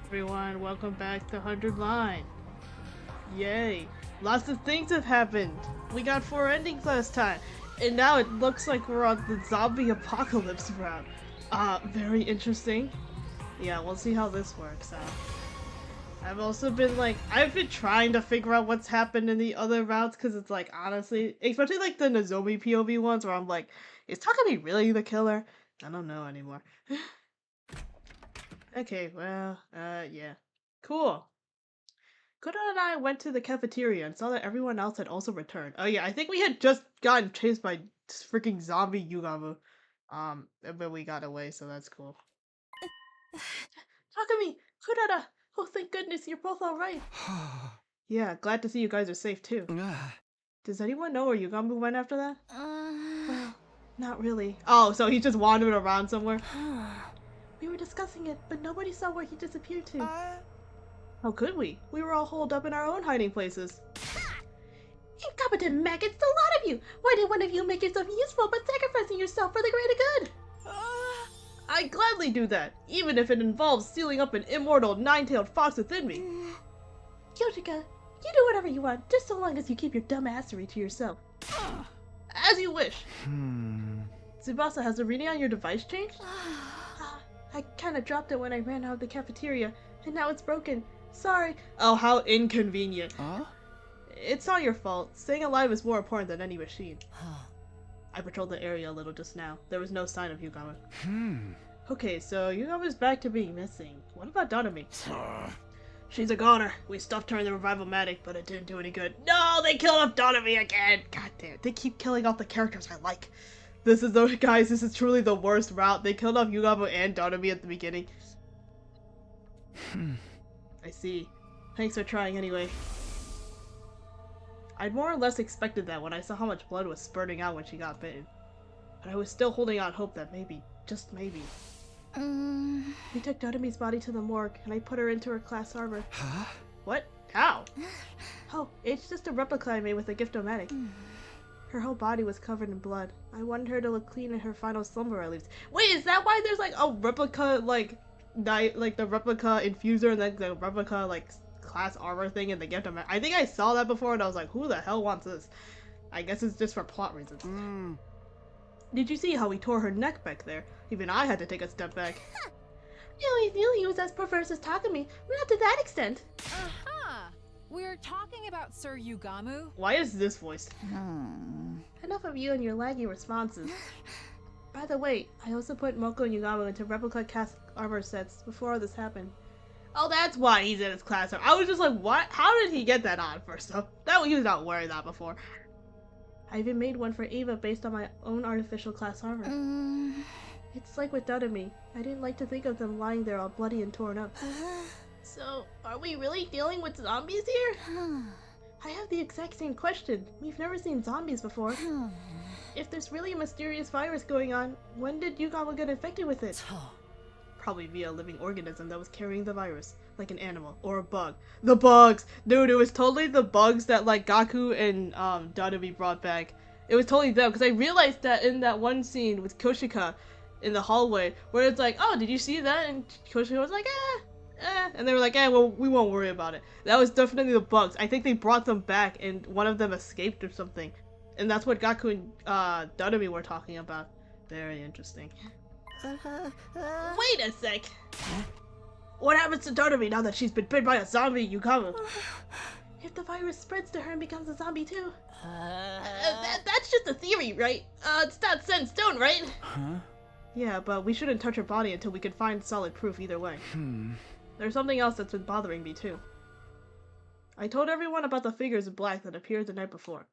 Everyone, welcome back to 100 Line. Yay. Lots of things have happened. We got 4 endings last time. And now it looks like we're on the zombie apocalypse route. Very interesting. Yeah, we'll see how this works out. I've been trying to figure out what's happened in the other routes because it's like, honestly, especially like the Nozomi POV ones where I'm like, is Takumi really the killer? I don't know anymore. Okay, well, yeah. Cool. Koda and I went to the cafeteria and saw that everyone else had also returned. Oh yeah, I think we had just gotten chased by freaking zombie Yugamu. But we got away, so that's cool. Takumi! Kurara! Oh, thank goodness, you're both alright. Yeah, glad to see you guys are safe too. Does anyone know where Yugamu went after that? Well, not really. Oh, so he just wandered around somewhere? We were discussing it, but nobody saw where he disappeared to. How could we? We were all holed up in our own hiding places. Incompetent maggots, a lot of you! Why did one of you make yourself useful but sacrificing yourself for the greater good? I'd gladly do that, even if it involves sealing up an immortal nine-tailed fox within me. Yoshika, you do whatever you want, just so long as you keep your dumbassery to yourself. As you wish. Tsubasa, has the reading on your device changed? I kinda dropped it when I ran out of the cafeteria, and now it's broken. Sorry. Oh, how inconvenient. It's not your fault. Staying alive is more important than any machine. I patrolled the area a little just now. There was no sign of Yugama. Okay, so Yugama's back to being missing. What about Donami? She's a goner. We stuffed her in the revival-matic, but it didn't do any good. No, they killed off Donami again! God damn it. They keep killing off the characters I like. This is truly the worst route. They killed off Yugama and Donami at the beginning. I see. Thanks for trying anyway. I'd more or less expected that when I saw how much blood was spurting out when she got bitten. But I was still holding out hope that maybe, just maybe. We took Donami's body to the morgue, and I put her into her class armor. Huh? What? How? Oh, it's just a replica I made with a Gift-O-Matic. Her whole body was covered in blood. I wanted her to look clean in her final slumber at least. Wait, is that why there's like a replica, like the replica infuser and then the replica, like, class armor thing in the Gift-O-Matic? I think I saw that before and I was like, who the hell wants this? I guess it's just for plot reasons. Did you see how he tore her neck back there? Even I had to take a step back. You always knew he was as perverse as Takumi, but not to that extent. Aha! We're talking about Sir Yugamu. Why is this voice? Enough of you and your laggy responses. By the way, I also put Moko and Yugamu into replica cast armor sets before all this happened. Oh, that's why he's in his class armor. I was just like, what? How did he get that on first off? He was not wearing that before. I even made one for Eva based on my own artificial class armor. It's like with Donami. I didn't like to think of them lying there all bloody and torn up. So, are we really dealing with zombies here? I have the exact same question. We've never seen zombies before. If there's really a mysterious virus going on, when did Yugama get infected with it? Probably via a living organism that was carrying the virus, like an animal or a bug. The bugs! Dude, it was totally the bugs that like Gaku and Donami brought back. It was totally them, because I realized that in that one scene with Koshika in the hallway, where it's like, oh, did you see that? And Koshika was like, and they were like, well, we won't worry about it. That was definitely the bugs. I think they brought them back and one of them escaped or something. And that's what Gaku and Donami were talking about. Very interesting. Wait a sec! What happens to Donami now that she's been bitten by a zombie Yugama? If the virus spreads to her and becomes a zombie too. That's just a theory, right? It's not set in stone, right? Yeah, but we shouldn't touch her body until we can find solid proof either way. There's something else that's been bothering me too. I told everyone about the figures in black that appeared the night before.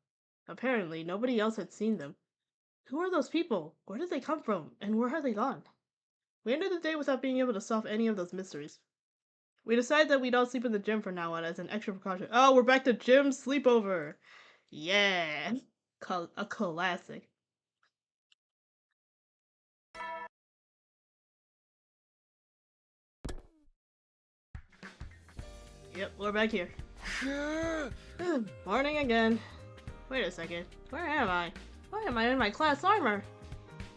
Apparently, nobody else had seen them. Who are those people? Where did they come from? And where have they gone? We ended the day without being able to solve any of those mysteries. We decided that we'd all sleep in the gym for now on as an extra precaution. Oh, we're back to gym sleepover! Yeah! A classic. Yep, we're back here. Morning again. Wait a second. Where am I? Why am I in my class armor?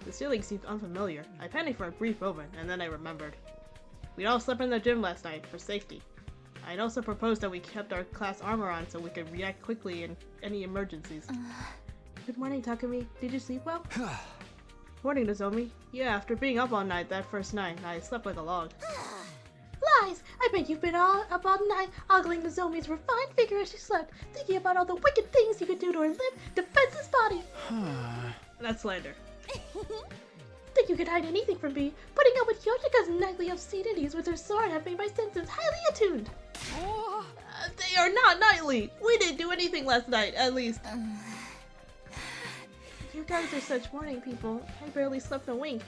The ceiling seemed unfamiliar. I panicked for a brief moment, and then I remembered. We all slept in the gym last night, for safety. I'd also proposed that we kept our class armor on so we could react quickly in any emergencies. Good morning, Takumi. Did you sleep well? Morning, Nozomi. Yeah, after being up all night that first night, I slept like a log. Lies! I bet you've been up all night ogling Nozomi's refined figure as she slept, thinking about all the wicked things you could do to her limp, defenseless body. That's slander. Think you could hide anything from me? Putting up with Yoshika's nightly obscenities with her sword have made my senses highly attuned. They are not nightly! We didn't do anything last night, at least. You guys are such morning people. I barely slept a wink.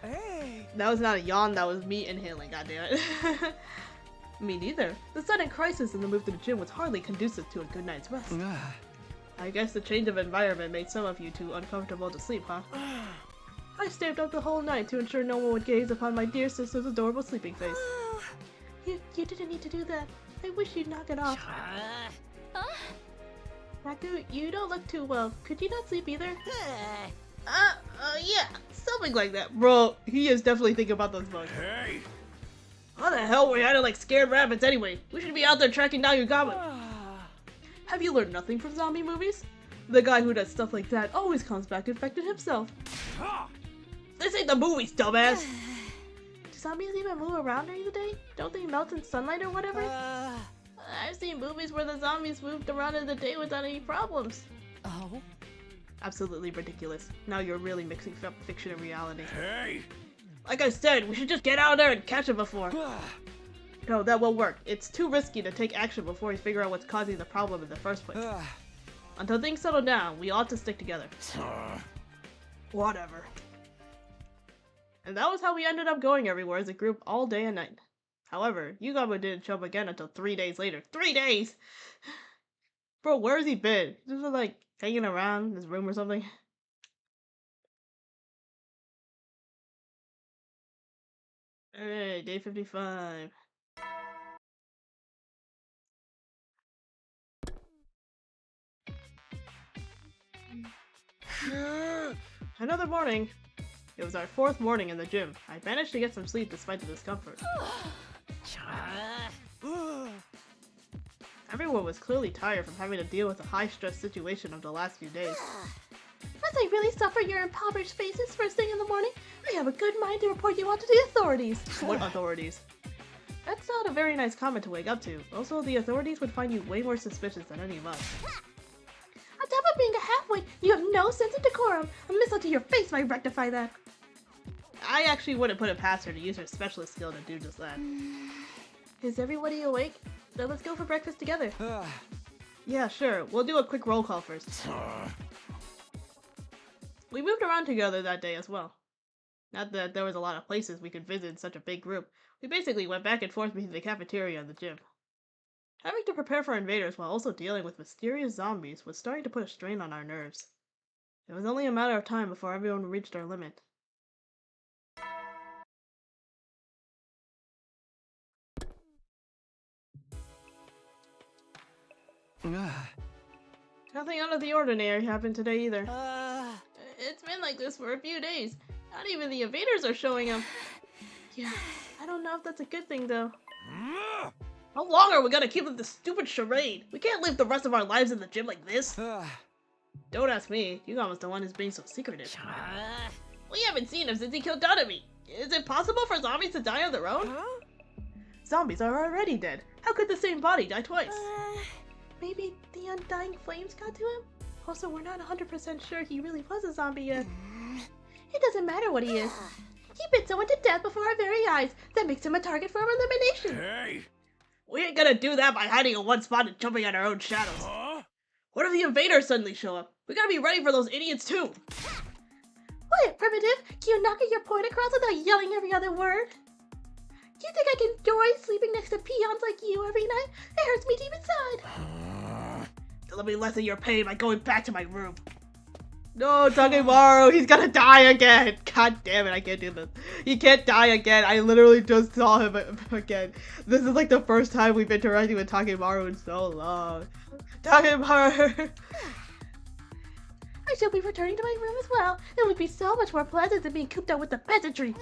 Hey! That was not a yawn, that was me inhaling, goddammit. Me neither. The sudden crisis in the move to the gym was hardly conducive to a good night's rest. I guess the change of environment made some of you too uncomfortable to sleep, huh? I stayed up the whole night to ensure no one would gaze upon my dear sister's adorable sleeping face. You didn't need to do that. I wish you'd knock it off. Raku, you don't look too well. Could you not sleep either? Yeah, something like that. Bro, he is definitely thinking about those bugs. Hey! How the hell were we hiding like scared rabbits anyway? We should be out there tracking down Yugama. Have you learned nothing from zombie movies? The guy who does stuff like that always comes back infected himself. This ain't the movies, dumbass! Do zombies even move around during the day? Don't they melt in sunlight or whatever? I've seen movies where the zombies moved around in the day without any problems. Oh? Absolutely ridiculous. Now you're really mixing up fiction and reality. Hey! Like I said, we should just get out there and catch him before. No, that won't work. It's too risky to take action before we figure out what's causing the problem in the first place. Until things settle down, we ought to stick together. Whatever. And that was how we ended up going everywhere as a group all day and night. However, Yugama didn't show up again until 3 days later. 3 days! Bro, where has he been? Just like hanging around in his room or something? Alright, day 55. Another morning. It was our 4th morning in the gym. I managed to get some sleep despite the discomfort. Everyone was clearly tired from having to deal with the high-stress situation of the last few days. Must I really suffer your impoverished faces first thing in the morning? I have a good mind to report you all to the authorities. What authorities? That's not a very nice comment to wake up to. Also, the authorities would find you way more suspicious than any of us. On top of being a halfwit, you have no sense of decorum. A missile to your face might rectify that. I actually wouldn't put it past her to use her specialist skill to do just that. Is everybody awake? Then let's go for breakfast together. Yeah, sure. We'll do a quick roll call first. We moved around together that day as well. Not that there was a lot of places we could visit in such a big group. We basically went back and forth between the cafeteria and the gym. Having to prepare for invaders while also dealing with mysterious zombies was starting to put a strain on our nerves. It was only a matter of time before everyone reached our limit. Nothing out of the ordinary happened today either. It's been like this for a few days. Not even the invaders are showing up. Yeah, I don't know if that's a good thing though. How long are we gonna keep up this stupid charade? We can't live the rest of our lives in the gym like this. Don't ask me. Yugama's the one who's being so secretive. We haven't seen him since he killed Tadami. Is it possible for zombies to die on their own? Zombies are already dead. How could the same body die twice? Maybe the undying flames got to him? Also, we're not 100% sure he really was a zombie yet. It doesn't matter what he is. He bit someone to death before our very eyes. That makes him a target for our elimination. Hey! We ain't gonna do that by hiding in one spot and jumping at our own shadows. What if the invaders suddenly show up? We gotta be ready for those idiots too. What, primitive? Can you knock your point across without yelling every other word? Do you think I can enjoy sleeping next to peons like you every night? It hurts me deep inside. Let me lessen your pain by going back to my room. No, Takemaru, he's gonna die again. God damn it, I can't do this. He can't die again. I literally just saw him again. This is like the first time we've been interacting with Takemaru in so long. Takemaru! I shall be returning to my room as well. It would be so much more pleasant than being cooped up with the peasantry.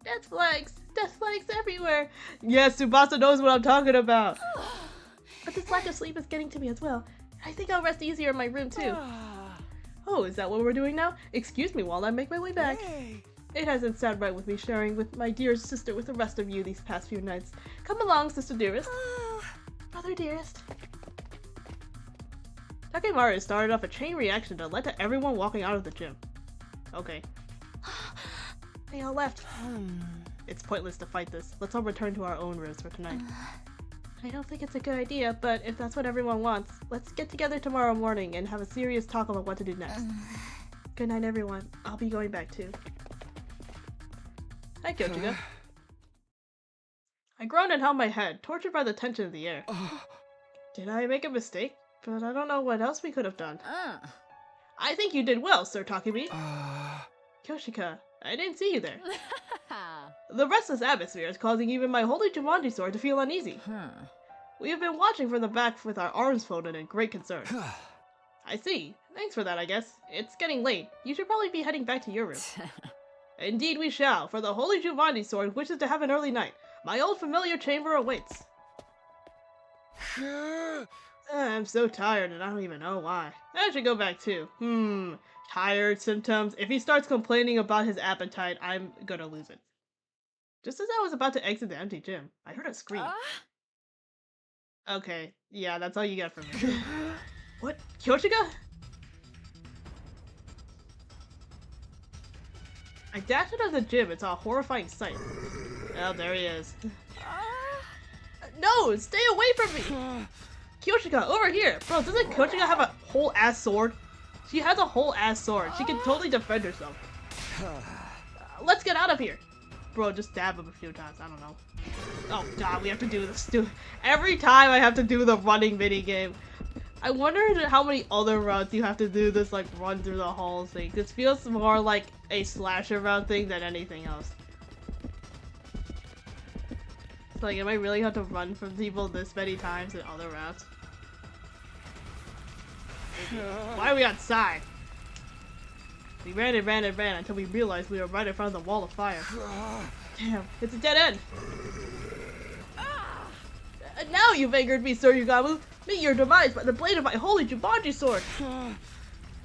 Death flags! Death flags everywhere! Yes, Tsubasa knows what I'm talking about! But this lack of sleep is getting to me as well. I think I'll rest easier in my room too. Oh, is that what we're doing now? Excuse me while I make my way back. Hey. It hasn't sat right with me sharing with my dear sister with the rest of you these past few nights. Come along, sister dearest. Brother dearest. Takemaru started off a chain reaction that led to everyone walking out of the gym. Okay. They all left. It's pointless to fight this. Let's all return to our own rooms for tonight. I don't think it's a good idea, but if that's what everyone wants, let's get together tomorrow morning and have a serious talk about what to do next. Good night, everyone. I'll be going back too. Hi, Kyochiga. I groaned and held my head, tortured by the tension of the air. Did I make a mistake? But I don't know what else we could have done. I think you did well, Sir Takumi. Kyoshika, I didn't see you there. The restless atmosphere is causing even my holy Jumanji sword to feel uneasy. We have been watching from the back with our arms folded in great concern. I see. Thanks for that, I guess. It's getting late. You should probably be heading back to your room. Indeed we shall, for the holy Jumanji sword wishes to have an early night. My old familiar chamber awaits. I'm so tired and I don't even know why. I should go back too. Tired symptoms. If he starts complaining about his appetite, I'm gonna lose it. Just as I was about to exit the empty gym, I heard a scream. Okay, yeah, that's all you get from me. What? Kyochiga? I dashed out of the gym and saw a horrifying sight. Oh, there he is. No! Stay away from me! Kyochiga, over here! Bro, doesn't Kyochiga have a whole ass sword? She has a whole ass sword. She can totally defend herself. Let's get out of here! Bro, just stab him a few times. I don't know. Oh god, we have to do this. Every time I have to do the running minigame. I wonder how many other routes you have to do this, like, run through the halls thing. This feels more like a slasher route thing than anything else. It's like, am I really have to run from people this many times in other routes? Why are we outside? We ran and ran and ran until we realized we were right in front of the wall of fire. Damn, it's a dead end! Now you've angered me, Sir Yugamu! Meet your demise by the blade of my holy Jumanji sword!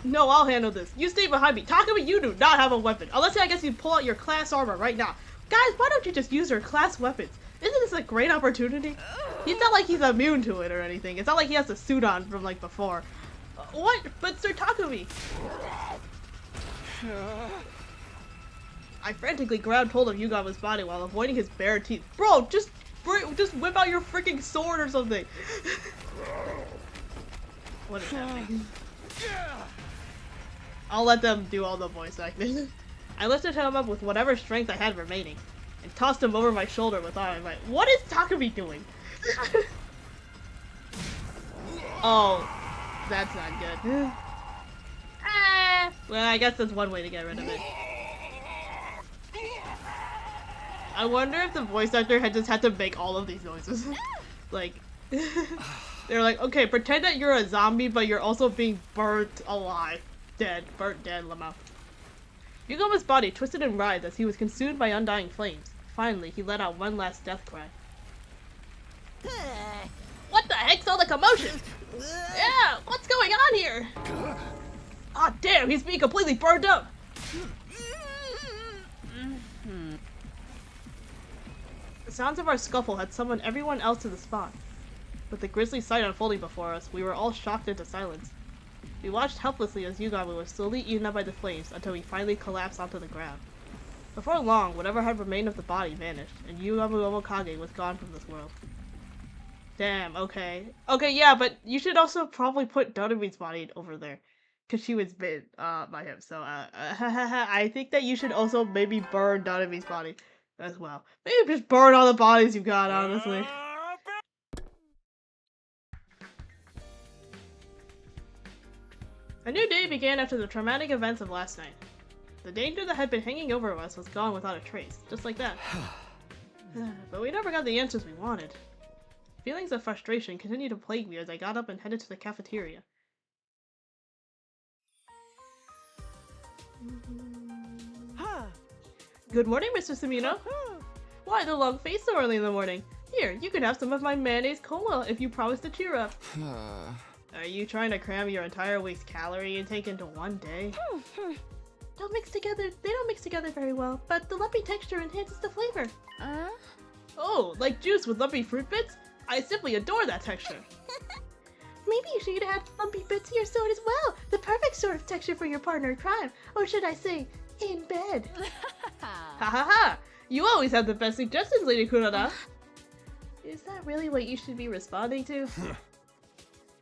No, I'll handle this. You stay behind me. Takumi, you do not have a weapon. Unless I guess you pull out your class armor right now. Guys, why don't you just use your class weapons? Isn't this a great opportunity? It's not like he's immune to it or anything. It's not like he has a suit on from like before. What? But Sir Takumi! I frantically grabbed hold of Yugawa's body while avoiding his bare teeth. Bro, just whip out your freaking sword or something! What is happening? I'll let them do all the voice acting. I lifted him up with whatever strength I had remaining, and tossed him over my shoulder with all my might. What is Takumi doing? Oh, that's not good. Well, I guess that's one way to get rid of it. I wonder if the voice actor had just had to make all of these noises. Like, they're like, okay, pretend that you're a zombie, but you're also being burnt alive. Burnt dead, Lamau. Yugawa's body twisted and writhed as he was consumed by undying flames. Finally, he let out one last death cry. What the heck's all the commotion? Yeah, what's going on here? Ah, damn, he's being completely burned up. The sounds of our scuffle had summoned everyone else to the spot. With the grisly sight unfolding before us, we were all shocked into silence. We watched helplessly as Yugawa was slowly eaten up by the flames until he finally collapsed onto the ground. Before long, whatever had remained of the body vanished, and Yugamu Omokage was gone from this world. Damn, okay. Okay, yeah, but you should also probably put Dodomi's body over there. Because she was bitten by him, so I think that you should also maybe burn Dodomi's body as well. Maybe just burn all the bodies you've got, honestly. A new day began after the traumatic events of last night. The danger that had been hanging over us was gone without a trace, just like that. But we never got the answers we wanted. Feelings of frustration continued to plague me as I got up and headed to the cafeteria. Good morning, Mr. Samino. Why the long face so early in the morning? Here, you can have some of my mayonnaise cola if you promise to cheer up. Are you trying to cram your entire week's calorie intake into one day? They don't mix together very well, but the lumpy texture enhances the flavor. Oh, like juice with lumpy fruit bits? I simply adore that texture. Maybe you should add lumpy bits to your sword as well. The perfect sort of texture for your partner in crime. Or should I say, in bed. Ha ha ha! You always have the best suggestions, Lady Kuroda. Is that really what you should be responding to?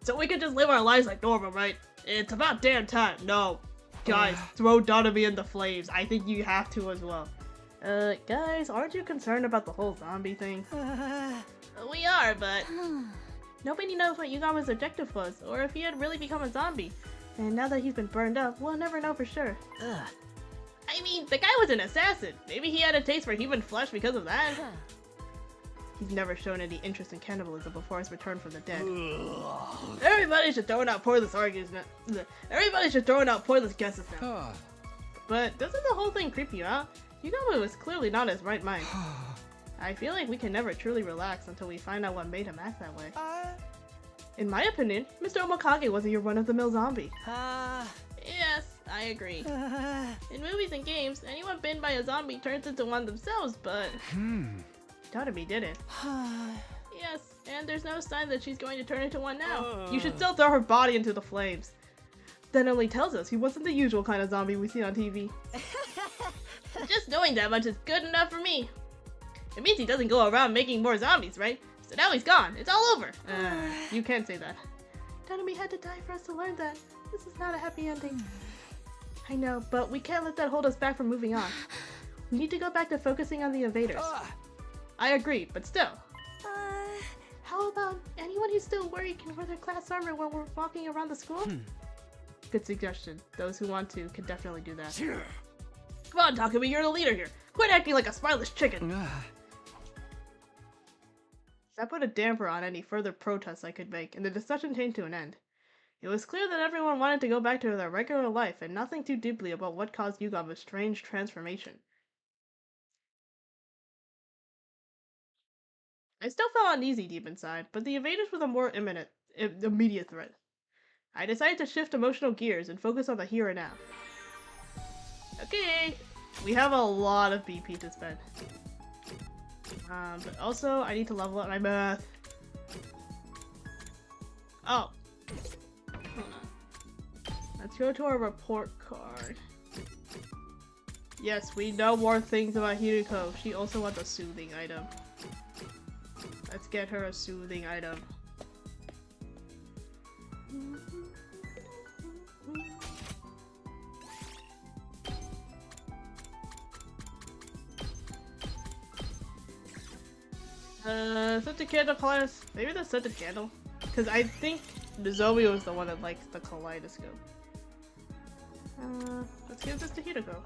So we can just live our lives like normal, right? It's about damn time. No. Guys, throw Donoby in the flames. I think you have to as well. Guys, aren't you concerned about the whole zombie thing? We are, but nobody knows what Yugama's objective was, or if he had really become a zombie. And now that he's been burned up, we'll never know for sure. I mean, the guy was an assassin. Maybe he had a taste for human flesh because of that. He's never shown any interest in cannibalism before his return from the dead. Everybody should throw out pointless arguments now. Everybody should throw out pointless guesses now. But doesn't the whole thing creep you out? Yugama was clearly not in his right mind. I feel like we can never truly relax until we find out what made him act that way. In my opinion, Mr. Omokage wasn't your run-of-the-mill zombie. Yes, I agree. In movies and games, anyone bitten by a zombie turns into one themselves, but Donoby didn't. Yes, and there's no sign that she's going to turn into one now. You should still throw her body into the flames. That only tells us he wasn't the usual kind of zombie we see on TV. Just knowing that much is good enough for me. It means he doesn't go around making more zombies, right? So now he's gone. It's all over. You can't say that. Donoby had to die for us to learn that. This is not a happy ending. I know, but we can't let that hold us back from moving on. We need to go back to focusing on the invaders. I agree, but still. How about anyone who's still worried can wear their class armor when we're walking around the school? Good suggestion. Those who want to can definitely do that. Come on, Takumi, you're the leader here. Quit acting like a spineless chicken. That put a damper on any further protests I could make, and the discussion came to an end. It was clear that everyone wanted to go back to their regular life and not think too deeply about what caused Yugama's strange transformation. I still felt uneasy deep inside, but the invaders were the more immediate threat. I decided to shift emotional gears and focus on the here and now. Okay, we have a lot of BP to spend. But also, I need to level up my math. Oh. Hold on. Let's go to our report card. Yes, we know more things about Hiriko. She also wants a soothing item. Let's get her a soothing item. Scented candle class. Maybe the scented candle? Because I think Nozomi was the one that likes the kaleidoscope. Let's give this to Hiriko.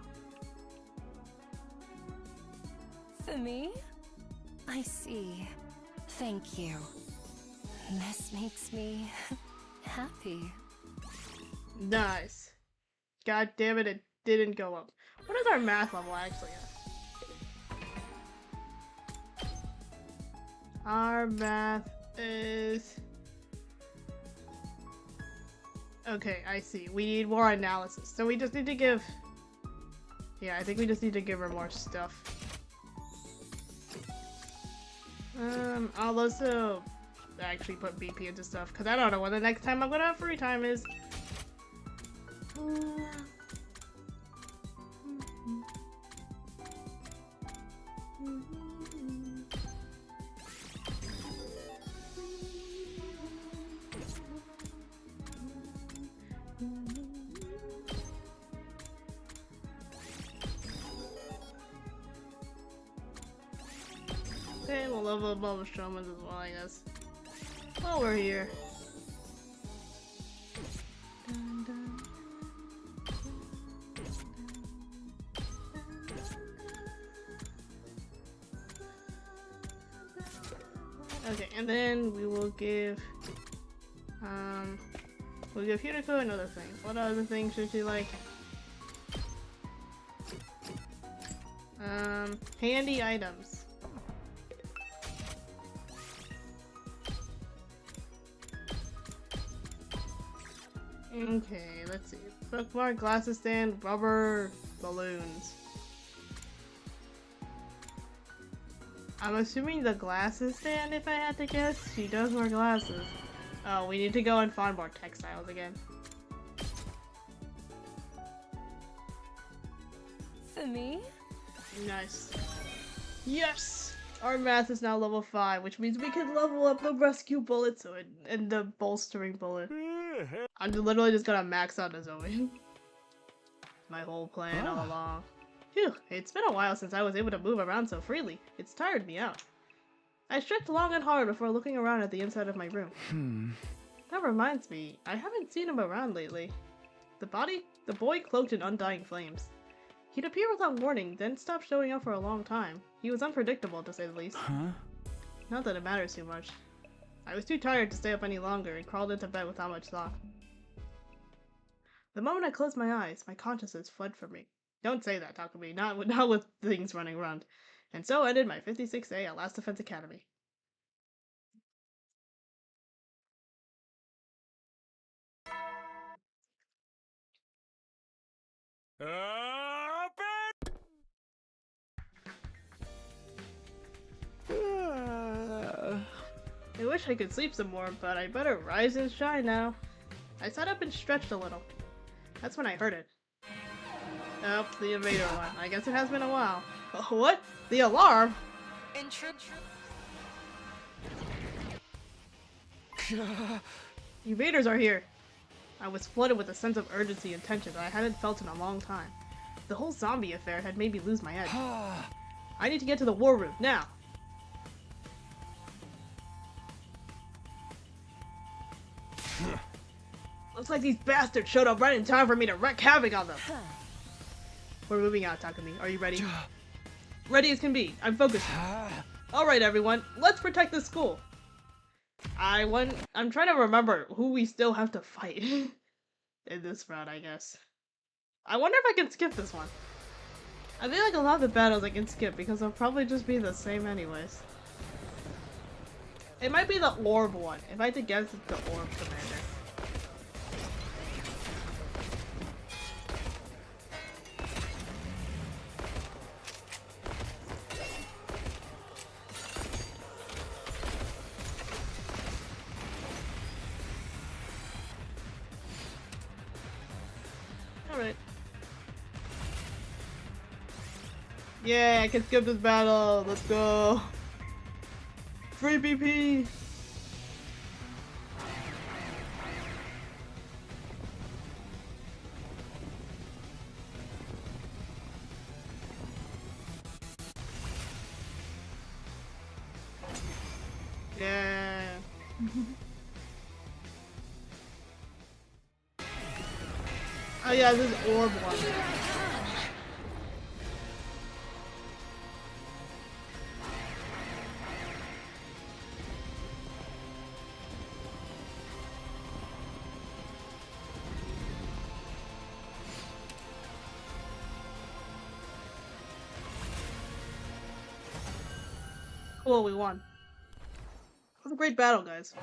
For me? I see. Thank you. This makes me happy. Nice. God damn it, it didn't go up. What is our math level actually at? Our math is... Okay, I see. We need more analysis. So we just need to give... Yeah, I think we just need to give her more stuff. I'll also actually put BP into stuff, because I don't know when the next time I'm gonna have free time is. Okay, we'll level up all the shamans as well, I guess. While we're here. Okay, and then we will give Hiriko another thing. What other thing should she like? Handy items. Okay, let's see. Bookmark, glasses stand, rubber, balloons. I'm assuming the glasses stand if I had to guess. She does wear glasses. Oh, we need to go and find more textiles again. For me? Nice. Yes! Our math is now level 5, which means we can level up the rescue bullet and the bolstering bullet. I'm literally just gonna max out the Zoe. My whole plan all along. Phew, it's been a while since I was able to move around so freely. It's tired me out. I stretched long and hard before looking around at the inside of my room. That reminds me, I haven't seen him around lately. The boy cloaked in undying flames. He'd appear without warning, then stop showing up for a long time. He was unpredictable, to say the least. Not that it matters too much. I was too tired to stay up any longer and crawled into bed without much thought. The moment I closed my eyes, my consciousness fled from me. Don't say that, Takumi, not with things running around. And so ended my 56th day at Last Defense Academy. I wish I could sleep some more, but I better rise and shine now. I sat up and stretched a little. That's when I heard it. Oh, the invader one. I guess it has been a while. What? The alarm? Invaders are here. I was flooded with a sense of urgency and tension that I hadn't felt in a long time. The whole zombie affair had made me lose my head. I need to get to the war room, now! Looks like these bastards showed up right in time for me to wreak havoc on them. We're moving out, Takumi. Are you ready? Ready as can be. I'm focused. Alright, everyone. Let's protect the school. I'm trying to remember who we still have to fight in this round, I guess. I wonder if I can skip this one. I feel like a lot of the battles I can skip because they'll probably just be the same anyways. It might be the orb one. If I had to guess, it's the orb commander. Alright. Yeah, I can skip this battle. Let's go. Free BP. Yeah. Oh yeah, this is orb one. Cool, we won. It was a great battle, guys.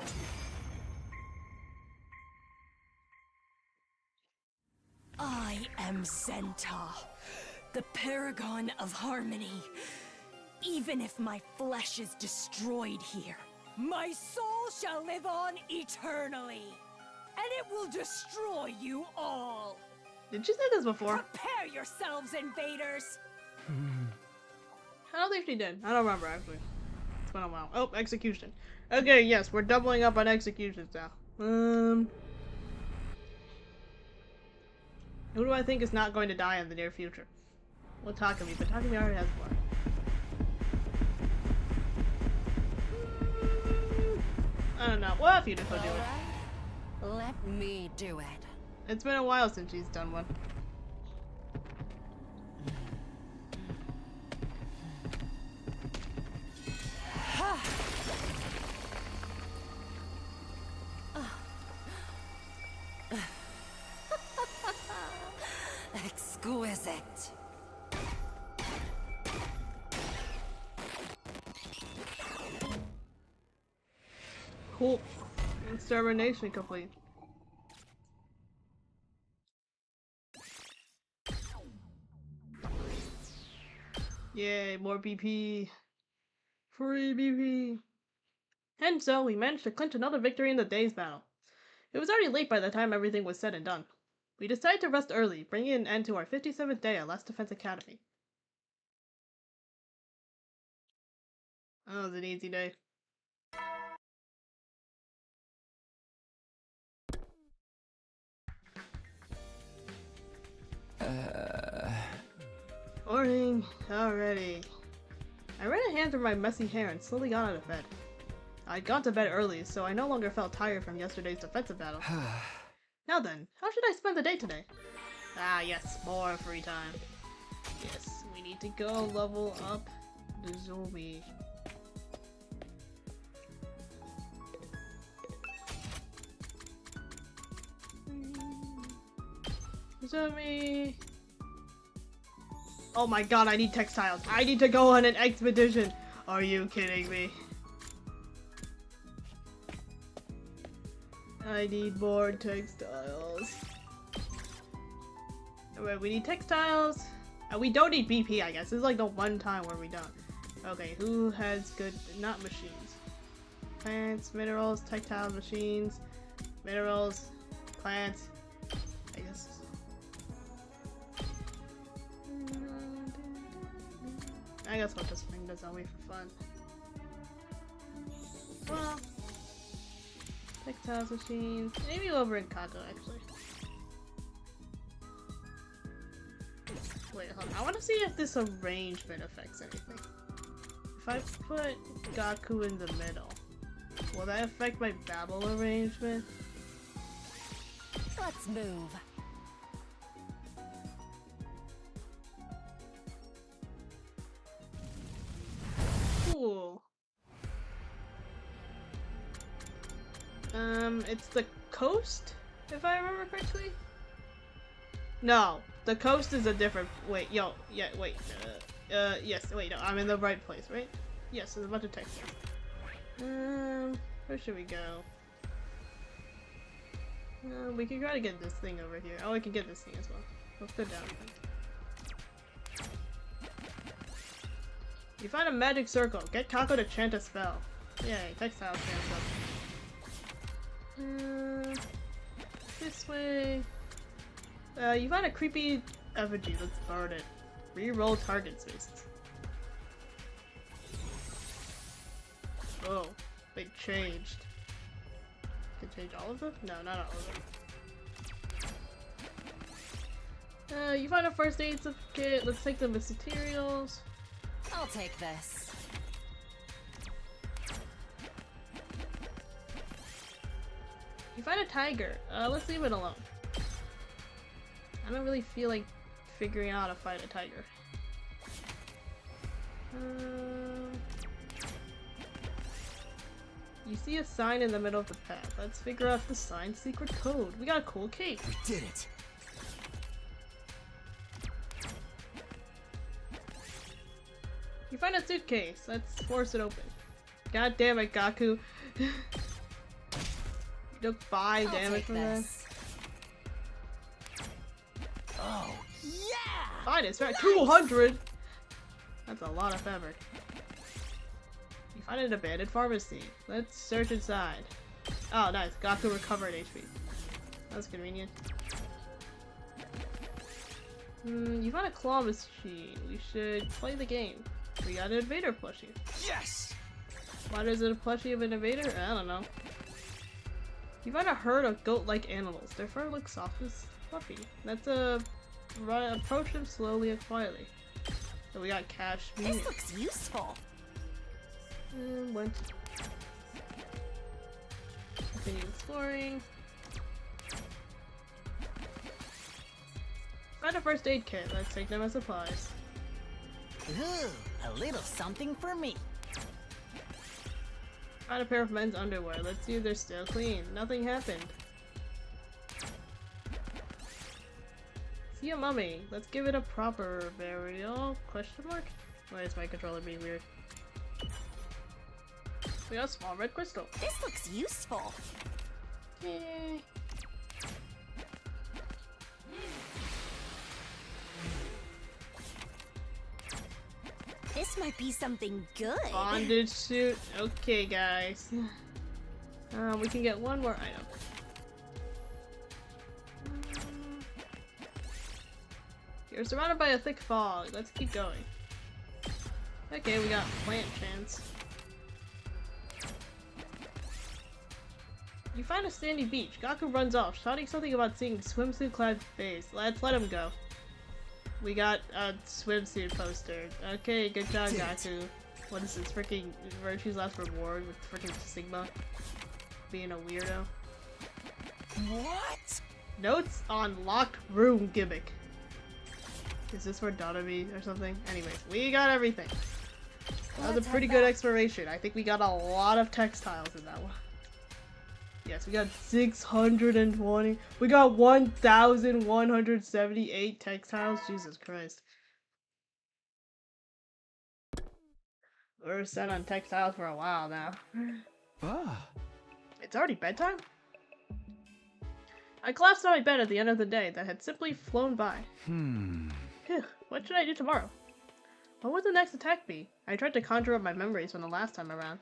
I am Zenta, the paragon of harmony. Even if my flesh is destroyed here, my soul shall live on eternally, and it will destroy you all. Did you say this before? Prepare yourselves, invaders! I don't think she did. I don't remember, actually. It's been a while. Oh, execution. Okay, yes, we're doubling up on executions now. Who do I think is not going to die in the near future? Well, Takumi, but Takumi already has one. I don't know. We'll have Yuriko do it. Let me do it. It's been a while since she's done one. Exquisite. cool. Extermination complete. Yay, more BP. Free BP. And so we managed to clinch another victory in the day's battle. It was already late by the time everything was said and done. We decided to rest early, bringing an end to our 57th day at Last Defense Academy. That was an easy day. Morning already. I ran a hand through my messy hair and slowly got out of bed. I'd gone to bed early, so I no longer felt tired from yesterday's defensive battle. Now then, how should I spend the day today? Ah yes, more free time. Yes, we need to go level up the Zombie. Zombie! Oh my god, I need textiles. I need to go on an expedition. Are you kidding me? I need more textiles. Alright, we need textiles. We don't need BP, I guess. This is like the one time where we don't. Okay, who has good... not machines. Plants, minerals, textiles, machines, minerals, plants. I guess. I guess we'll just bring the zombie for fun. Well, textiles, machines. Maybe we'll bring Kako actually. Wait, hold on. I want to see if this arrangement affects anything. If I put Gaku in the middle, will that affect my battle arrangement? Let's move. Cool. It's the coast, if I remember correctly? No, the coast is a different- wait, yo, yeah, wait, yes, wait, no, I'm in the right place, right? Yes, there's a bunch of text here. Where should we go? We can try to get this thing over here. Oh, we can get this thing as well. Let's go down. You find a magic circle. Get Kako to chant a spell. Yay, textile chant up. This way. You find a creepy effigy. Let's burn it. Reroll target spaces. Oh, they changed. Can change all of them? No, not all of them. You find a first aid kit. Let's take the materials. I'll take this. You find a tiger. Let's leave it alone. I don't really feel like figuring out how to fight a tiger. You see a sign in the middle of the path. Let's figure out the sign's secret code. We got a cool cake. We did it. You find a suitcase. Let's force it open. God damn it, Gaku. You took 5 damage from that. Oh, yeah! Fine, it's right. 200! That's a lot of fabric. You find an abandoned pharmacy. Let's search inside. Oh, nice. Gaku recovered HP. That's convenient. You find a claw machine. We should play the game. We got an invader plushie. Yes! Why is it a plushie of an invader? I don't know. You find a herd of goat-like animals. Their fur looks soft and fluffy. Let's approach them slowly and quietly. So we got cash. This looks useful. Went. Continue exploring. Find a first aid kit. Let's take them as supplies. Ooh, a little something for me. Find a pair of men's underwear. Let's see if they're still clean. Nothing happened. See a mummy. Let's give it a proper burial? Question mark? Why is my controller being weird? We got a small red crystal. This looks useful. Yay. This might be something good. Bondage suit. Okay, guys. We can get one more item. You're surrounded by a thick fog. Let's keep going. Okay, we got plant chance. You find a sandy beach. Gaku runs off, shouting something about seeing swimsuit-clad face. Let's let him go. We got a swimsuit poster. Okay, good job, Gaku. What is this? Freaking Virtue's last reward with freaking Sigma being a weirdo. What? Notes on locked room gimmick. Is this for Donobi or something? Anyways, we got everything. That was a pretty good exploration. I think we got a lot of textiles in that one. Yes, we got 620. We got 1,178 textiles. Jesus Christ. We're set on textiles for a while now. It's already bedtime? I collapsed on my bed at the end of the day that had simply flown by. Phew, what should I do tomorrow? What would the next attack be? I tried to conjure up my memories from the last time around.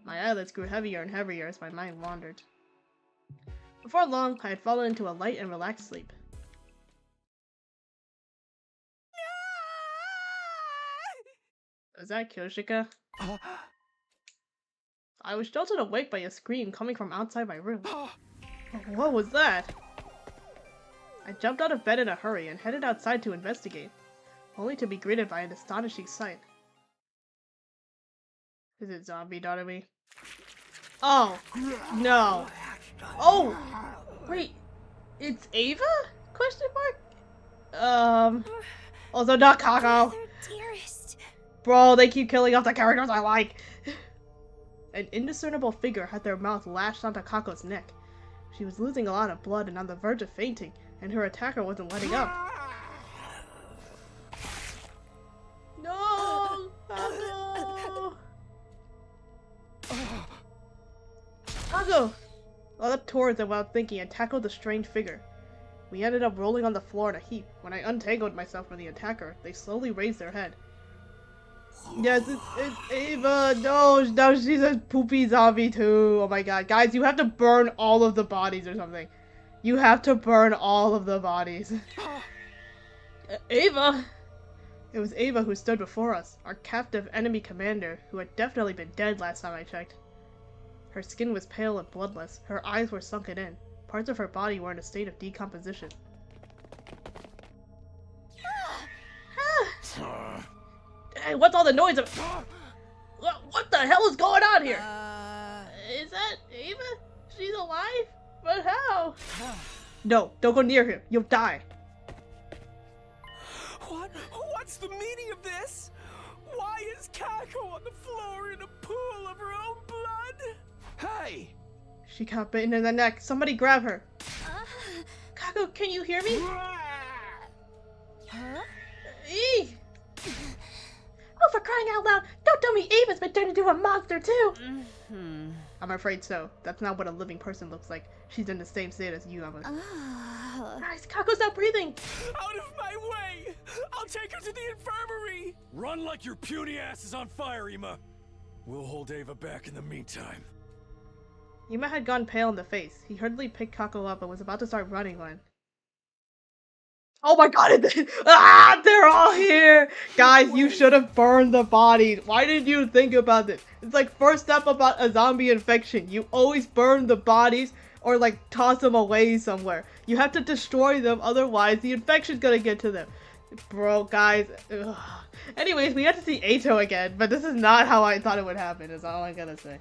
My eyelids grew heavier and heavier as my mind wandered. Before long, I had fallen into a light and relaxed sleep. Is that Kyoshika? I was jolted awake by a scream coming from outside my room. What was that? I jumped out of bed in a hurry and headed outside to investigate, only to be greeted by an astonishing sight. Is it zombie Donobi? Oh, no. Oh, wait, it's Ava? Question mark? Also not Kako. Dearest. Bro, they keep killing off the characters I like. An indiscernible figure had their mouth lashed onto Kako's neck. She was losing a lot of blood and on the verge of fainting, and her attacker wasn't letting up. No! Kako! Kako! I leapt towards them without thinking and tackled the strange figure. We ended up rolling on the floor in a heap. When I untangled myself from the attacker, they slowly raised their head. Yes, it's Ava. No, she's a poopy zombie too. Oh my god. Guys, you have to burn all of the bodies or something. You have to burn all of the bodies. Ava! It was Ava who stood before us, our captive enemy commander, who had definitely been dead last time I checked. Her skin was pale and bloodless, her eyes were sunken in, parts of her body were in a state of decomposition. Hey, what's all the noise of— What the hell is going on here? Is that Ava? She's alive? But how? No, don't go near him. You'll die. What's the meaning of this? Why is Kako on the floor in a pool of her own blood? Hey! She got bitten in the neck. Somebody grab her. Kako, can you hear me? Huh? Eee! Oh, for crying out loud! Don't tell me Ava's been turned into a monster too! I'm afraid so. That's not what a living person looks like. She's in the same state as you, Emma. Guys, Kako's not breathing! Out of my way! I'll take her to the infirmary! Run like your puny ass is on fire, Ima! We'll hold Ava back in the meantime. Ima had gone pale in the face. He hurriedly picked Kako up and was about to start running when— Oh my god! They're all here! Guys, you should have burned the bodies. Why didn't you think about this? It's like first step about a zombie infection. You always burn the bodies or like toss them away somewhere. You have to destroy them, otherwise the infection's gonna get to them. Bro, guys. Ugh. Anyways, we have to see Eito again, but this is not how I thought it would happen, is all I'm gonna say.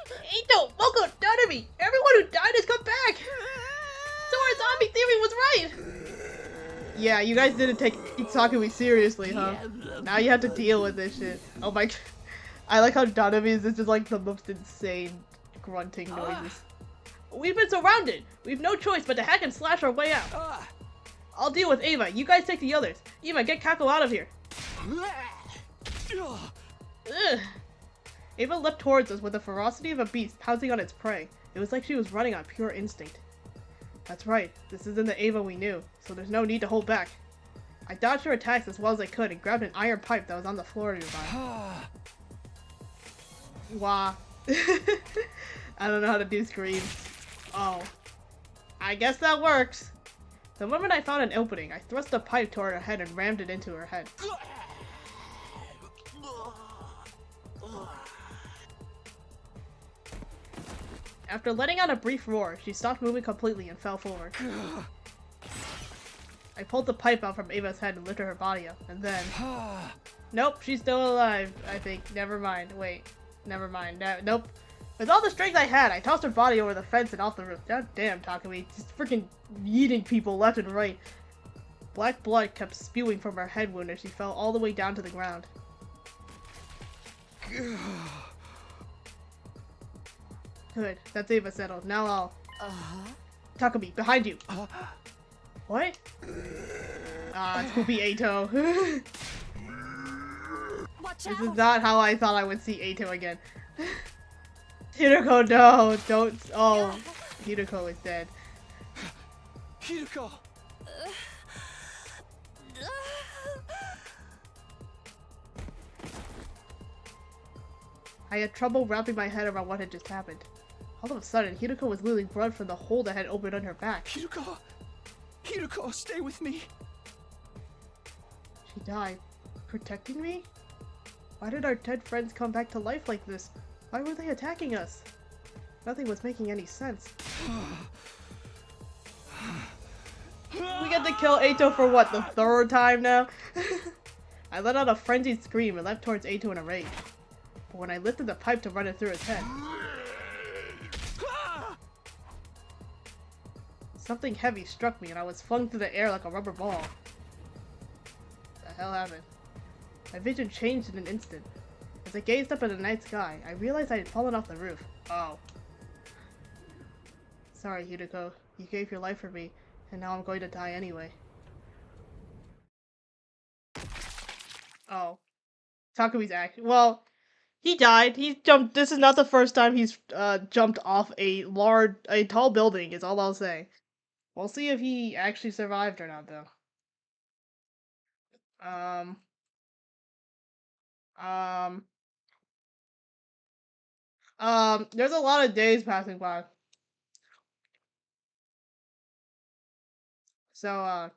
Eito! Moko! Donobi! Everyone who died has come back! So our zombie theory was right! Yeah, you guys didn't take Itsukumi seriously, huh? Now you have to deal with this shit. Oh my god. I like how Donobi is just like the most insane grunting noises. We've been surrounded! We've no choice but to hack and slash our way out. I'll deal with Ava. You guys take the others. Eva, get Kako out of here. Ugh. Ava leapt towards us with the ferocity of a beast pouncing on its prey. It was like she was running on pure instinct. That's right, this isn't the Ava we knew, so there's no need to hold back. I dodged her attacks as well as I could and grabbed an iron pipe that was on the floor nearby. Wah. I don't know how to do screams. Oh. I guess that works. The moment I found an opening, I thrust the pipe toward her head and rammed it into her head. After letting out a brief roar, she stopped moving completely and fell forward. I pulled the pipe out from Ava's head and lifted her body up, and then... Nope, she's still alive, I think. Never mind. Wait. Never mind. Nope. With all the strength I had, I tossed her body over the fence and off the roof. God damn, Takumi. Just freaking yeeting people left and right. Black blood kept spewing from her head wound as she fell all the way down to the ground. Good. That's Ava settled. Now I'll... Takumi, behind you. What? It's Poopy Ato. This is not how I thought I would see Ato again. Hideko, no! Don't... Oh. Hideko is dead. Hideko! I had trouble wrapping my head around what had just happened. All of a sudden, Hideko was losing blood from the hole that had opened on her back. Hideko! Hideko, stay with me! She died. Protecting me? Why did our dead friends come back to life like this? Why were they attacking us? Nothing was making any sense. We get to kill Ato for what, the third time now? I let out a frenzied scream and leapt towards Ato in a rage. But when I lifted the pipe to run it through his head, something heavy struck me and I was flung through the air like a rubber ball. What the hell happened? My vision changed in an instant. As I gazed up at the night sky, I realized I had fallen off the roof. Oh. Sorry, Hideko. You gave your life for me, and now I'm going to die anyway. Oh. Takumi's act. Well, he died. He jumped. This is not the first time he's jumped off a tall building, is all I'll say. We'll see if he actually survived or not, though. There's a lot of days passing by. So,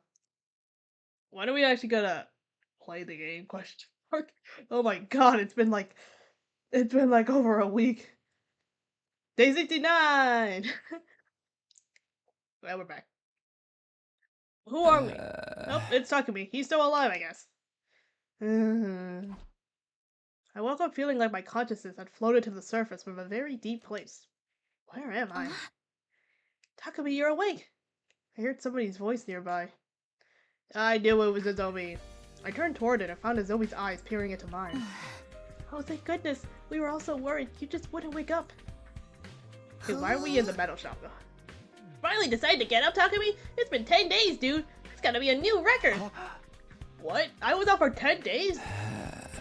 when are we actually gonna play the game? Question mark. Oh my god, it's been like over a week. Day 69! Well, we're back. Who are we? Oh, it's Takumi. He's still alive, I guess. I woke up feeling like my consciousness had floated to the surface from a very deep place. Where am I? Takumi, you're awake! I heard somebody's voice nearby. I knew it was Azobi. I turned toward it and found Azobi's eyes peering into mine. Oh, thank goodness! We were all so worried. You just wouldn't wake up. Hey, why are we in the metal shop, though? Finally decided to get up, Takumi? It's been 10 days, dude! It's gotta be a new record! What? I was out for 10 days?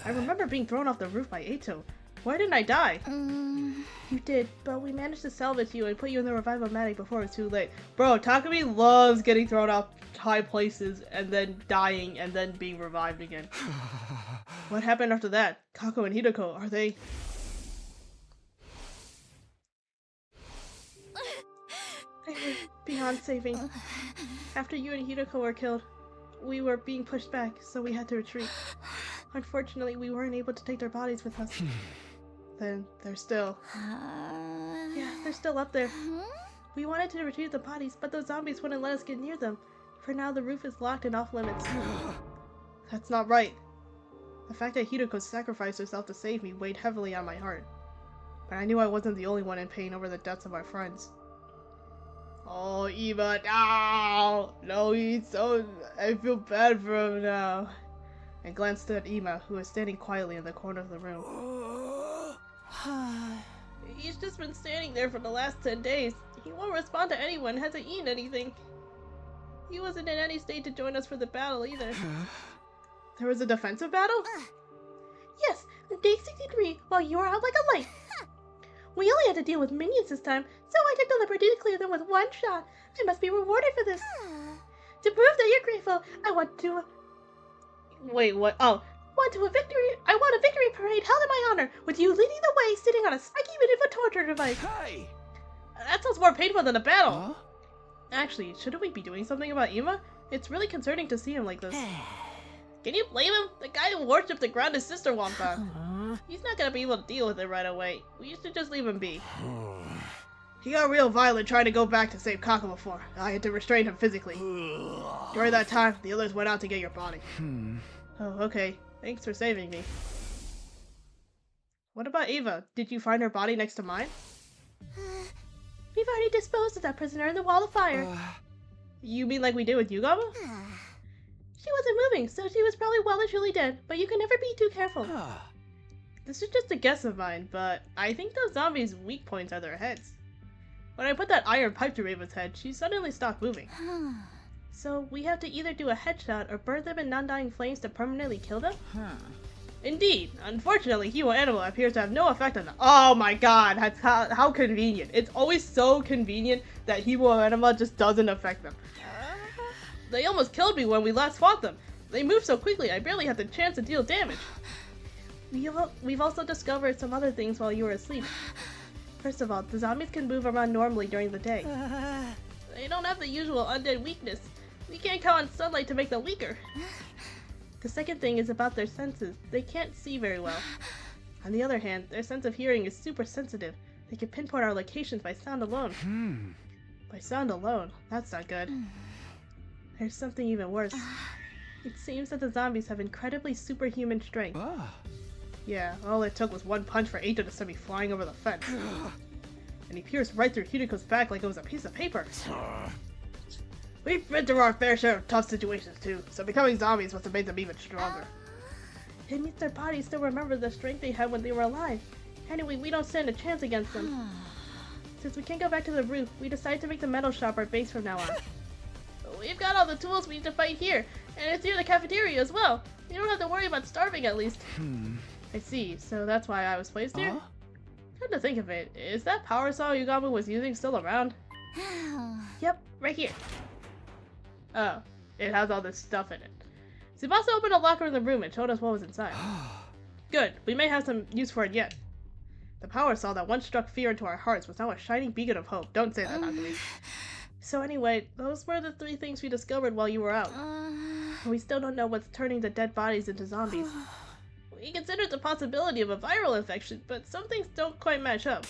I remember being thrown off the roof by Ato. Why didn't I die? You did, but we managed to salvage you and put you in the revival-matic before it was too late. Bro, Takumi loves getting thrown off high places and then dying and then being revived again. What happened after that? Kako and Hideko, are they... They were beyond saving. After you and Hideko were killed, we were being pushed back, so we had to retreat. Unfortunately, we weren't able to take their bodies with us. Then they're still... Yeah, they're still up there. We wanted to retrieve the bodies, but those zombies wouldn't let us get near them. For now, the roof is locked and off limits. That's not right. The fact that Hideko sacrificed herself to save me weighed heavily on my heart. But I knew I wasn't the only one in pain over the deaths of our friends. Oh, Eva, no! No, he's so... I feel bad for him now. I glanced at Ima, who was standing quietly in the corner of the room. He's just been standing there for the last 10 days. He won't respond to anyone, hasn't eaten anything. He wasn't in any state to join us for the battle either. There was a defensive battle? Yes, Day 63, while you were out like a light. We only had to deal with minions this time, so I took the liberty to clear them with one shot. I must be rewarded for this. To prove that you're grateful, I want to... Wait, what? Oh. I want a victory parade held in my honor, with you leading the way sitting on a spiky medieval torture device. Hey! That sounds more painful than a battle. Huh? Actually, shouldn't we be doing something about Ima? It's really concerning to see him like this. Can you blame him? The guy who worshipped the ground his sister wants on. He's not gonna be able to deal with it right away. We should just leave him be. He got real violent trying to go back to save Kako before. I had to restrain him physically. During that time, the others went out to get your body. Oh, okay. Thanks for saving me. What about Eva? Did you find her body next to mine? We've already disposed of that prisoner in the wall of fire. You mean like we did with Yugama? She wasn't moving, so she was probably well and truly dead, but you can never be too careful. This is just a guess of mine, but I think those zombies' weak points are their heads. When I put that iron pipe to Eva's head, she suddenly stopped moving. So we have to either do a headshot or burn them in non-dying flames to permanently kill them? Indeed. Unfortunately, Hero Animal appears to have no effect on them. Oh my god, how convenient. It's always so convenient that Hero Animal just doesn't affect them. They almost killed me when we last fought them. They moved so quickly, I barely had the chance to deal damage. We've also discovered some other things while you were asleep. First of all, the zombies can move around normally during the day. They don't have the usual undead weakness. We can't count on sunlight to make them weaker. The second thing is about their senses. They can't see very well. On the other hand, their sense of hearing is super sensitive. They can pinpoint our locations by sound alone. By sound alone? That's not good. There's something even worse. It seems that the zombies have incredibly superhuman strength. Yeah, all it took was one punch for Eito to send me flying over the fence. And he pierced right through Hidiko's back like it was a piece of paper. We've been through our fair share of tough situations too, so becoming zombies must have made them even stronger. It means their bodies still remember the strength they had when they were alive. Anyway, we don't stand a chance against them. Since we can't go back to the roof, we decided to make the metal shop our base from now on. We've got all the tools we need to fight here, and it's near the cafeteria as well. We don't have to worry about starving at least. I see, so that's why I was placed here? Come to think of it, is that power saw Yugama was using still around? Yep, right here. Oh, it has all this stuff in it. Tsubasa opened a locker in the room and showed us what was inside. Good, we may have some use for it yet. The power saw that once struck fear into our hearts was now a shining beacon of hope. Don't say that, Nakami. So anyway, those were the 3 things we discovered while you were out. We still don't know what's turning the dead bodies into zombies. We considered the possibility of a viral infection, but some things don't quite match up.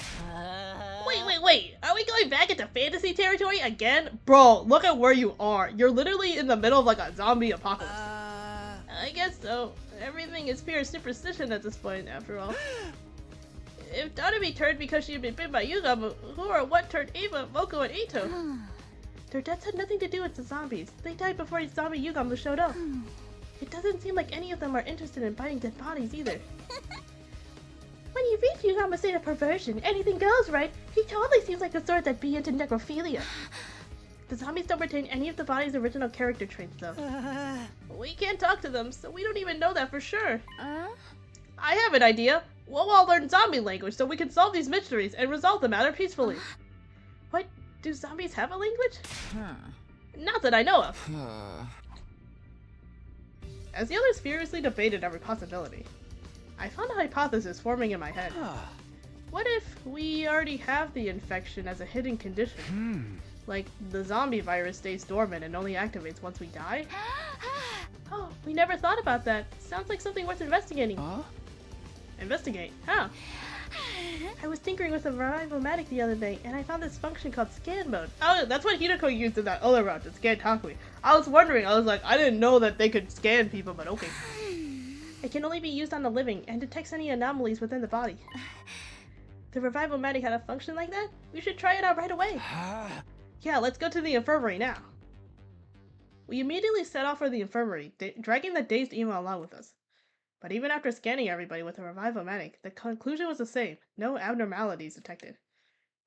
Wait! Are we going back into fantasy territory again? Bro, look at where you are. You're literally in the middle of like a zombie apocalypse. I guess so. Everything is pure superstition at this point, after all. If Tanabe turned because she had been bitten by Yugama, who or what turned Eva, Moko, and Eito? Their deaths had nothing to do with the zombies. They died before zombie Yugama showed up. It doesn't seem like any of them are interested in biting dead bodies either. When you reach Yugama's state of perversion, anything goes, right? He totally seems like the sort that'd be into necrophilia. The zombies don't retain any of the body's original character traits, though. We can't talk to them, so we don't even know that for sure. I have an idea. We'll all learn zombie language so we can solve these mysteries and resolve the matter peacefully. What? Do zombies have a language? Not that I know of. As the others furiously debated every possibility, I found a hypothesis forming in my head. What if we already have the infection as a hidden condition? Like, the zombie virus stays dormant and only activates once we die? Oh, we never thought about that. Sounds like something worth investigating. Investigate? How? I was tinkering with a Revivomatic the other day, and I found this function called scan mode. Oh, that's what Hideko used in that other route to scan Takumi. I was wondering, I was like, I didn't know that they could scan people, but okay. It can only be used on the living, and detects any anomalies within the body. The Revivomatic had a function like that? We should try it out right away. Yeah, let's go to the infirmary now. We immediately set off for the infirmary, dragging the dazed Ema along with us. But even after scanning everybody with a Revivomatic, the conclusion was the same, no abnormalities detected.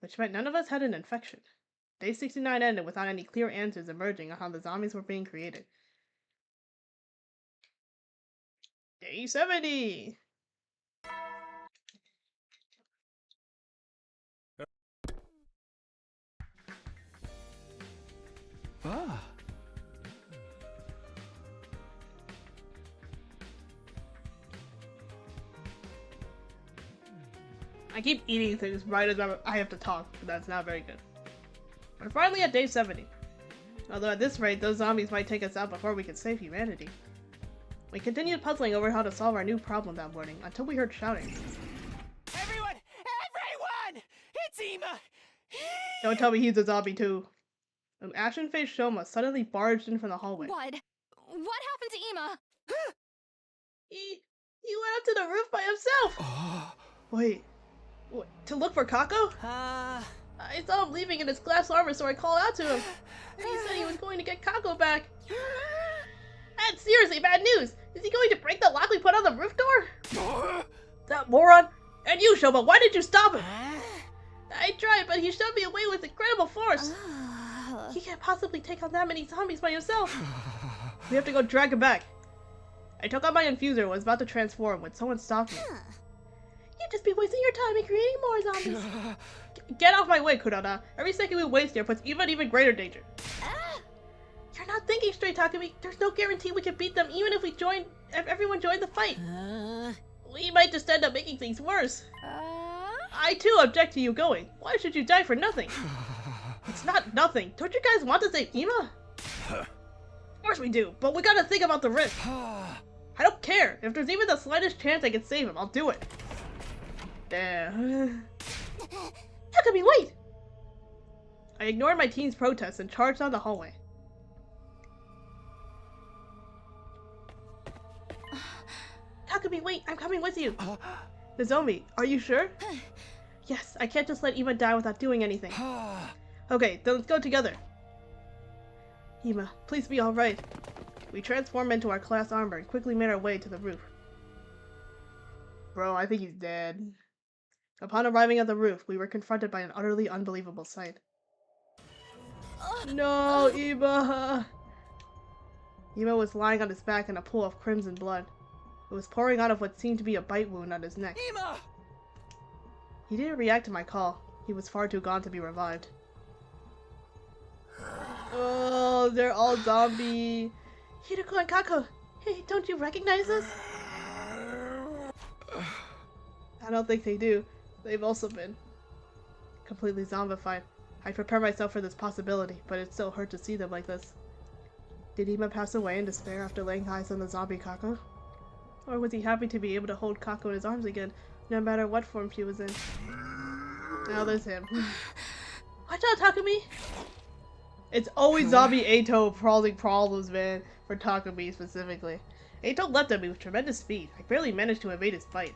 Which meant none of us had an infection. Day 69 ended without any clear answers emerging on how the zombies were being created. Day 70! I keep eating things right as I have to talk, but that's not very good. We're finally at day 70. Although at this rate, those zombies might take us out before we can save humanity. We continued puzzling over how to solve our new problem that morning, until we heard shouting. Everyone! It's Ema! Don't tell me he's a zombie too. An ashen-faced Shoma suddenly barged in from the hallway. What? What happened to Ema? He went up to the roof by himself! Wait, to look for Kako? I saw him leaving in his glass armor, so I called out to him. And he said he was going to get Kako back. That's seriously bad news! Is he going to break the lock we put on the roof door? That moron! And you, Shoma, why did you stop him? I tried, but he shoved me away with incredible force. He can't possibly take on that many zombies by himself. We have to go drag him back. I took out my infuser and was about to transform when someone stopped me. You'd just be wasting your time and creating more zombies. Get off my way, Kurada. Every second we waste here puts Eva in even greater danger. You're not thinking straight, Takumi. There's no guarantee we can beat them even if everyone joined the fight. We might just end up making things worse. I too object to you going. Why should you die for nothing? It's not nothing. Don't you guys want to save Ema? Of course we do, but we gotta think about the risk. I don't care. If there's even the slightest chance I can save him, I'll do it. Damn. Takumi, wait! I ignored my team's protests and charged down the hallway. Takumi, wait! I'm coming with you! Nozomi, are you sure? Yes, I can't just let Ema die without doing anything. Okay, then let's go together. Ema, please be alright. We transformed into our class armor and quickly made our way to the roof. Bro, I think he's dead. Upon arriving at the roof, we were confronted by an utterly unbelievable sight. No, Ema! Ema was lying on his back in a pool of crimson blood. It was pouring out of what seemed to be a bite wound on his neck. Ema! He didn't react to my call. He was far too gone to be revived. Oh, they're all zombie. Hideko and Kako, hey, don't you recognize us? I don't think they do. They've also been completely zombified. I prepare myself for this possibility, but it still hurt to see them like this. Did Ema pass away in despair after laying eyes on the zombie Kako? Or was he happy to be able to hold Kako in his arms again, no matter what form she was in? Now there's him. Watch out, Takumi! It's always zombie Eito causing problems, man, for Takumi specifically. Eito leapt at me with tremendous speed. I barely managed to evade his bite.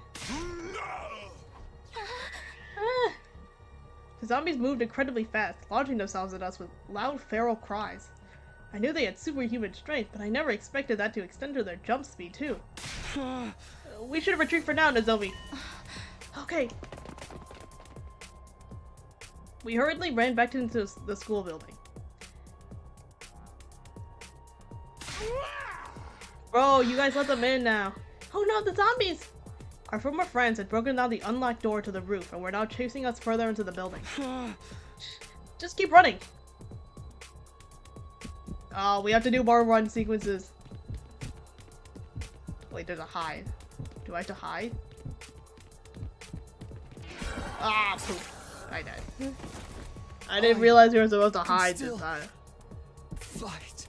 The zombies moved incredibly fast, launching themselves at us with loud feral cries. I knew they had superhuman strength, but I never expected that to extend to their jump speed too. We should retreat for now, Nozomi. Okay. We hurriedly ran back into the school building. Bro, you guys let them in now. Oh no, the zombies! Our former friends had broken down the unlocked door to the roof and were now chasing us further into the building. Just keep running. Oh, we have to do more run sequences. Wait, there's a hide. Do I have to hide? Ah, poop. I died. I didn't realize we were supposed to hide this time. Fight.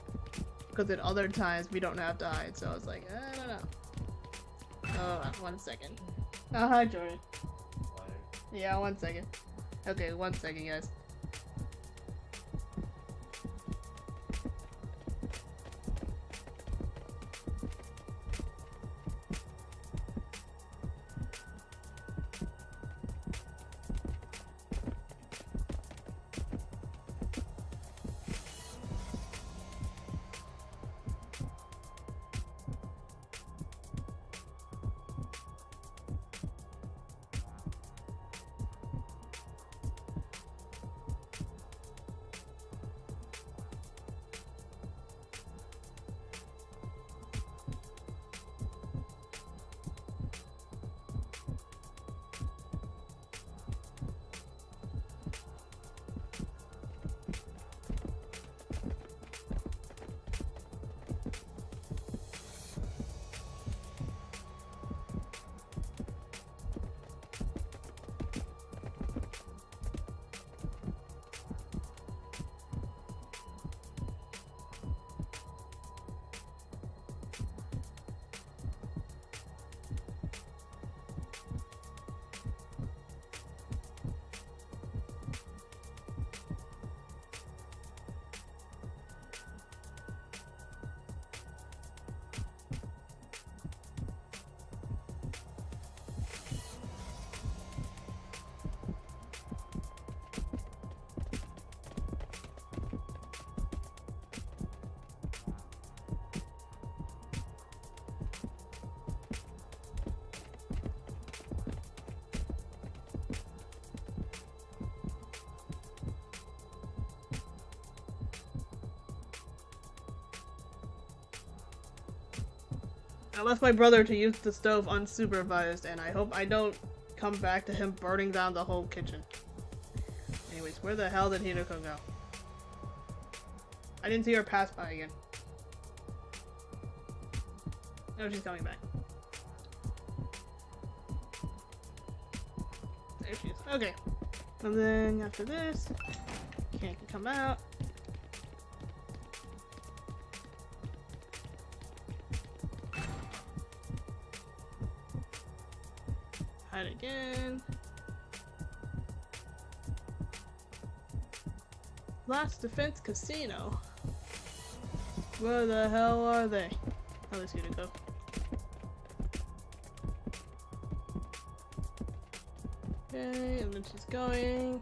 Because in other times we don't have to hide, so I was like, I don't know. Oh, 1 second. Oh, hi, Jordan. Yeah, 1 second. Okay, 1 second, guys. I left my brother to use the stove unsupervised, and I hope I don't come back to him burning down the whole kitchen. Anyways, where the hell did Hideko go? I didn't see her pass by again. No, she's coming back. There she is. Okay. And then after this, can't come out. Hide again. Last Defense Casino. Where the hell are they? Oh, there's Hideko. Okay, and then she's going.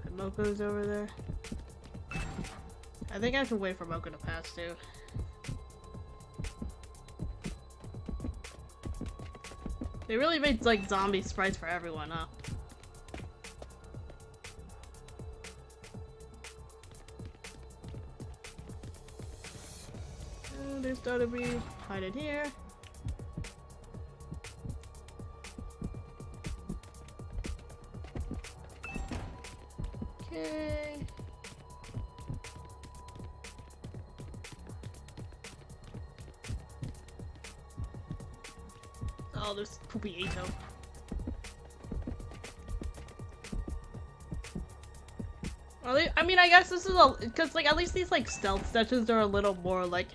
And Moko's over there. I think I have to wait for Moko to pass too. They really made like zombie sprites for everyone, huh? And there's gotta be hide it here. Okay. Oh, there's Poopy Ato. I mean, I guess this is a because like at least these like stealth stitches are a little more like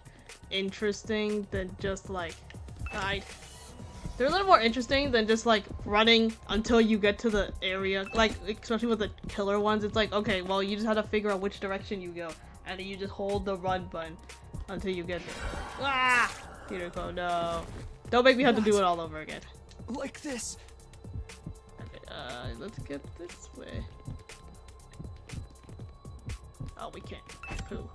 interesting than just like hide. They're a little more interesting than just like running until you get to the area. Like especially with the killer ones, it's like okay, well you just have to figure out which direction you go, and then you just hold the run button until you get there. Ah, Hideko, no! Don't make me have to do it all over again. Like this. Okay, let's get this way. Oh, we can't. Pooh.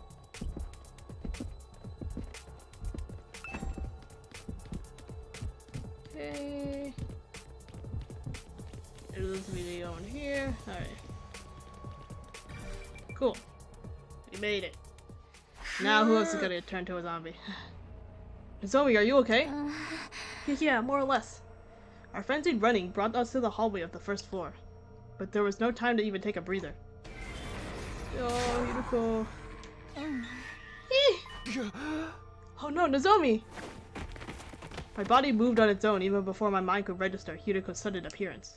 Okay. There's this video in here. Alright. Cool. We made it. Now who else is gonna turn to a zombie? Zoe, are you okay? Yeah, more or less. Our frenzied running brought us to the hallway of the first floor, but there was no time to even take a breather. Oh, Hideko. Oh no, Nozomi! My body moved on its own even before my mind could register Hideko's sudden appearance.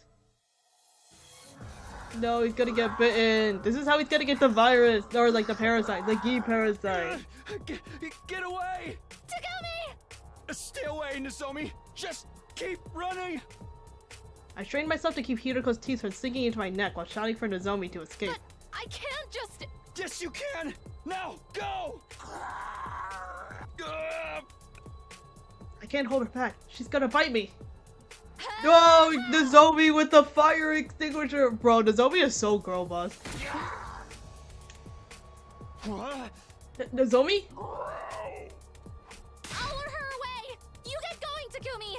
No, he's gonna get bitten. This is how he's gonna get the virus, or like the parasite, the Gi parasite. Get away! Takumi! Stay away, Nozomi! Just keep running! I strained myself to keep Hideko's teeth from sinking into my neck while shouting for Nozomi to escape. But I can't just... Yes, you can! Now, go! I can't hold her back. She's gonna bite me. No, Nozomi with the fire extinguisher. Bro, Nozomi is so girl boss. Nozomi? I'll lure her away! You get going, Takumi!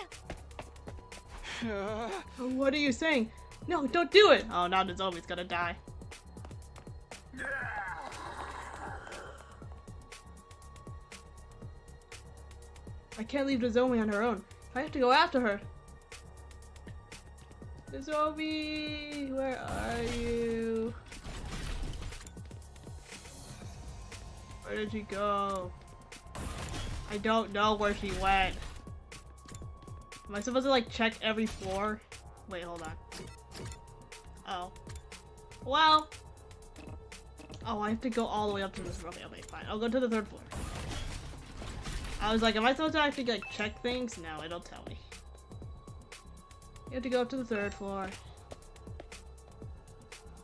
What are you saying? No, don't do it! Oh, now Nozomi's gonna die. I can't leave Nozomi on her own. I have to go after her. Nozomi, where are you? Where did she go? I don't know where she went. Am I supposed to like check every floor? Wait, hold on. Oh. Well. Oh, I have to go all the way up to this floor. Okay, fine. I'll go to the third floor. I was like, am I supposed to actually like check things? No, it'll tell me. You have to go up to the third floor.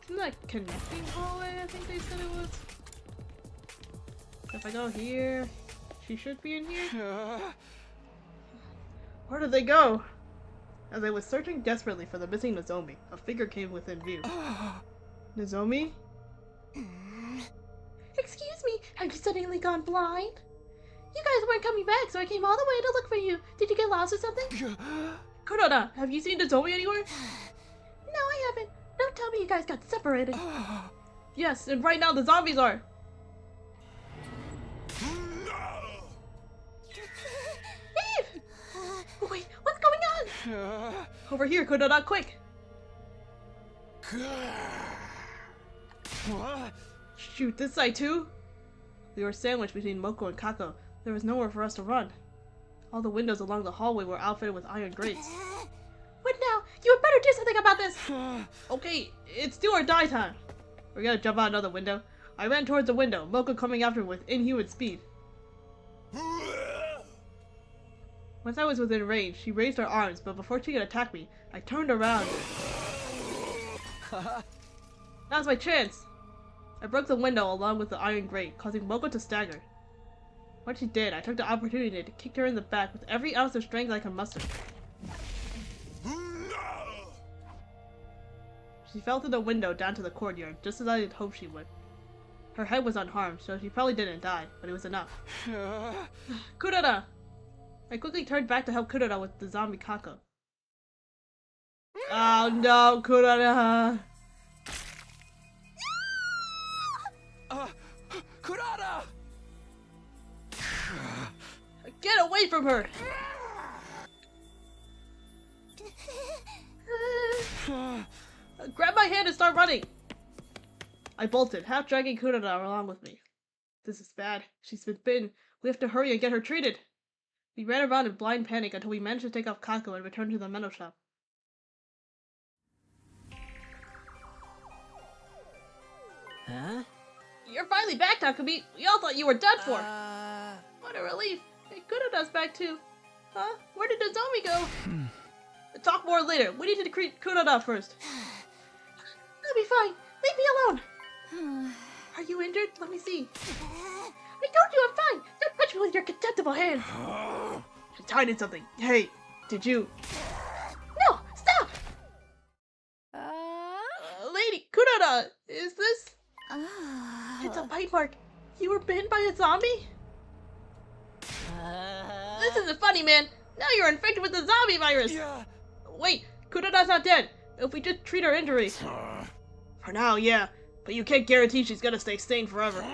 Isn't that connecting hallway? I think they said it was. If I go here, she should be in here. Where did they go? As I was searching desperately for the missing Nozomi, a figure came within view. Nozomi? Excuse me, have you suddenly gone blind? You guys weren't coming back, so I came all the way to look for you. Did you get lost or something? Kuroda, have you seen Nozomi anywhere? No, I haven't. Don't tell me you guys got separated. Yes, and right now the zombies are. Over here, Kudoda, quick! Shoot, this side too? We were sandwiched between Moko and Kako. There was nowhere for us to run. All the windows along the hallway were outfitted with iron grates. What now? You had better do something about this! Okay, it's do or die time. We're gonna jump out another window. I ran towards the window, Moko coming after with inhuman speed. Once I was within range, she raised her arms, but before she could attack me, I turned around. Now's my chance! I broke the window along with the iron grate, causing Moko to stagger. Once she did, I took the opportunity to kick her in the back with every ounce of strength I could muster. She fell through the window down to the courtyard, just as I had hoped she would. Her head was unharmed, so she probably didn't die, but it was enough. Kudoda! I quickly turned back to help Kudoda with the zombie Kako. Oh no, Kudoda! Kurata! Get away from her! Grab my hand and start running! I bolted, half dragging Kudoda along with me. This is bad. She's been bitten. We have to hurry and get her treated. We ran around in blind panic until we managed to take off Kako and return to the metal shop. Huh? You're finally back, Takumi! We all thought you were done for! What a relief! Hey, Kudoda's back too! Huh? Where did Nozomi go? Talk more later. We need to decrease Kudoda first. I'll be fine. Leave me alone! Are you injured? Let me see. I told you I'm fine! Don't touch me with your contemptible hand! She's hiding something. Hey, did you... No! Stop! Lady, Kudoda! Is this... It's a bite mark. You were bitten by a zombie? This isn't funny, man. Now you're infected with the zombie virus. Yeah. Wait, Kudoda's not dead. If we just treat her injuries. For now, yeah. But you can't guarantee she's gonna stay sane forever.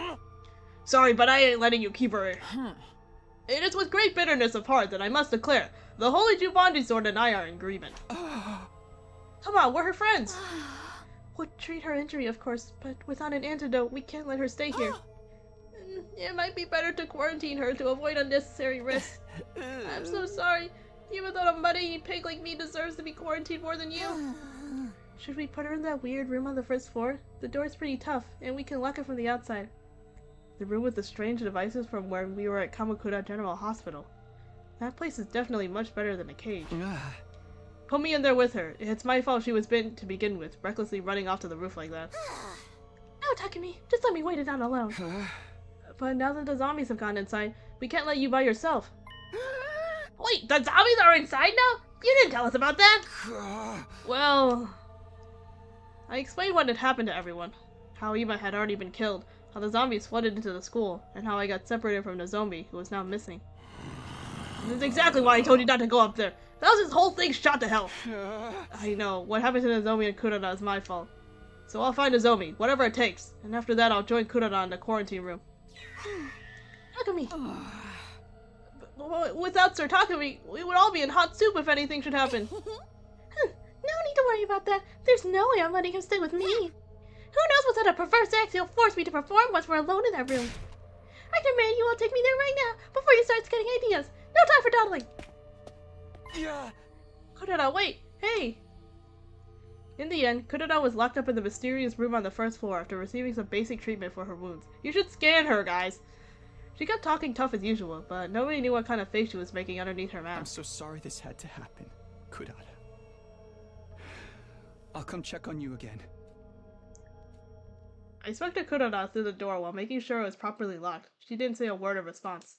Sorry, but I ain't letting you keep her. It is with great bitterness of heart that I must declare the Holy Jumanji Sword and I are in agreement. Come on, we're her friends. We'll treat her injury, of course, but without an antidote, we can't let her stay here. It might be better to quarantine her to avoid unnecessary risks. I'm so sorry. Even though a muddy pig like me deserves to be quarantined more than you. Should we put her in that weird room on the first floor? The door's pretty tough, and we can lock it from the outside. The room with the strange devices from where we were at Kamakura General Hospital. That place is definitely much better than a cage. Put me in there with her. It's my fault she was bitten to begin with, recklessly running off to the roof like that. No, Takumi, just let me wait it down alone. But now that the zombies have gone inside, we can't let you by yourself. Wait, the zombies are inside now? You didn't tell us about that! Well... I explained what had happened to everyone. How Ima had already been killed, how the zombies flooded into the school, and how I got separated from Nozomi, who was now missing. This is exactly why I told you not to go up there. That was this whole thing shot to hell. I know, what happened to Nozomi and Kudoda is my fault. So I'll find Nozomi, whatever it takes, and after that I'll join Kudoda in the quarantine room. Takumi! Without Sir Takumi, we would all be in hot soup if anything should happen. No need to worry about that. There's no way I'm letting him stay with me. Who knows what sort of perverse acts he'll force me to perform once we're alone in that room. I demand you all take me there right now, before you start getting ideas. No time for dawdling. Yeah. Kudoda, wait! Hey! In the end, Kudoda was locked up in the mysterious room on the first floor after receiving some basic treatment for her wounds. You should scan her, guys! She kept talking tough as usual, but nobody knew what kind of face she was making underneath her mask. I'm so sorry this had to happen, Kudoda. I'll come check on you again. I spoke to Kudoda through the door while making sure it was properly locked. She didn't say a word of response.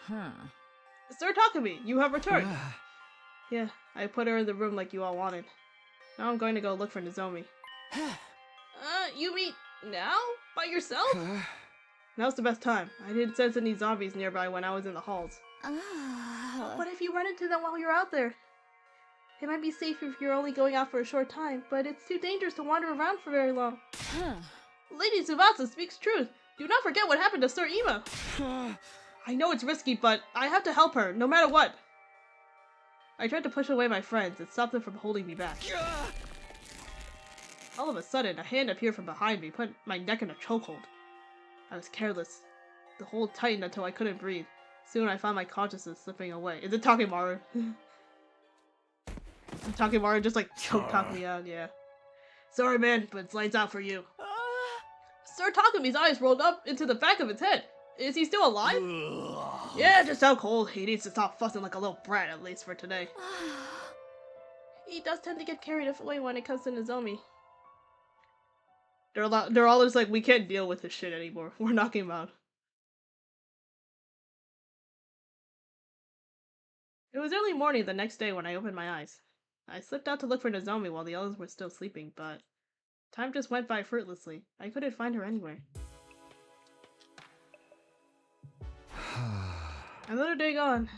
Sir Takumi, you have returned! Yeah, I put her in the room like you all wanted. Now I'm going to go look for Nozomi. You mean now? By yourself? Now's the best time. I didn't sense any zombies nearby when I was in the halls. What if you run into them while you're out there? It might be safe if you're only going out for a short time, but it's too dangerous to wander around for very long. Lady Tsubasa speaks truth. Do not forget what happened to Sir Ima. I know it's risky, but I have to help her, no matter what. I tried to push away my friends and stop them from holding me back. All of a sudden, a hand appeared from behind me, put my neck in a chokehold. I was careless. The hold tightened until I couldn't breathe. Soon I found my consciousness slipping away. Is it Takemaru? Takemaru just like choked me out, yeah. Sorry man, but it's lights out for you. Sir Takami's eyes rolled up into the back of his head. Is he still alive? Yeah, just out cold. He needs to stop fussing like a little brat, at least for today. He does tend to get carried away when it comes to Nozomi. They're all just like, we can't deal with this shit anymore. We're knocking him out. It was early morning the next day when I opened my eyes. I slipped out to look for Nozomi while the others were still sleeping, but time just went by fruitlessly. I couldn't find her anywhere. Another day gone.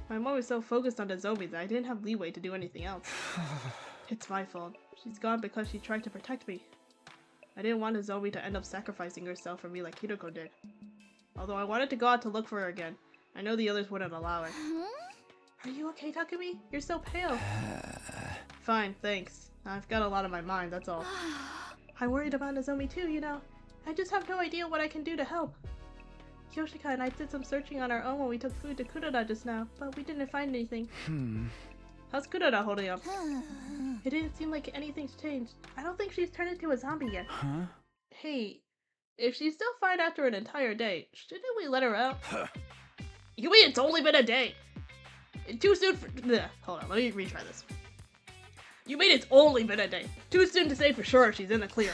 My mom was so focused on Nozomi that I didn't have leeway to do anything else. It's my fault. She's gone because she tried to protect me. I didn't want Nozomi to end up sacrificing herself for me like Hiroko did. Although I wanted to go out to look for her again, I know the others wouldn't allow it. Are you okay, Takumi? You're so pale. Fine, thanks. I've got a lot on my mind, that's all. I'm worried about Nozomi too, you know. I just have no idea what I can do to help. Yoshika and I did some searching on our own when we took food to Kuroda just now, but we didn't find anything. How's Kuroda holding up? It didn't seem like anything's changed. I don't think she's turned into a zombie yet. Huh? Hey, if she's still fine after an entire day, shouldn't we let her out? You mean it's only been a day? Too soon for— hold on, let me retry this. You mean it's only been a day? Too soon to say for sure she's in the clear.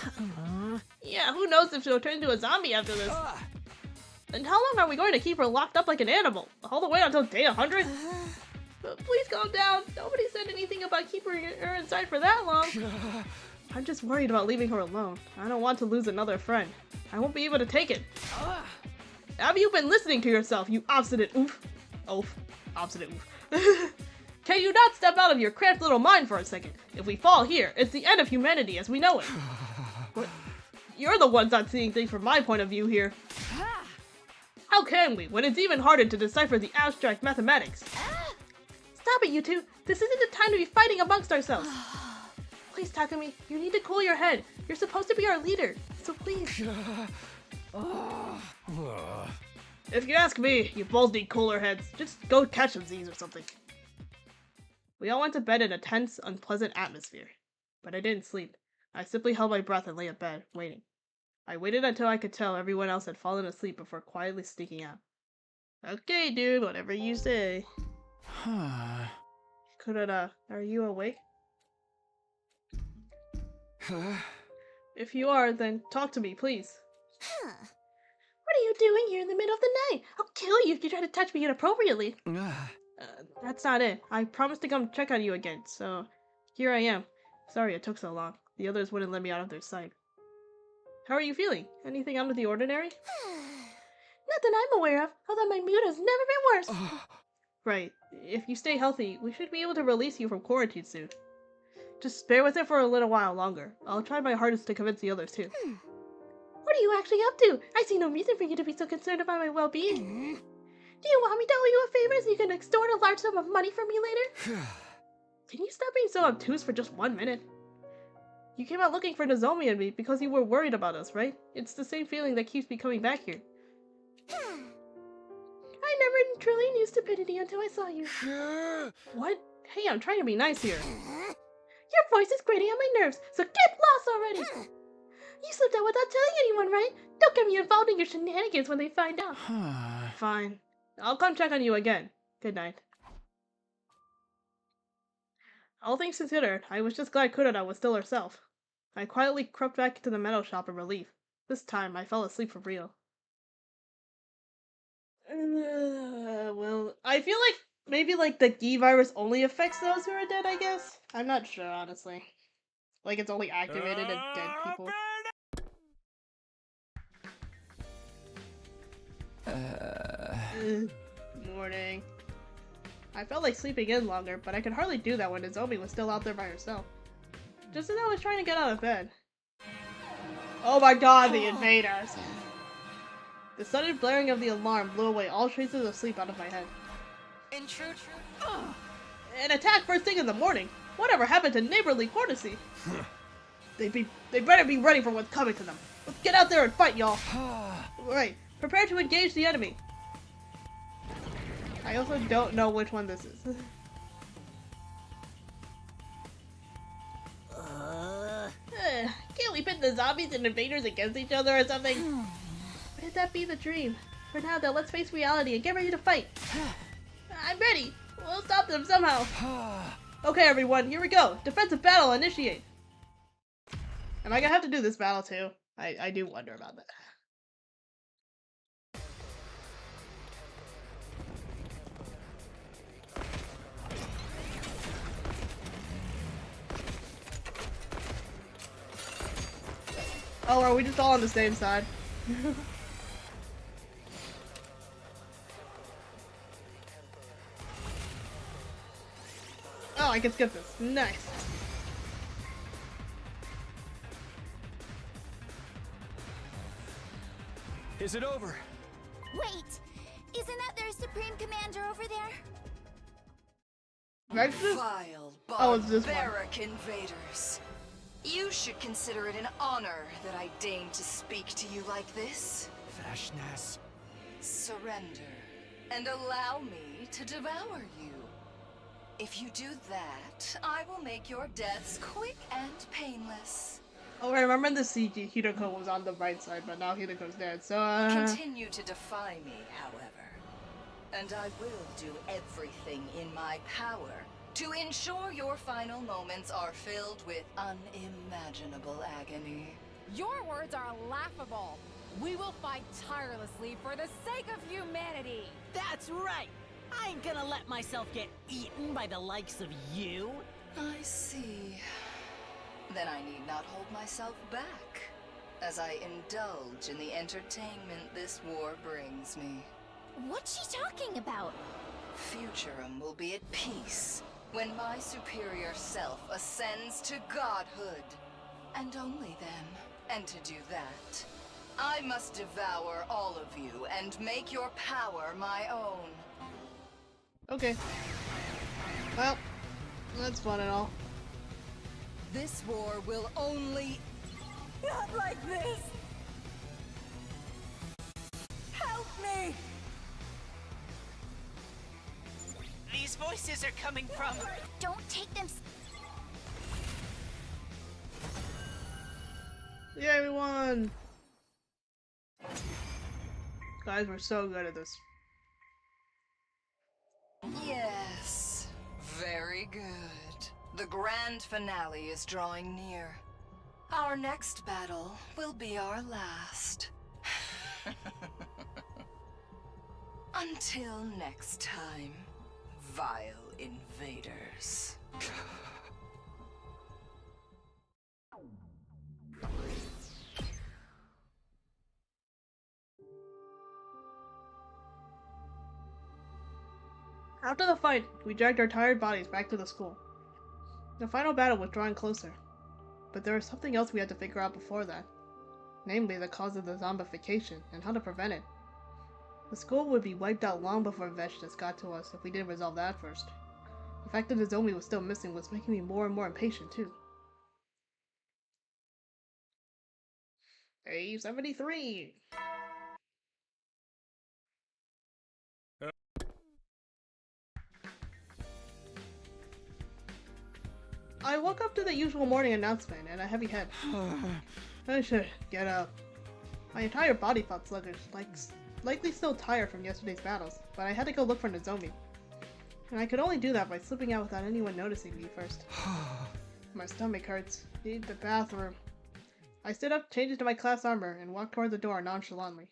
Yeah, who knows if she'll turn into a zombie after this. And how long are we going to keep her locked up like an animal? All the way until day 100? Please calm down. Nobody said anything about keeping her inside for that long. I'm just worried about leaving her alone. I don't want to lose another friend. I won't be able to take it. Have you been listening to yourself, you obstinate oof? Obstinate oof. Can you not step out of your cramped little mind for a second? If we fall here, it's the end of humanity as we know it. But you're the ones not seeing things from my point of view here. How can we, when it's even harder to decipher the abstract mathematics? Stop it, you two! This isn't the time to be fighting amongst ourselves! Please, Takumi, you need to cool your head. You're supposed to be our leader, so please. If you ask me, you both need cooler heads. Just go catch some Z's or something. We all went to bed in a tense, unpleasant atmosphere. But I didn't sleep. I simply held my breath and lay in bed, waiting. I waited until I could tell everyone else had fallen asleep before quietly sneaking out. Okay, dude, whatever you say. Kuroda, are you awake? If you are, then talk to me, please. What are you doing here in the middle of the night? I'll kill you if you try to touch me inappropriately. That's not it. I promised to come check on you again, so here I am. Sorry it took so long. The others wouldn't let me out of their sight. How are you feeling? Anything out of the ordinary? Nothing I'm aware of, although my mood has never been worse. Right. If you stay healthy, we should be able to release you from quarantine soon. Just bear with it for a little while longer. I'll try my hardest to convince the others too. What are you actually up to? I see no reason for you to be so concerned about my well-being. Do you want me to owe you a favor so you can extort a large sum of money from me later? Can you stop being so obtuse for just 1 minute? You came out looking for Nozomi and me because you were worried about us, right? It's the same feeling that keeps me coming back here. I never truly knew stupidity until I saw you. What? Hey, I'm trying to be nice here. Your voice is grating on my nerves, so get lost already! You slipped out without telling anyone, right? Don't get me involved in your shenanigans when they find out. Fine. I'll come check on you again. Good night. All things considered, I was just glad Kuroda was still herself. I quietly crept back into the metal shop in relief. This time, I fell asleep for real. Well, I feel like maybe the Gi virus only affects those who are dead, I guess? I'm not sure, honestly. Like it's only activated in dead people. Morning. I felt like sleeping in longer, but I could hardly do that when Nozomi was still out there by herself. Just as I was trying to get out of bed. Oh my god, the invaders! The sudden blaring of the alarm blew away all traces of sleep out of my head. An attack first thing in the morning? Whatever happened to neighborly courtesy? They better be ready for what's coming to them. Let's get out there and fight, y'all. Right, prepare to engage the enemy. I also don't know which one this is. Can't we pit the zombies and invaders against each other or something? Let that be the dream. For now though, let's face reality and get ready to fight. I'm ready. We'll stop them somehow. Okay everyone, here we go. Defensive battle initiate. Am I gonna have to do this battle too? I do wonder about that. Oh, are we just all on the same side? Oh, I can skip this. Nice. Is it over? Wait! Isn't that their Supreme Commander over there? Rexus? Vile, Oh, it's this one. barbaric invaders. You should consider it an honor that I deign to speak to you like this. Vashness. Surrender, and allow me to devour you. If you do that, I will make your deaths quick and painless. Oh, I remember the CG. Hideko was on the right side, but now Hideko's dead, so Continue to defy me, however. And I will do everything in my power to ensure your final moments are filled with unimaginable agony. Your words are laughable. We will fight tirelessly for the sake of humanity. That's right. I ain't gonna let myself get eaten by the likes of you. I see. Then I need not hold myself back, as I indulge in the entertainment this war brings me. What's she talking about? Futurum will be at peace when my superior self ascends to godhood. And only then. And to do that, I must devour all of you and make your power my own. okay. Well, that's fun and all. This war will only... Not like this! Help me! These voices are coming from... Don't take them. Yeah, we won! Guys, we're so good at this. Yes, very good. The grand finale is drawing near. Our next battle will be our last. Until next time, vile invaders. After the fight, we dragged our tired bodies back to the school. The final battle was drawing closer, but there was something else we had to figure out before that. Namely, the cause of the zombification and how to prevent it. The school would be wiped out long before Veshtus got to us if we didn't resolve that first. The fact that Nozomi was still missing was making me more and more impatient too. Hey, 73! I woke up to the usual morning announcement and a heavy head. I should get up. My entire body felt sluggish, likely still tired from yesterday's battles, but I had to go look for Nozomi. And I could only do that by slipping out without anyone noticing me first. My stomach hurts. Need the bathroom. I stood up, changed into my class armor, and walked toward the door nonchalantly.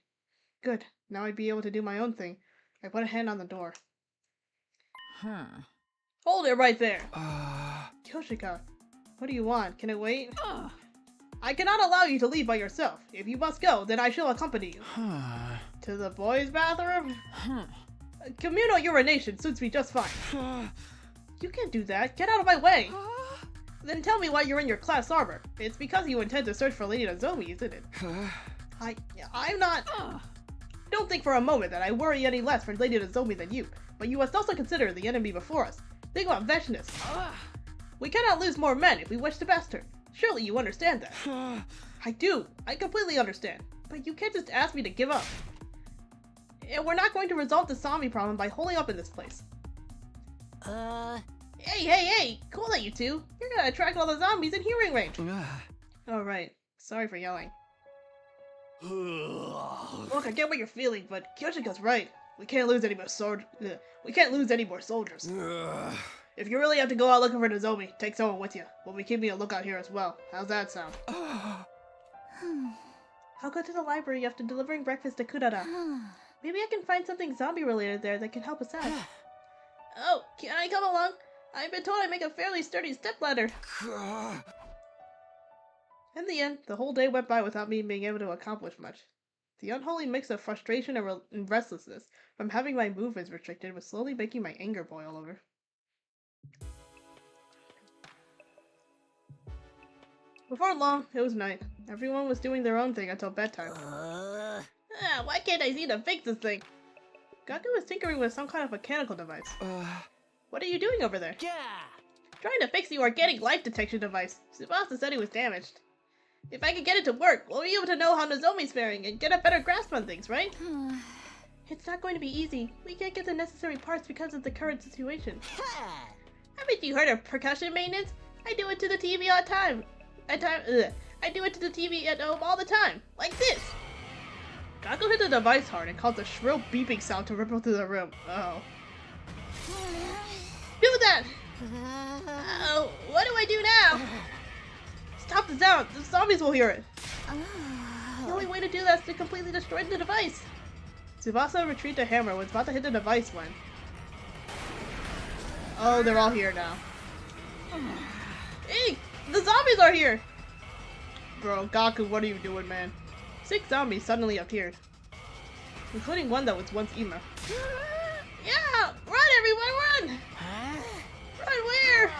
Good. Now I'd be able to do my own thing. I put a hand on the door. Hold it right there! Yoshika, what do you want? Can it wait? I cannot allow you to leave by yourself. If you must go, then I shall accompany you. To the boys' bathroom? Communal urination suits me just fine. You can't do that. Get out of my way! Then tell me why you're in your class armor. It's because you intend to search for Lady Nozomi, isn't it? I'm not... Don't think for a moment that I worry any less for Lady Nozomi than you, but you must also consider the enemy before us. Think about Vechness. We cannot lose more men if we wish to best her. Surely you understand that. I do. I completely understand. But you can't just ask me to give up. And we're not going to resolve the zombie problem by holding up in this place. Hey! Cool that you two. You're gonna attract all the zombies in hearing range. Alright. Sorry for yelling. Look, I get what you're feeling, but Kyoshika's right. We can't lose any more soldiers. If you really have to go out looking for Nozomi, take someone with you. We'll be keeping a lookout here as well. How's that sound? I'll go to the library after delivering breakfast to Kurara. Maybe I can find something zombie related there that can help us out. Oh, can I come along? I've been told I make a fairly sturdy stepladder. In the end, the whole day went by without me being able to accomplish much. The unholy mix of frustration and restlessness from having my movements restricted was slowly making my anger boil over. Before long, it was night. Everyone was doing their own thing until bedtime. Why can't I seem to fix this thing? Gaku was tinkering with some kind of mechanical device. What are you doing over there? Trying to fix the organic life detection device. Tsubasa said it was damaged. If I can get it to work, we'll be able to know how Nozomi's faring and get a better grasp on things, right? It's not going to be easy. We can't get the necessary parts because of the current situation. Haven't you heard of percussion maintenance? I do it to the TV all the time. I do it to the TV at home all the time, like this. Gaku hit the device hard and caused a shrill beeping sound to ripple through the room. Oh. Do that! Oh, what do I do now? Stop the sound! The zombies will hear it! The only way to do that is to completely destroy the device! Tsubasa retrieved a hammer and was about to hit the device when... Oh, they're all here now. Hey! The zombies are here! Bro, Gaku, what are you doing, man? 6 zombies suddenly appeared. Including one that was once Ima. Yeah! Run, everyone, run! Run where?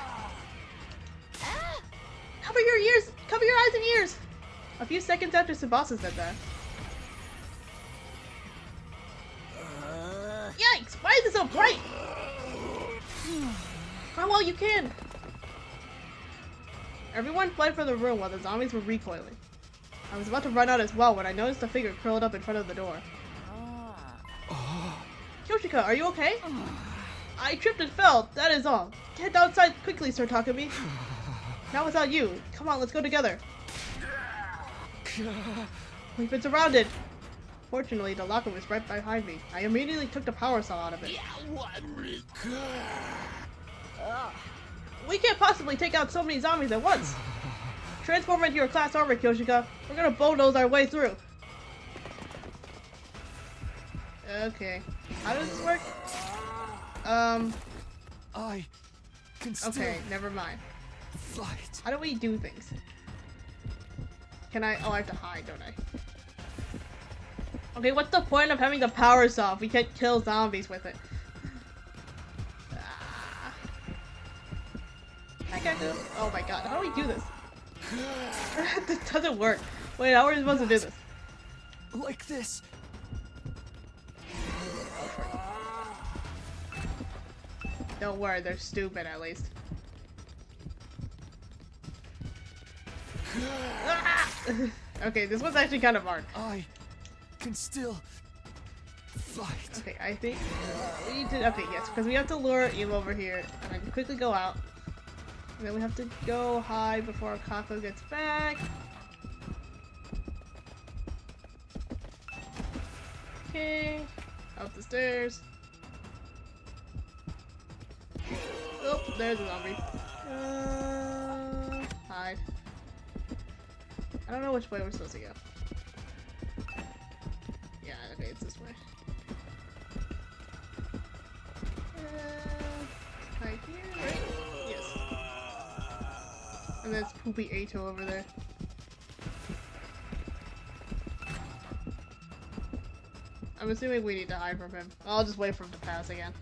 Cover your ears! Cover your eyes and ears! A few seconds after Tsubasa said that. Yikes! Why is it so bright? Run while you can! Everyone fled from the room while the zombies were recoiling. I was about to run out as well when I noticed a figure curled up in front of the door. Kyoshika, are you okay? I tripped and fell, that is all. Get outside quickly, Sir Takumi. Not without you. Come on, let's go together. We've been surrounded. Fortunately, the locker was right behind me. I immediately took the power saw out of it. We can't possibly take out so many zombies at once. Transform into your class armor, Kyoshika. We're gonna bulldoze our way through. Okay. How does this work? I can still Okay, never mind. fight. How do we do things? Can I? Oh, I have to hide, don't I? Okay, what's the point of having the power saw if we can't kill zombies with it? I can't do. Oh my god, how do we do this? This doesn't work. Wait, how are we supposed to do this? Like this. Don't worry, they're stupid at least. Okay, this was actually kind of hard. I can still fight. Okay, I think we need to. Okay, yes, because we have to lure Eve over here, and I can quickly go out. And then we have to go hide before Kako gets back. Okay, up the stairs. Oh, there's a zombie. Hide. I don't know which way we're supposed to go. Yeah, okay, it's this way. Right here, right? Yes. And there's Poopy Ato over there. I'm assuming we need to hide from him. I'll just wait for him to pass again.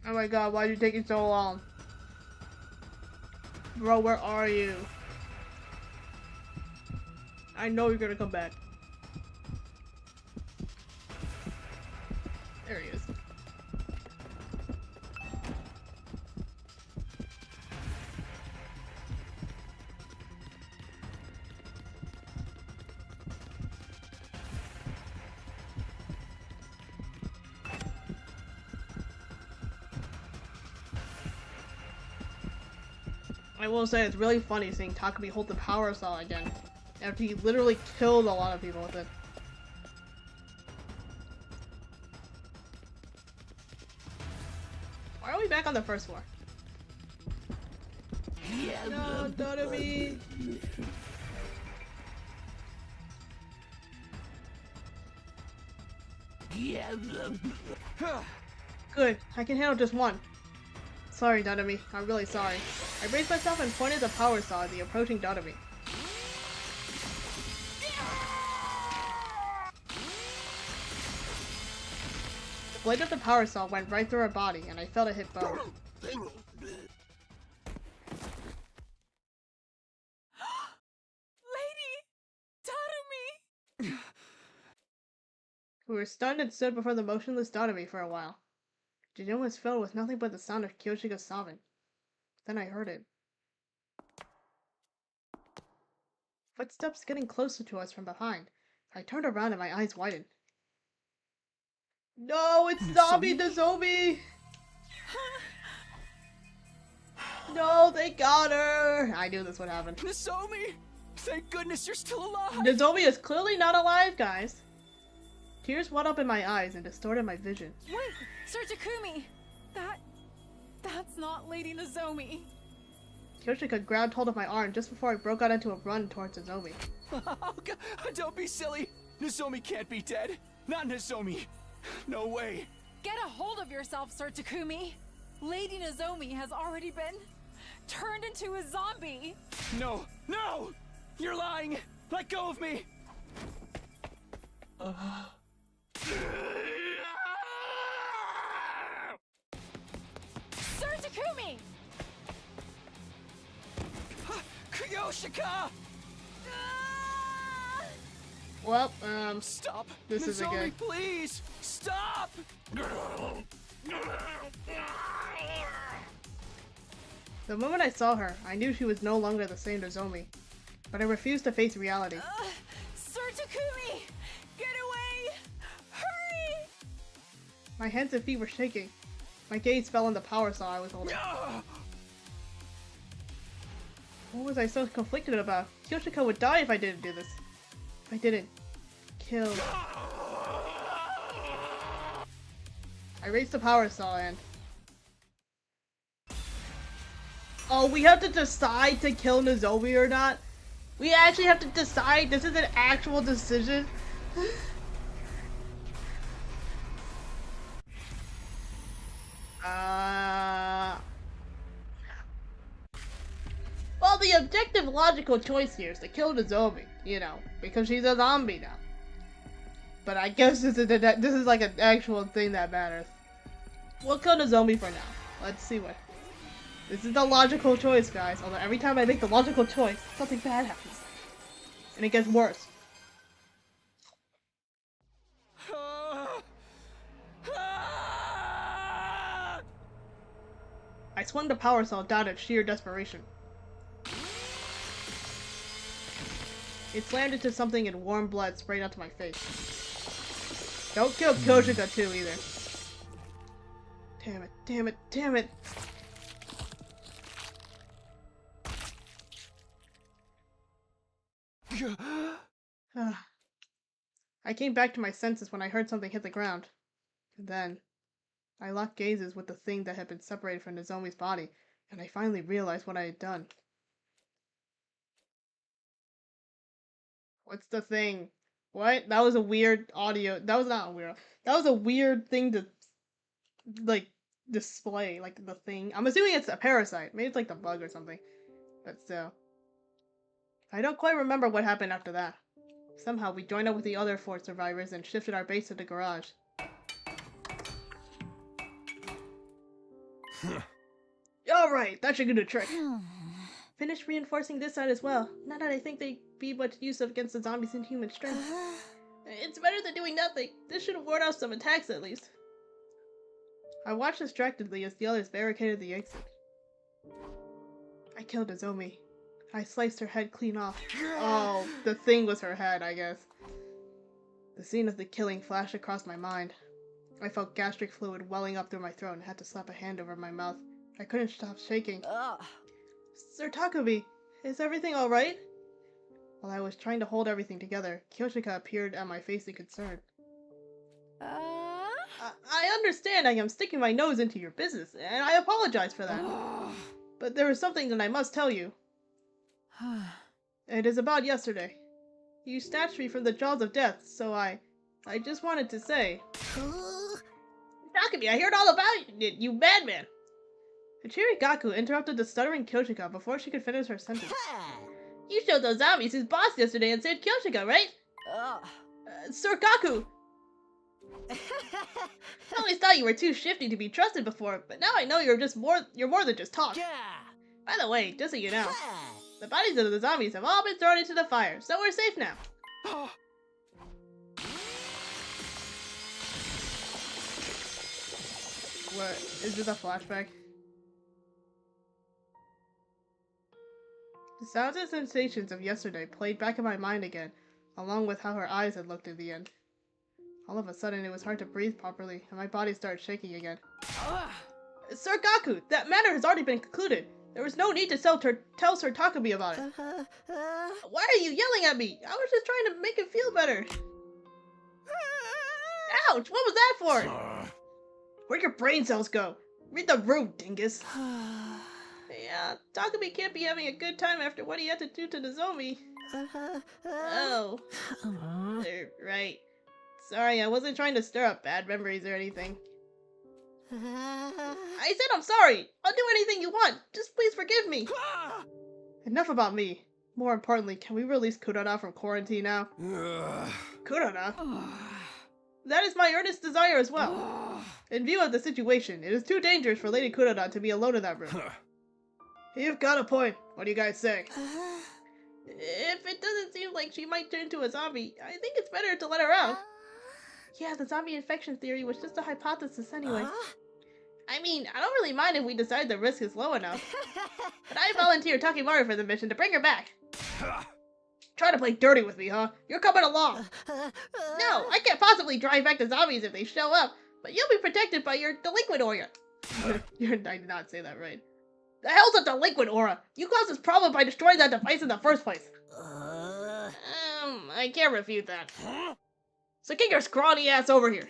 Oh my god, why are you taking so long? Bro, where are you? I know you're gonna come back. There he is. I will say it's really funny seeing Takumi hold the power saw again, after he literally killed a lot of people with it. Why are we back on the first floor? No, Dodomi! Good, I can handle just one. Sorry, Dodomi. I'm really sorry. I braced myself and pointed the power saw at the approaching Dodomi. The blade of the power saw went right through her body, and I felt it hit bone. Lady Tatumi! We were stunned and stood before the motionless Dodomi for a while. Jinjin was filled with nothing but the sound of Kyoshika sobbing. Then I heard it. Footsteps getting closer to us from behind. I turned around and my eyes widened. No, it's Zombie Nozomi! No, they got her! I knew this would happen. Nozomi! Thank goodness you're still alive! Nozomi is clearly not alive, guys. Tears welled up in my eyes and distorted my vision. Wait, Sir Takumi! That's not Lady Nozomi. Kyoshika grabbed hold of my arm just before I broke out into a run towards Nozomi. Oh, God, don't be silly! Nozomi can't be dead! Not Nozomi! No way! Get a hold of yourself, Sir Takumi! Lady Nozomi has already been turned into a zombie! No! No! You're lying! Let go of me! Sir Takumi! Kyoshika! Well, Stop! This isn't Nozomi, good. please! Stop! the moment I saw her, I knew she was no longer the same Nozomi. But I refused to face reality. Sir Takumi! Get away! Hurry! My hands and feet were shaking. My gaze fell on the power saw I was holding. What was I so conflicted about? Kyoshika would die if I didn't do this. If I didn't kill. I raised the power saw and... Oh, we have to decide to kill Nozomi or not? We actually have to decide? This is an actual decision? Well, the objective logical choice here is to kill Nozomi, you know, because she's a zombie now. But I guess this is like an actual thing that matters. We'll kill Nozomi for now. Let's see what... This is the logical choice, guys. Although every time I make the logical choice, something bad happens. And it gets worse. I swung the power saw down in sheer desperation. It slammed into something and warm blood sprayed onto my face. Don't kill Kyoshika too either. Damn it, damn it, damn it! I came back to my senses when I heard something hit the ground. And then, I locked gazes with the thing that had been separated from Nozomi's body, and I finally realized what I had done. What's the thing? What? That was a weird audio. That was not weird. That was a weird thing to, like, display. Like, the thing. I'm assuming it's a parasite. Maybe it's like the bug or something. But still. I don't quite remember what happened after that. Somehow we joined up with the other 4 survivors and shifted our base to the garage. Alright, that should do the trick. finished reinforcing this side as well. Not that I think they'd be much use of against the zombies' inhuman strength. It's better than doing nothing. This should ward off some attacks at least. I watched distractedly as the others barricaded the exit. I killed Nozomi. I sliced her head clean off. Oh, the thing was her head, I guess. The scene of the killing flashed across my mind. I felt gastric fluid welling up through my throat and had to slap a hand over my mouth. I couldn't stop shaking. Sir Takumi, is everything alright? While I was trying to hold everything together, Kyoshika appeared at my face in concern. I understand I am sticking my nose into your business, and I apologize for that. But there is something that I must tell you. It is about yesterday. You snatched me from the jaws of death, so I just wanted to say... Takumi, I heard all about it, you madman! Hachiri Gaku interrupted the stuttering Kyoshika before she could finish her sentence. You showed those zombies who's boss yesterday and saved Kyoshika, right? Sir Gaku! I always thought you were too shifty to be trusted before, but now I know you're more than just talk. By the way, just so you know, the bodies of the zombies have all been thrown into the fire, so we're safe now. What? Is this a flashback? The sounds and sensations of yesterday played back in my mind again, along with how her eyes had looked at the end. All of a sudden, it was hard to breathe properly, and my body started shaking again. Sir Gaku, that matter has already been concluded. There was no need to tell Sir Takumi about it. Why are you yelling at me? I was just trying to make him feel better. Ouch! What was that for? Where'd your brain cells go? Read the room, dingus. Yeah, Takumi can't be having a good time after what he had to do to Nozomi. Oh. Right. Sorry, I wasn't trying to stir up bad memories or anything. I said I'm sorry! I'll do anything you want! Just please forgive me! Enough about me. More importantly, can we release Kurara from quarantine now? Kurara? That is my earnest desire as well. In view of the situation, it is too dangerous for Lady Kurara to be alone in that room. You've got a point. What do you guys say? If it doesn't seem like she might turn into a zombie, I think it's better to let her out. Yeah, the zombie infection theory was just a hypothesis anyway. I mean, I don't really mind if we decide the risk is low enough. But I volunteer Takimaru for the mission to bring her back. Try to play dirty with me, huh? You're coming along. No, I can't possibly drive back the zombies if they show up, but you'll be protected by your delinquent aura. I did not say that right. The hell's a delinquent aura? You caused this problem by destroying that device in the first place. I can't refute that. So get your scrawny ass over here.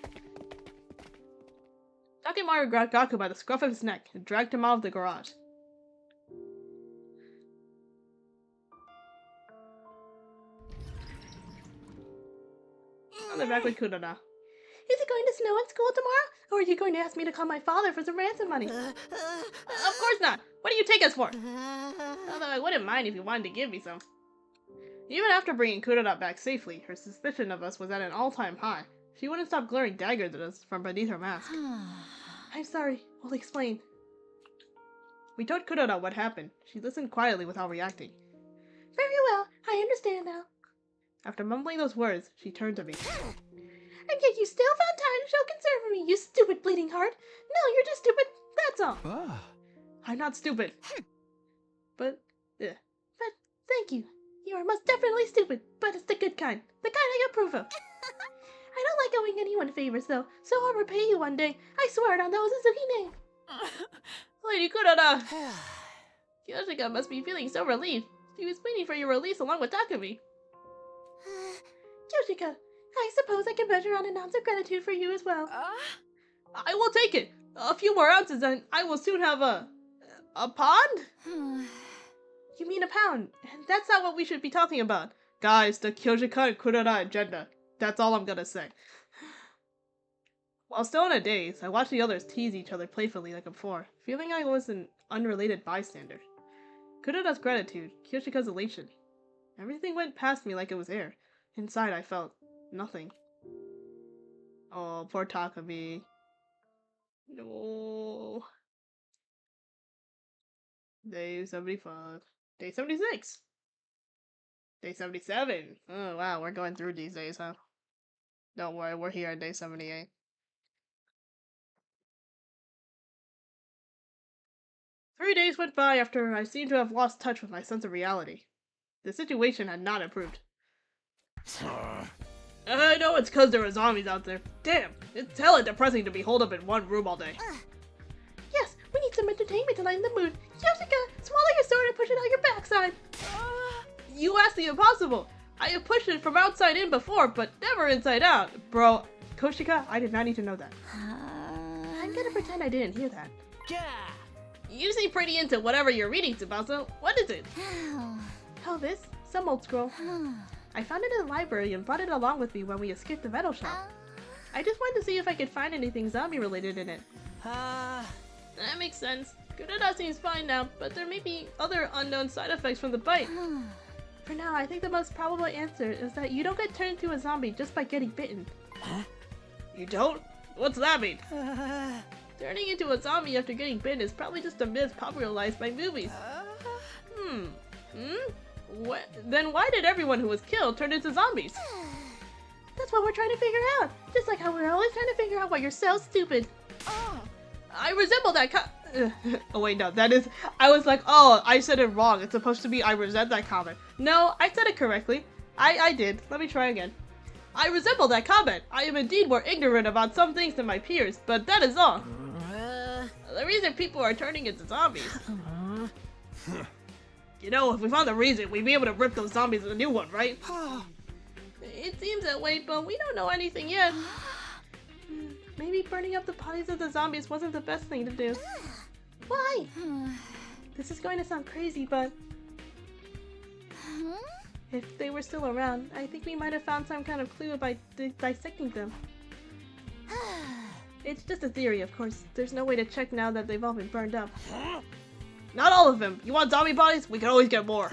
Takimaru grabbed Gaku by the scruff of his neck and dragged him out of the garage. On the back with Kurara. Is it going to snow at school tomorrow? Or are you going to ask me to call my father for some ransom money? Of course not. What do you take us for? Although I wouldn't mind if you wanted to give me some. Even after bringing Kurara back safely, her suspicion of us was at an all-time high. She wouldn't stop glaring daggers at us from beneath her mask. I'm sorry. We'll explain. We told Kurara what happened. She listened quietly without reacting. Very well. I understand now. After mumbling those words, she turned to me. And yet you still found time to show concern for me, you stupid bleeding heart. No, you're just stupid. That's all. I'm not stupid. But thank you. You are most definitely stupid, but it's the good kind. The kind I approve of. I don't like owing anyone favors, though, so I'll repay you one day. I swear it on the Ozuzuki name. Lady Kurara. Kyoshika must be feeling so relieved. She was waiting for your release along with Takumi. Kyoshika, I suppose I can measure on an ounce of gratitude for you as well. I will take it. A few more ounces and I will soon have a pond? You mean a pound, and that's not what we should be talking about. Guys, the Kyoshika and Kurara agenda. That's all I'm gonna say. While still in a daze, I watched the others tease each other playfully like before, feeling I was an unrelated bystander. Kurara's gratitude, Kyoshika's elation. Everything went past me like it was air. Inside, I felt nothing. Oh, poor Takumi. No. Day 75. Day 76. Day 77. Oh, wow, we're going through these days, huh? Don't worry, we're here at day 78. Three days went by after I seemed to have lost touch with my sense of reality. The situation had not improved. I know it's cause there are zombies out there. Damn, it's hella depressing to be holed up in one room all day. Yes, we need some entertainment to lighten the mood. Yoshika, swallow your sword and push it out your backside. You asked the impossible. I have pushed it from outside in before, but never inside out. Bro, Koshika, I did not need to know that. I'm gonna pretend I didn't hear that. Yeah. You seem pretty into whatever you're reading, Tsubasa. What is it? Oh, this? Some old scroll. I found it in the library and brought it along with me when we escaped the metal shop. I just wanted to see if I could find anything zombie-related in it. That makes sense. Gurada seems fine now, but there may be other unknown side effects from the bite. For now, I think the most probable answer is that you don't get turned into a zombie just by getting bitten. Huh? You don't? What's that mean? Turning into a zombie after getting bitten is probably just a myth popularized by movies. Then why did everyone who was killed turn into zombies? That's what we're trying to figure out. Just like how we're always trying to figure out why you're so stupid. I resemble that oh wait, no, that is... I was like, oh, I said it wrong. It's supposed to be I resent that comment. No, I said it correctly. I did. Let me try again. I resemble that comment. I am indeed more ignorant about some things than my peers, but that is all. The reason people are turning into zombies. You know, if we found the reason, we'd be able to rip those zombies a new one, right? It seems that way, but we don't know anything yet. Maybe burning up the bodies of the zombies wasn't the best thing to do. Why? This is going to sound crazy, but... if they were still around, I think we might have found some kind of clue by dissecting them. It's just a theory, of course. There's no way to check now that they've all been burned up. Not all of them. You want zombie bodies? We can always get more.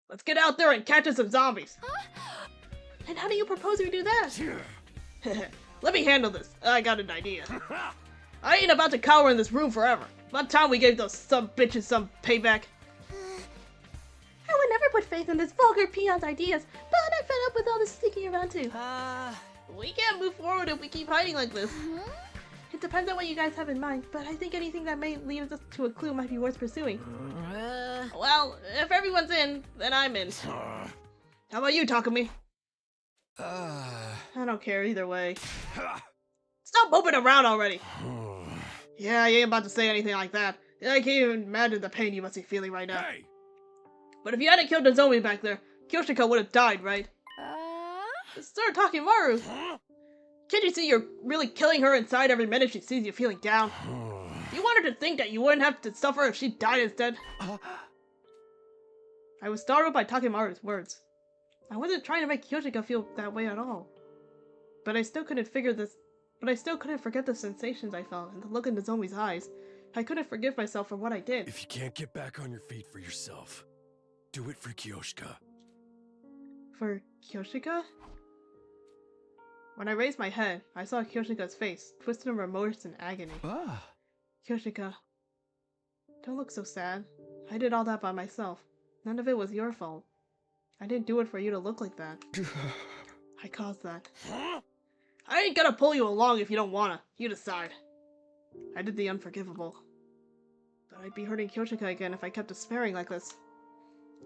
Let's get out there and catch us some zombies. And how do you propose we do that? Let me handle this. I got an idea. I ain't about to cower in this room forever. About time we gave those bitches some payback. I would never put faith in this vulgar peon's ideas, but I'm fed up with all this sneaking around too. We can't move forward if we keep hiding like this. It depends on what you guys have in mind, but I think anything that may lead us to a clue might be worth pursuing. Well, if everyone's in, then I'm in. How about you, Takumi? I don't care either way. Stop moving around already! Yeah, you ain't about to say anything like that. I can't even imagine the pain you must be feeling right now. Hey! But if you hadn't killed the zombie back there, Kyoshika would have died, right? Sir Takimaru! Can't you see you're really killing her inside every minute she sees you feeling down? You want her to think that you wouldn't have to suffer if she died instead? I was startled by Takimaru's words. I wasn't trying to make Kyoshika feel that way at all. But I still couldn't forget the sensations I felt and the look in the zombie's eyes. I couldn't forgive myself for what I did. If you can't get back on your feet for yourself, do it for Kyoshika. For Kyoshika? When I raised my head, I saw Kyoshika's face, twisted in remorse and agony. Kyoshika, don't look so sad. I did all that by myself. None of it was your fault. I didn't do it for you to look like that. I caused that. I ain't gonna pull you along if you don't wanna. You decide. I did the unforgivable. But I'd be hurting Kyoshika again if I kept despairing like this.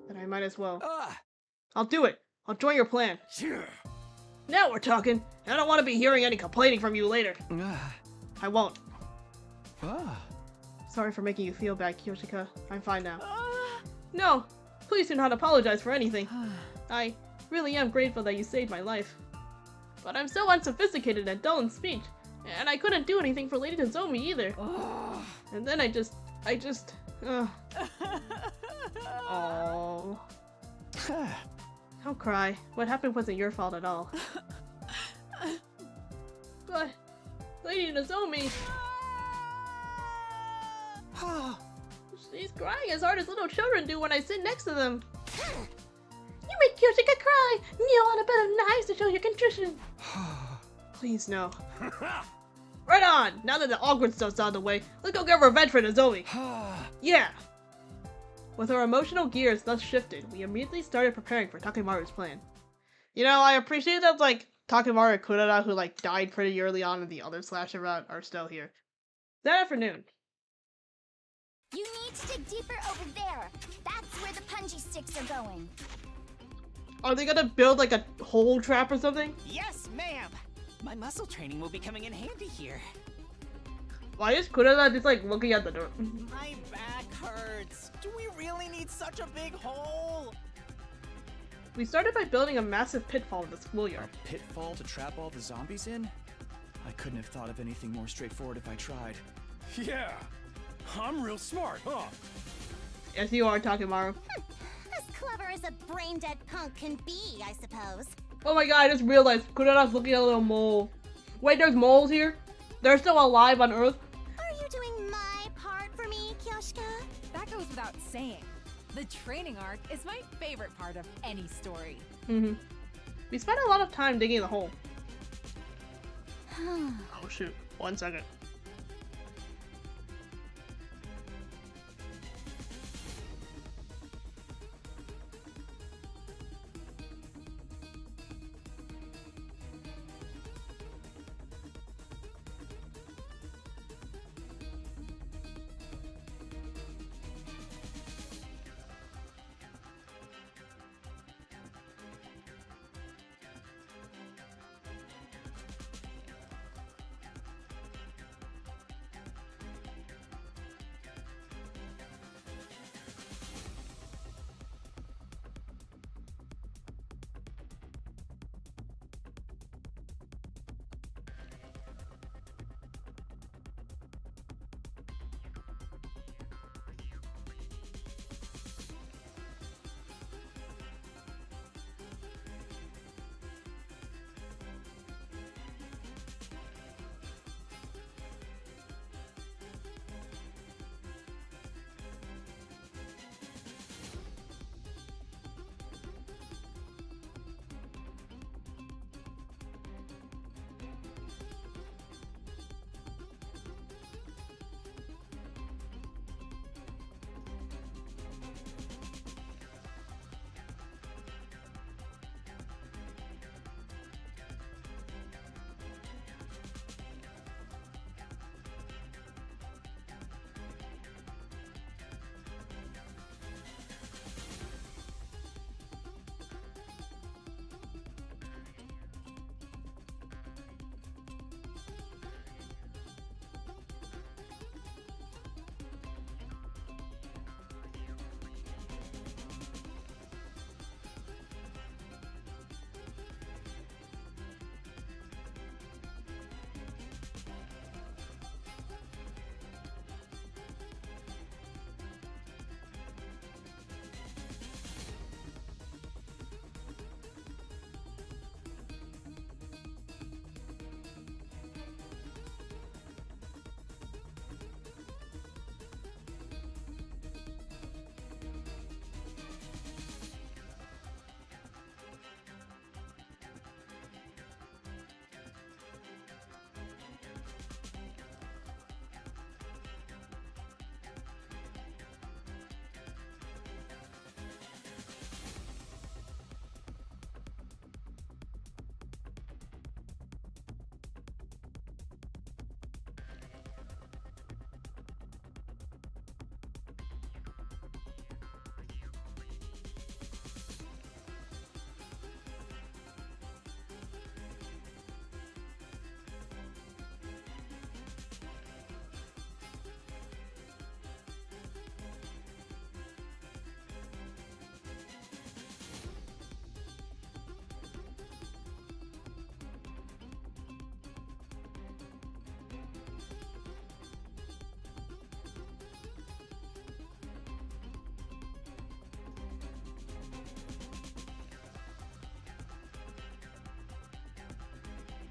Then I might as well. I'll do it. I'll join your plan. Now we're talking. I don't want to be hearing any complaining from you later. I won't. Sorry for making you feel bad, Kyoshika. I'm fine now. No, please do not apologize for anything. I really am grateful that you saved my life. But I'm so unsophisticated and dull in speech, and I couldn't do anything for Lady Nozomi either. And then I just... Oh. Don't cry. What happened wasn't your fault at all. But... Lady Nozomi... She's crying as hard as little children do when I sit next to them. You make Kyoshika cry! Kneel on a bed of knives to show your contrition! Please, no. Right on! Now that the awkward stuff's out of the way, let's go get revenge for Nozomi! Yeah! With our emotional gears thus shifted, we immediately started preparing for Takemaru's plan. You know, I appreciate that, like, Takemaru and Kurara, who, like, died pretty early on in the other slasher route, are still here. That afternoon. You need to dig deeper over there. That's where the punji sticks are going. Are they gonna build, like, a hole trap or something? Yes, ma'am. My muscle training will be coming in handy here. Why is Kurara just, like, looking at the door? My back hurts. Do we really need such a big hole? We started by building a massive pitfall in the schoolyard. A pitfall to trap all the zombies in? I couldn't have thought of anything more straightforward if I tried. Yeah, I'm real smart, huh? Yes, you are, Takemaru. As clever as a brain-dead punk can be, I suppose. Oh my god, I just realized Kurara's looking at a little mole. Wait, there's moles here? They're still alive on Earth? Are you doing my part for me, Kyoshika? That goes without saying. The training arc is my favorite part of any story. We spent a lot of time digging the hole. Oh shoot, 1 second.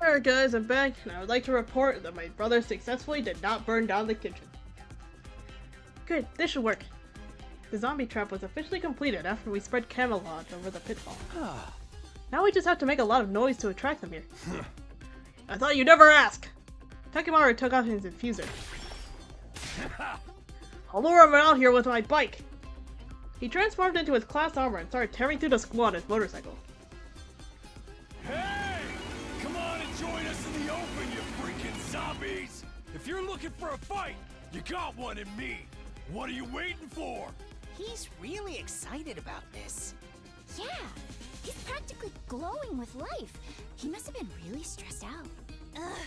Alright guys, I'm back, and I would like to report that my brother successfully did not burn down the kitchen. Good, this should work. The zombie trap was officially completed after we spread camouflage over the pitfall. Now we just have to make a lot of noise to attract them here. I thought you'd never ask! Takemaru took out his infuser. I'll lure him out here with my bike! He transformed into his class armor and started tearing through the squad on his motorcycle. Hey! Come on and join us in the open, you freaking zombies! If you're looking for a fight, you got one in me. What are you waiting for? He's really excited about this. Yeah, he's practically glowing with life. He must have been really stressed out. Ugh,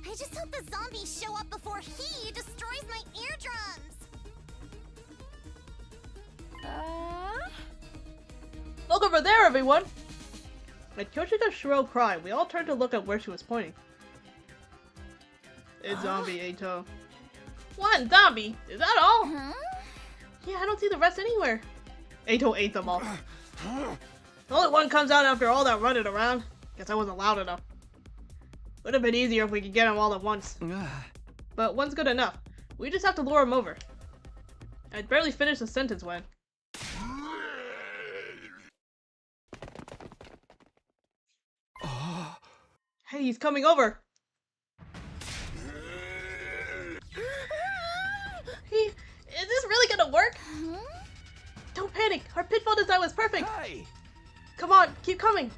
I just hope the zombies show up before he destroys my eardrums. Look over there, everyone! At Kyoshika's shrill cry, we all turned to look at where she was pointing. It's zombie Eito. One zombie? Is that all? Huh? Yeah, I don't see the rest anywhere. Eito ate them all. Only one comes out after all that running around. Guess I wasn't loud enough. Would have been easier if we could get them all at once. But one's good enough. We just have to lure him over. I'd barely finished the sentence when... Hey, he's coming over! Is this really gonna work? Huh? Don't panic! Our pitfall design was perfect! Hey! Come on, keep coming!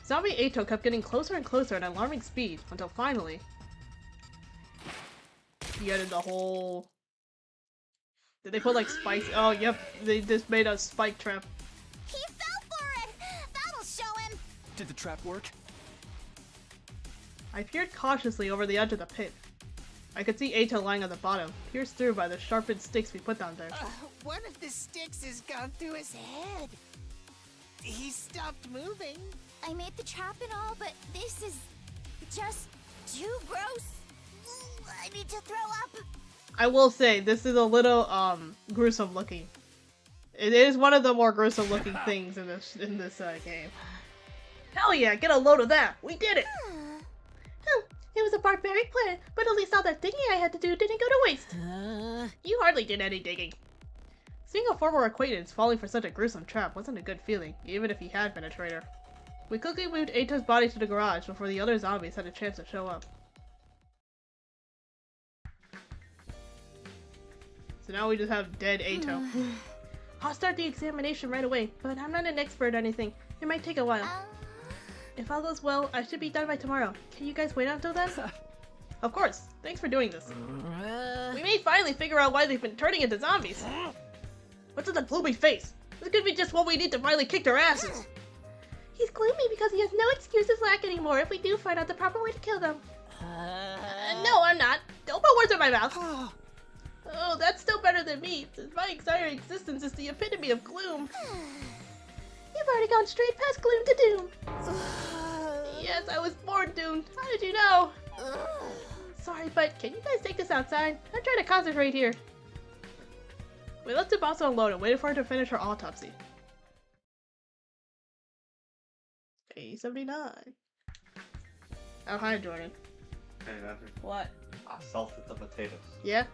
Zombie Eito kept getting closer and closer at an alarming speed until finally... he got in the hole. Did they put like spikes? Oh, yep, they just made a spike trap. He fell for it! That'll show him! Did the trap work? I peered cautiously over the edge of the pit. I could see Eito lying on the bottom, pierced through by the sharpened sticks we put down there. One of the sticks has gone through his head. He stopped moving. I made the trap and all, but this is just too gross. I need to throw up. I will say, this is a little, gruesome looking. It is one of the more gruesome looking things in this game. Hell yeah, get a load of that! We did it! It was a barbaric plan, but at least all that digging I had to do didn't go to waste. You hardly did any digging. Seeing a former acquaintance falling for such a gruesome trap wasn't a good feeling, even if he had been a traitor. We quickly moved Eito's body to the garage before the other zombies had a chance to show up. So now we just have dead Eito. I'll start the examination right away, but I'm not an expert or anything. It might take a while. If all goes well, I should be done by tomorrow. Can you guys wait until then? Of course. Thanks for doing this. We may finally figure out why they've been turning into zombies. What's with the gloomy face? This could be just what we need to finally kick their asses. He's gloomy because he has no excuses left anymore if we do find out the proper way to kill them. No, I'm not. Don't put words in my mouth. Oh, that's still better than me, since my entire existence is the epitome of gloom. You've already gone straight past gloom to doom. Yes, I was born doomed. How did you know? Sorry, but can you guys take this outside? I'm trying to concentrate here. We left Tsubasa alone and waited for her to finish her autopsy. A79. Oh, hi, Jordan. Hey, Matthew. What? I salted the potatoes. Yeah?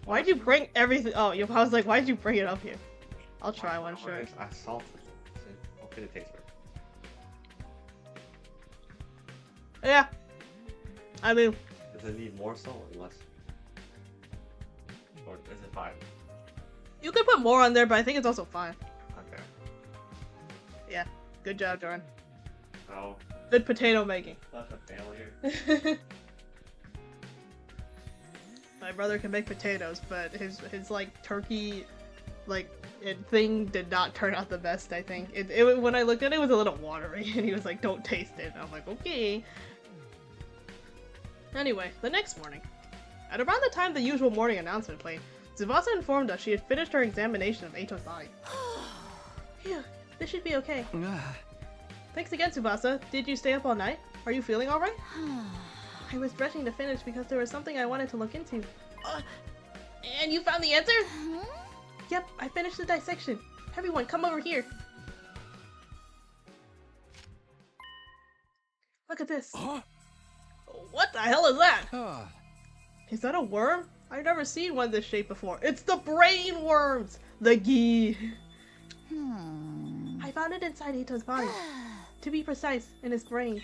Why'd you bring everything? Oh, I was like, why'd you bring it up here? I'll try one, sure. I salted it. See? What could it taste like? Yeah. I mean... Does it need more salt or less? Or is it fine? You could put more on there, but I think it's also fine. Okay. Yeah. Good job, Jordan. Oh. Good potato making. That's a failure. My brother can make potatoes, but his like turkey thing did not turn out the best, I think. It when I looked at it, it was a little watery, and he was like, don't taste it. And I'm like, okay. Anyway, the next morning. At around the time the usual morning announcement played, Tsubasa informed us she had finished her examination of Eito's body. Phew, this should be okay. Thanks again, Tsubasa. Did you stay up all night? Are you feeling alright? I was rushing to finish because there was something I wanted to look into. And you found the answer? Yep, I finished the dissection. Everyone, come over here. Look at this. What the hell is that? Is that a worm? I've never seen one this shape before. It's the brain worms! The Gi. I found it inside Eito's body. To be precise, in his brain.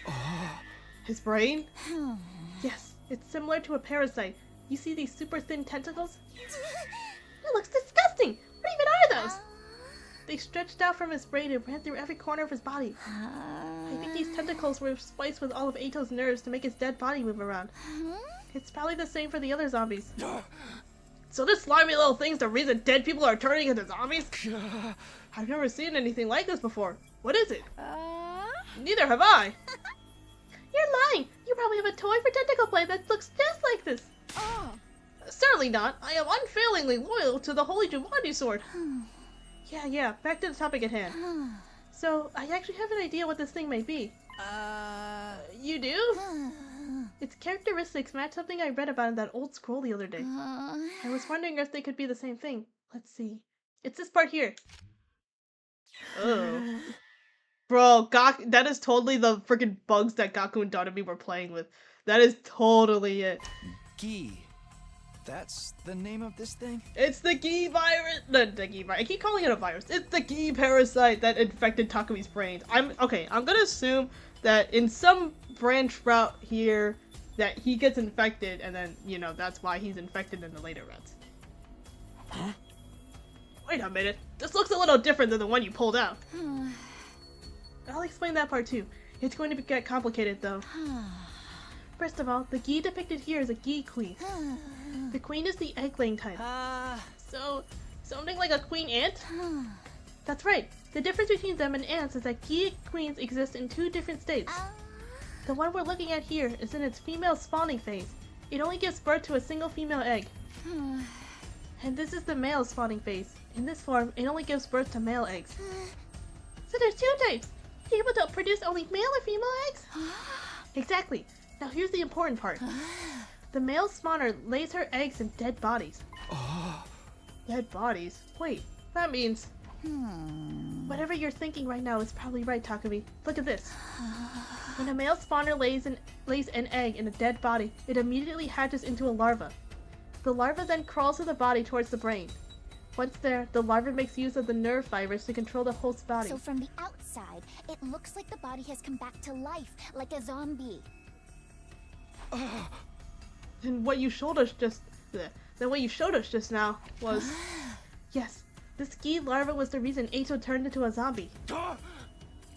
His brain? Yes, it's similar to a parasite. You see these super thin tentacles? It looks disgusting! What even are those? They stretched out from his brain and ran through every corner of his body. I think these tentacles were spliced with all of Ato's nerves to make his dead body move around. It's probably the same for the other zombies. So this slimy little thing's the reason dead people are turning into zombies? I've never seen anything like this before. What is it? Neither have I. You're lying. You probably have a toy for tentacle play that looks just like this. Certainly not. I am unfailingly loyal to the Holy Jumanji sword. Yeah, back to the topic at hand. So, I actually have an idea what this thing may be. You do? Its characteristics match something I read about in that old scroll the other day. I was wondering if they could be the same thing. Let's see. It's this part here. Oh. Bro, that is totally the freaking bugs that Gaku and Donomi were playing with. That is totally it. Gi. That's the name of this thing? It's the Gi virus. The Gi virus. I keep calling it a virus. It's the Gi parasite that infected Takumi's brains. I'm gonna assume that in some branch route here that he gets infected, and then, you know, that's why he's infected in the later routes. Huh? Wait a minute. This looks a little different than the one you pulled out. I'll explain that part too. It's going to get complicated though. First of all, the Gi depicted here is a Gi queen. The queen is the egg-laying type. So, something like a queen ant? That's right. The difference between them and ants is that Gi queens exist in two different states. The one we're looking at here is in its female spawning phase. It only gives birth to a single female egg. And this is the male spawning phase. In this form, it only gives birth to male eggs. So there's two types. You're able to produce only male or female eggs? Exactly. Now here's the important part. The male spawner lays her eggs in dead bodies. Dead bodies? Wait, that means... Whatever you're thinking right now is probably right, Takumi. Look at this. When a male spawner lays an egg in a dead body, it immediately hatches into a larva. The larva then crawls through the body towards the brain. Once there, the larva makes use of the nerve fibers to control the host's body. So from the outside, it looks like the body has come back to life, like a zombie. And what you showed us just... Then what you showed us just now was... Yes, this Gi larva was the reason Ato turned into a zombie.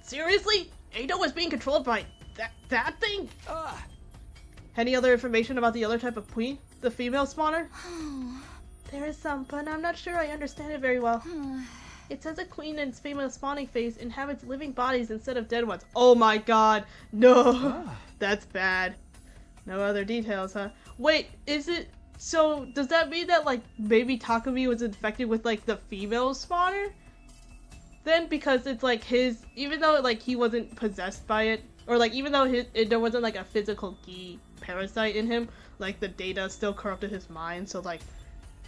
Seriously? Ato was being controlled by that thing? Any other information about the other type of queen? The female spawner? There is some, but I'm not sure I understand it very well. It says a queen in its female spawning phase inhabits living bodies instead of dead ones. Oh my god, no! That's bad. No other details, huh? Wait, is it... So, does that mean that, like, maybe Takumi was infected with, like, the female spawner? Then, because it's, like, his... Even though, like, he wasn't possessed by it, or, like, even though there wasn't, like, a physical Gi parasite in him, like, the data still corrupted his mind, so, like,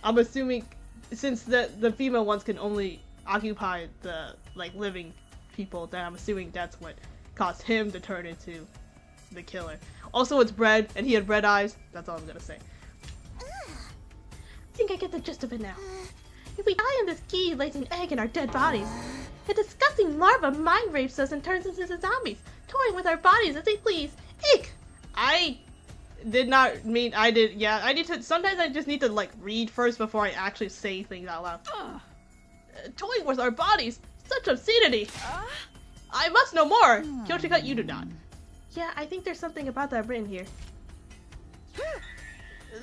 I'm assuming, since the female ones can only occupy the, like, living people, then I'm assuming that's what caused him to turn into the killer. Also, it's red, and he had red eyes. That's all I'm gonna say. I think I get the gist of it now. If we die and this Gi lays an egg in our dead bodies, the disgusting larva mind rapes us and turns us into zombies, toying with our bodies as they please. Ick! I did not mean I did. Yeah, I need to. Sometimes I just need to, like, read first before I actually say things out loud. Toying with our bodies? Such obscenity! I must know more! Kyoshika, you do not. Yeah, I think there's something about that written here.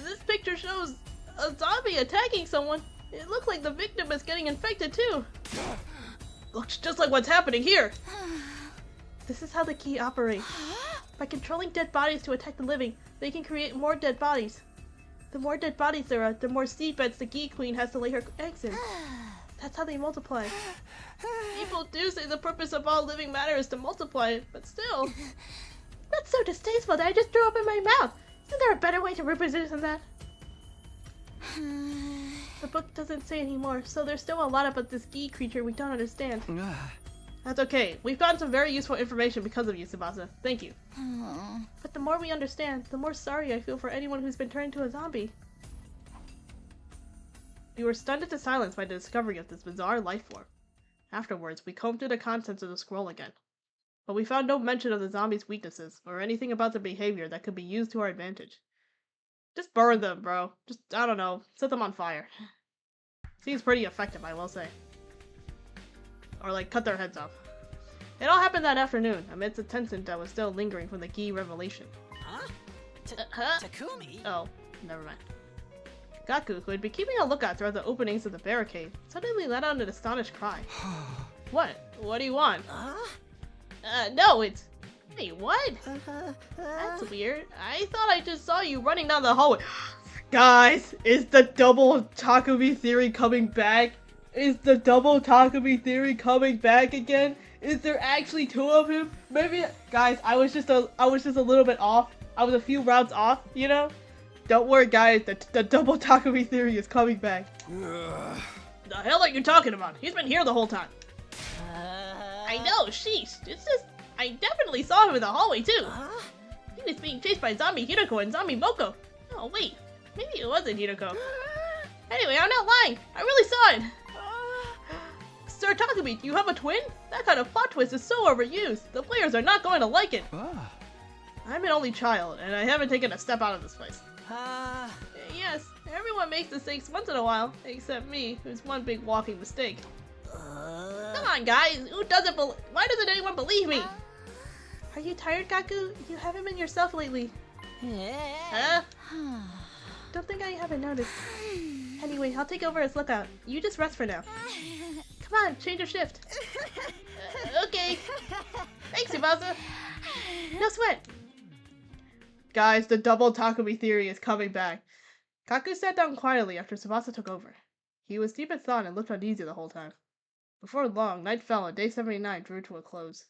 This picture shows a zombie attacking someone. It looks like the victim is getting infected too. Looks just like what's happening here. This is how the Gi operate. By controlling dead bodies to attack the living, they can create more dead bodies. The more dead bodies there are, the more seedbeds the Gi Queen has to lay her eggs in. That's how they multiply. People do say the purpose of all living matter is to multiply, but still. That's so distasteful that I just threw up in my mouth. Isn't there a better way to represent it than that? The book doesn't say anymore, so there's still a lot about this Gi creature we don't understand. That's okay. We've gotten some very useful information because of you, Tsubasa. Thank you. But the more we understand, the more sorry I feel for anyone who's been turned into a zombie. We were stunned into silence by the discovery of this bizarre life form. Afterwards, we combed through the contents of the scroll again. But we found no mention of the zombie's weaknesses, or anything about their behavior that could be used to our advantage. Just burn them, bro. Just, I don't know, set them on fire. Seems pretty effective, I will say. or like cut their heads off. It all happened that afternoon, amidst the tension that was still lingering from the Gi revelation. Huh? Huh? Takumi? Oh, never mind. Gaku, who had been keeping a lookout throughout the openings of the barricade, suddenly let out an astonished cry. What? What do you want? No, it's... Wait, what? That's weird. I thought I just saw you running down the hallway. Guys, is the double Takumi theory coming back? Is the double Takumi theory coming back again? Is there actually two of him? Maybe, guys, I was just a little bit off. I was a few rounds off, you know? Don't worry, guys, the double Takumi theory is coming back. The hell are you talking about? He's been here the whole time. I know, sheesh. It's just, I definitely saw him in the hallway too. He was being chased by Zombie Hiroko and Zombie Moko. Oh wait, maybe it wasn't Hiroko. Anyway, I'm not lying. I really saw it. Sir Takumi, do you have a twin? That kind of plot twist is so overused. The players are not going to like it. I'm an only child, and I haven't taken a step out of this place. Yes, everyone makes mistakes once in a while, except me, who's one big walking mistake. Come on, guys, who doesn't why doesn't anyone believe me? Are you tired, Gaku? You haven't been yourself lately. Huh? Don't think I haven't noticed. Anyway, I'll take over as lookout. You just rest for now. Come on, change your shift. Okay. Thanks, Tsubasa. No sweat. Guys, the double Takumi theory is coming back. Gaku sat down quietly after Tsubasa took over. He was deep in thought and looked uneasy the whole time. Before long, night fell and day 79 drew to a close.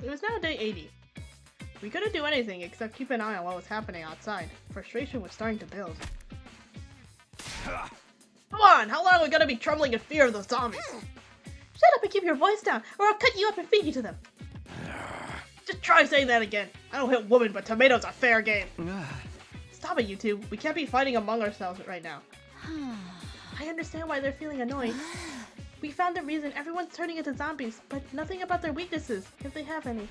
It was now day 80. We couldn't do anything except keep an eye on what was happening outside. Frustration was starting to build. Come on, how long are we gonna be trembling in fear of those zombies? Shut up and keep your voice down, or I'll cut you up and feed you to them. Just try saying that again. I don't hit women, but tomatoes are fair game. Stop it, you two. We can't be fighting among ourselves right now. I understand why they're feeling annoyed. We found the reason everyone's turning into zombies, but nothing about their weaknesses, if they have any.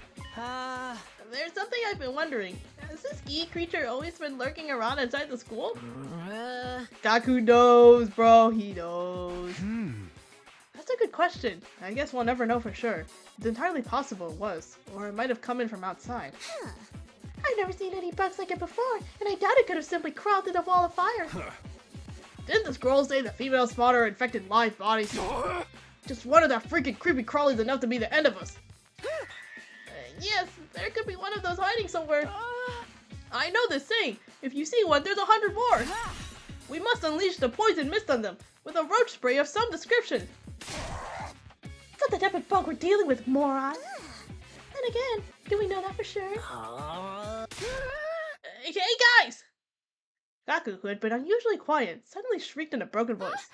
There's something I've been wondering. Has this Gi creature always been lurking around inside the school? Gaku knows, bro. He knows. That's a good question. I guess we'll never know for sure. It's entirely possible it was, or it might have come in from outside. I've never seen any bugs like it before, and I doubt it could have simply crawled through the wall of fire. Didn't the scroll say the female spawner infected live bodies? Just one of the freaking creepy crawlies enough to be the end of us. Yes, there could be one of those hiding somewhere. I know this saying. If you see one, there's 100 more. We must unleash the poison mist on them with a roach spray of some description. It's not the type of bug we're dealing with, moron. Then again, do we know that for sure? Hey guys! Gaku, who had been unusually quiet, suddenly shrieked in a broken voice.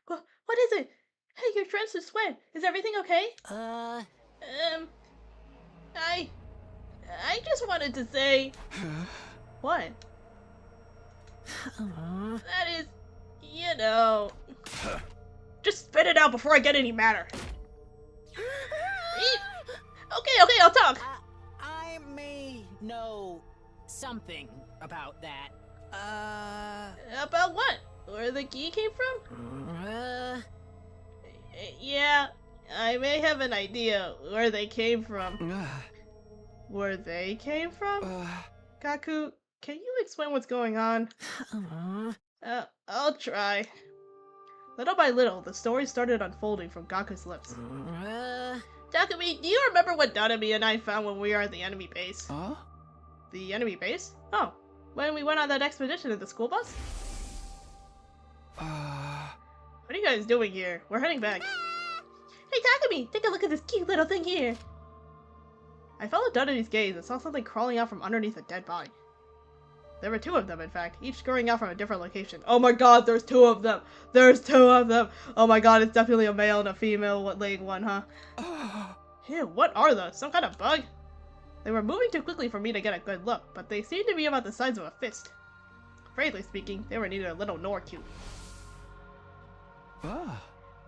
What is it? Hey, you're drenched in sweat. Is everything okay? I just wanted to say... What? That is, you know... Just spit it out before I get any madder. Okay, I'll talk. I may know something about that. About what? Where the Gi came from? Yeah, I may have an idea where they came from. Where they came from? Gaku, can you explain what's going on? I'll try. Little by little, the story started unfolding from Gaku's lips. Takumi, do you remember what Nanami and I found when we were at the enemy base? The enemy base? Oh, when we went on that expedition in the school bus? What are you guys doing here? We're heading back. Hey Takumi, take a look at this cute little thing here. I followed Nanami's gaze and saw something crawling out from underneath a dead body. There were two of them, in fact, each scurrying out from a different location. Oh my god, there's two of them! There's two of them! Oh my god, it's definitely a male and a female laying one, huh? Ew, what are those? Some kind of bug? They were moving too quickly for me to get a good look, but they seemed to be about the size of a fist. Frankly speaking, they were neither little nor cute.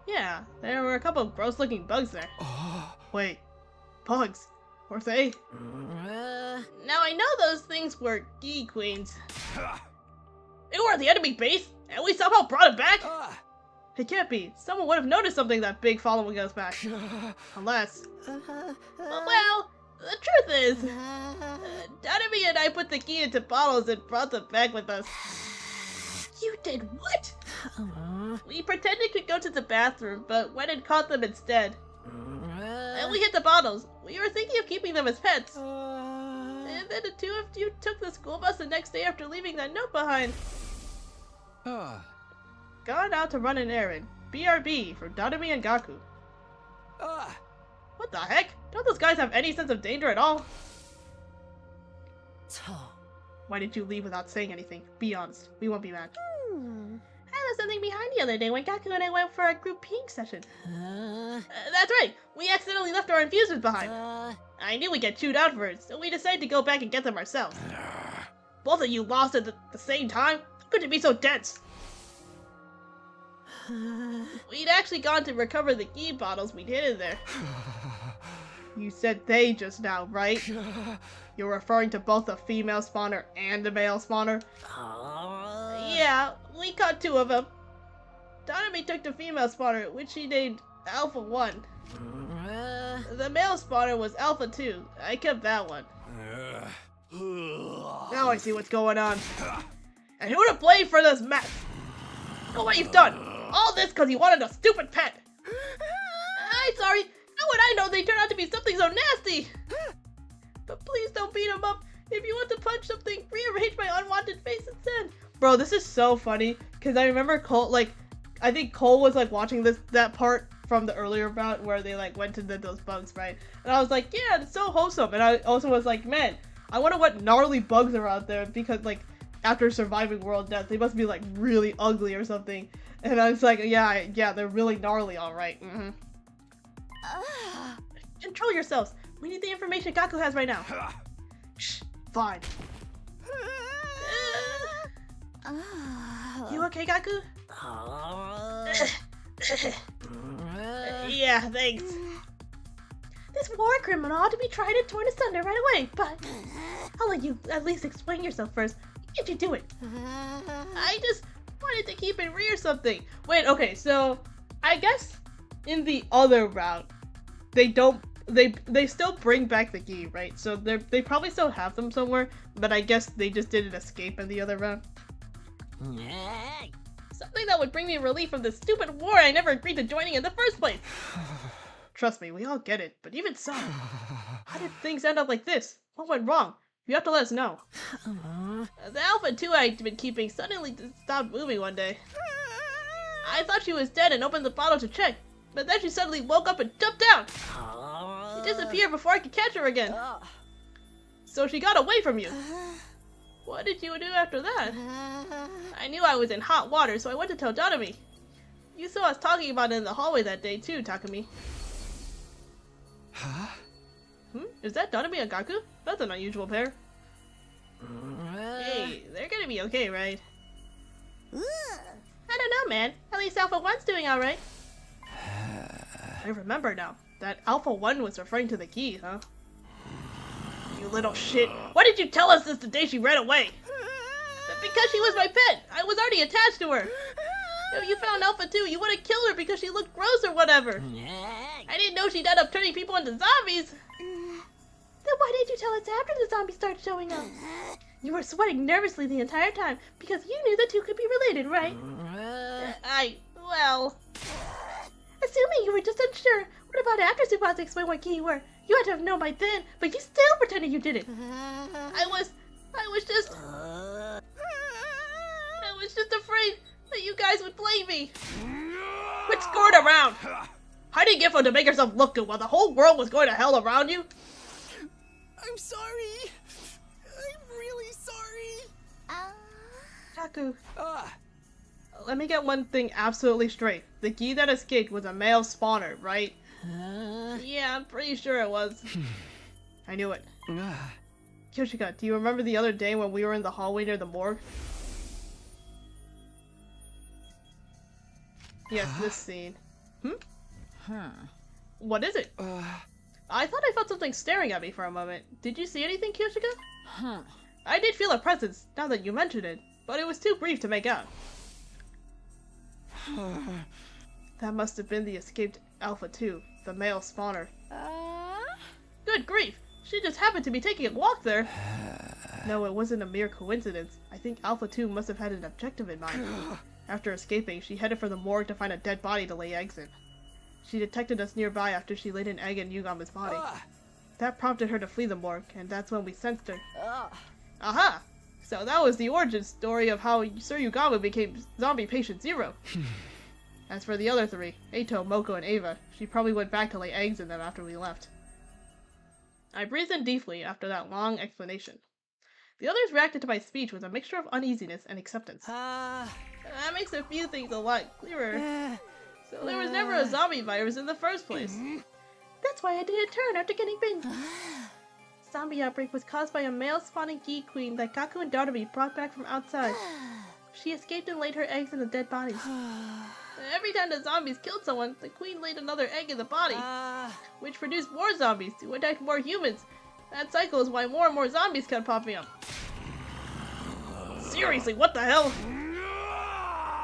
Yeah, there were a couple of gross-looking bugs there. Wait, Bugs. Were they? Now I know those things were Gi Queens. They were at the enemy base, and we somehow brought it back? It can't be. Someone would have noticed something that big following us back. Unless... Well, the truth is... Donomy and I put the key into bottles and brought them back with us. You did what? We pretended to go to the bathroom, but went and caught them instead. And we hid the bottles. We were thinking of keeping them as pets. And then the two of you took the school bus the next day after leaving that note behind. Gone out to run an errand. BRB for Donomy and Gaku. What the heck? Don't those guys have any sense of danger at all? Why did you leave without saying anything? Be honest. We won't be mad. I left something behind the other day when Gaku and I went for a group peeing session. That's right! We accidentally left our infusers behind. I knew we'd get chewed out for it, so we decided to go back and get them ourselves. Both of you lost at the same time? How could it be so dense? We'd actually gone to recover the key bottles we'd hidden there. You said they just now, right? You're referring to both the female spawner and the male spawner? Yeah, we caught two of them. Donomy took the female spawner, which she named Alpha 1. The male spawner was Alpha 2. I kept that one. Now I see what's going on. And who to blame for this mess? Look at what you've done! All this because you wanted a stupid pet! I'm sorry! How would I know they turned out to be something so nasty? But please don't beat him up. If you want to punch something, rearrange my unwanted face instead. Bro, this is so funny because I remember Cole, I think Cole was watching that part from the earlier bout where they went to those bugs, right? And I was like, yeah, it's so wholesome. And I also was like, man, I wonder what gnarly bugs are out there because after surviving world death, they must be really ugly or something. And I was like, yeah, they're really gnarly, all right. Control yourselves. We need the information Gaku has right now. Shh, fine. You okay, Gaku? Yeah, thanks. This war criminal ought to be tried and torn asunder right away, but I'll let you at least explain yourself first. Why can't you do it? I just wanted to keep it real or something. Wait, okay, so I guess in the other route, they still bring back the key, right? So they probably still have them somewhere, but I guess they just didn't escape in the other round. Something that would bring me relief from this stupid war I never agreed to joining in the first place. Trust me, we all get it, but even so, how did things end up like this? What went wrong? You have to let us know. The Alpha 2 I'd been keeping suddenly stopped moving one day. I thought she was dead and opened the bottle to check, but then she suddenly woke up and jumped down. She disappeared before I could catch her again. So she got away from you. What did you do after that? I knew I was in hot water, so I went to tell Donomy. You saw us talking about it in the hallway that day too, Takumi. Huh? Is that Donomy and Gaku? That's an unusual pair. Hey, they're gonna be okay, right? I don't know, man. At least Alpha 1's doing alright. I remember now. That Alpha 1 was referring to the key, huh? You little shit. Why did you tell us this the day she ran away? Because she was my pet. I was already attached to her. If you found Alpha 2, you would have killed her because she looked gross or whatever. I didn't know she'd end up turning people into zombies. Then why didn't you tell us after the zombies started showing up? You were sweating nervously the entire time because you knew the two could be related, right? Well... Assuming you were just unsure, what about after Tsubasa explained what key you were? You had to have known by then, but you still pretended you didn't. I was just afraid that you guys would blame me. Quit screwing around! How did you get fun to make yourself look good while the whole world was going to hell around you? I'm sorry. I'm really sorry. Gaku. Let me get one thing absolutely straight. The key that escaped was a male spawner, right? Yeah, I'm pretty sure it was. I knew it. Kyoshika, do you remember the other day when we were in the hallway near the morgue? Yes, this scene. What is it? I thought I felt something staring at me for a moment. Did you see anything, Kyoshika? Huh. I did feel a presence, now that you mention it, but it was too brief to make out. That must have been the escaped Alpha 2, the male spawner. Good grief! She just happened to be taking a walk there! No, it wasn't a mere coincidence. I think Alpha 2 must have had an objective in mind. After escaping, she headed for the morgue to find a dead body to lay eggs in. She detected us nearby after she laid an egg in Yugama's body. That prompted her to flee the morgue, and that's when we sensed her. Aha! So that was the origin story of how Sir Yugama became zombie patient 0. As for the other three, Eito, Moko, and Ava, she probably went back to lay eggs in them after we left. I breathed in deeply after that long explanation. The others reacted to my speech with a mixture of uneasiness and acceptance. That makes a few things a lot clearer. So there was never a zombie virus in the first place. That's why I didn't turn after getting bitten. Zombie outbreak was caused by a male spawning Gi queen that Gaku and Darby brought back from outside. She escaped and laid her eggs in the dead bodies. Every time the zombies killed someone, the queen laid another egg in the body, which produced more zombies to attack more humans. That cycle is why more and more zombies kept popping up. Seriously, what the hell?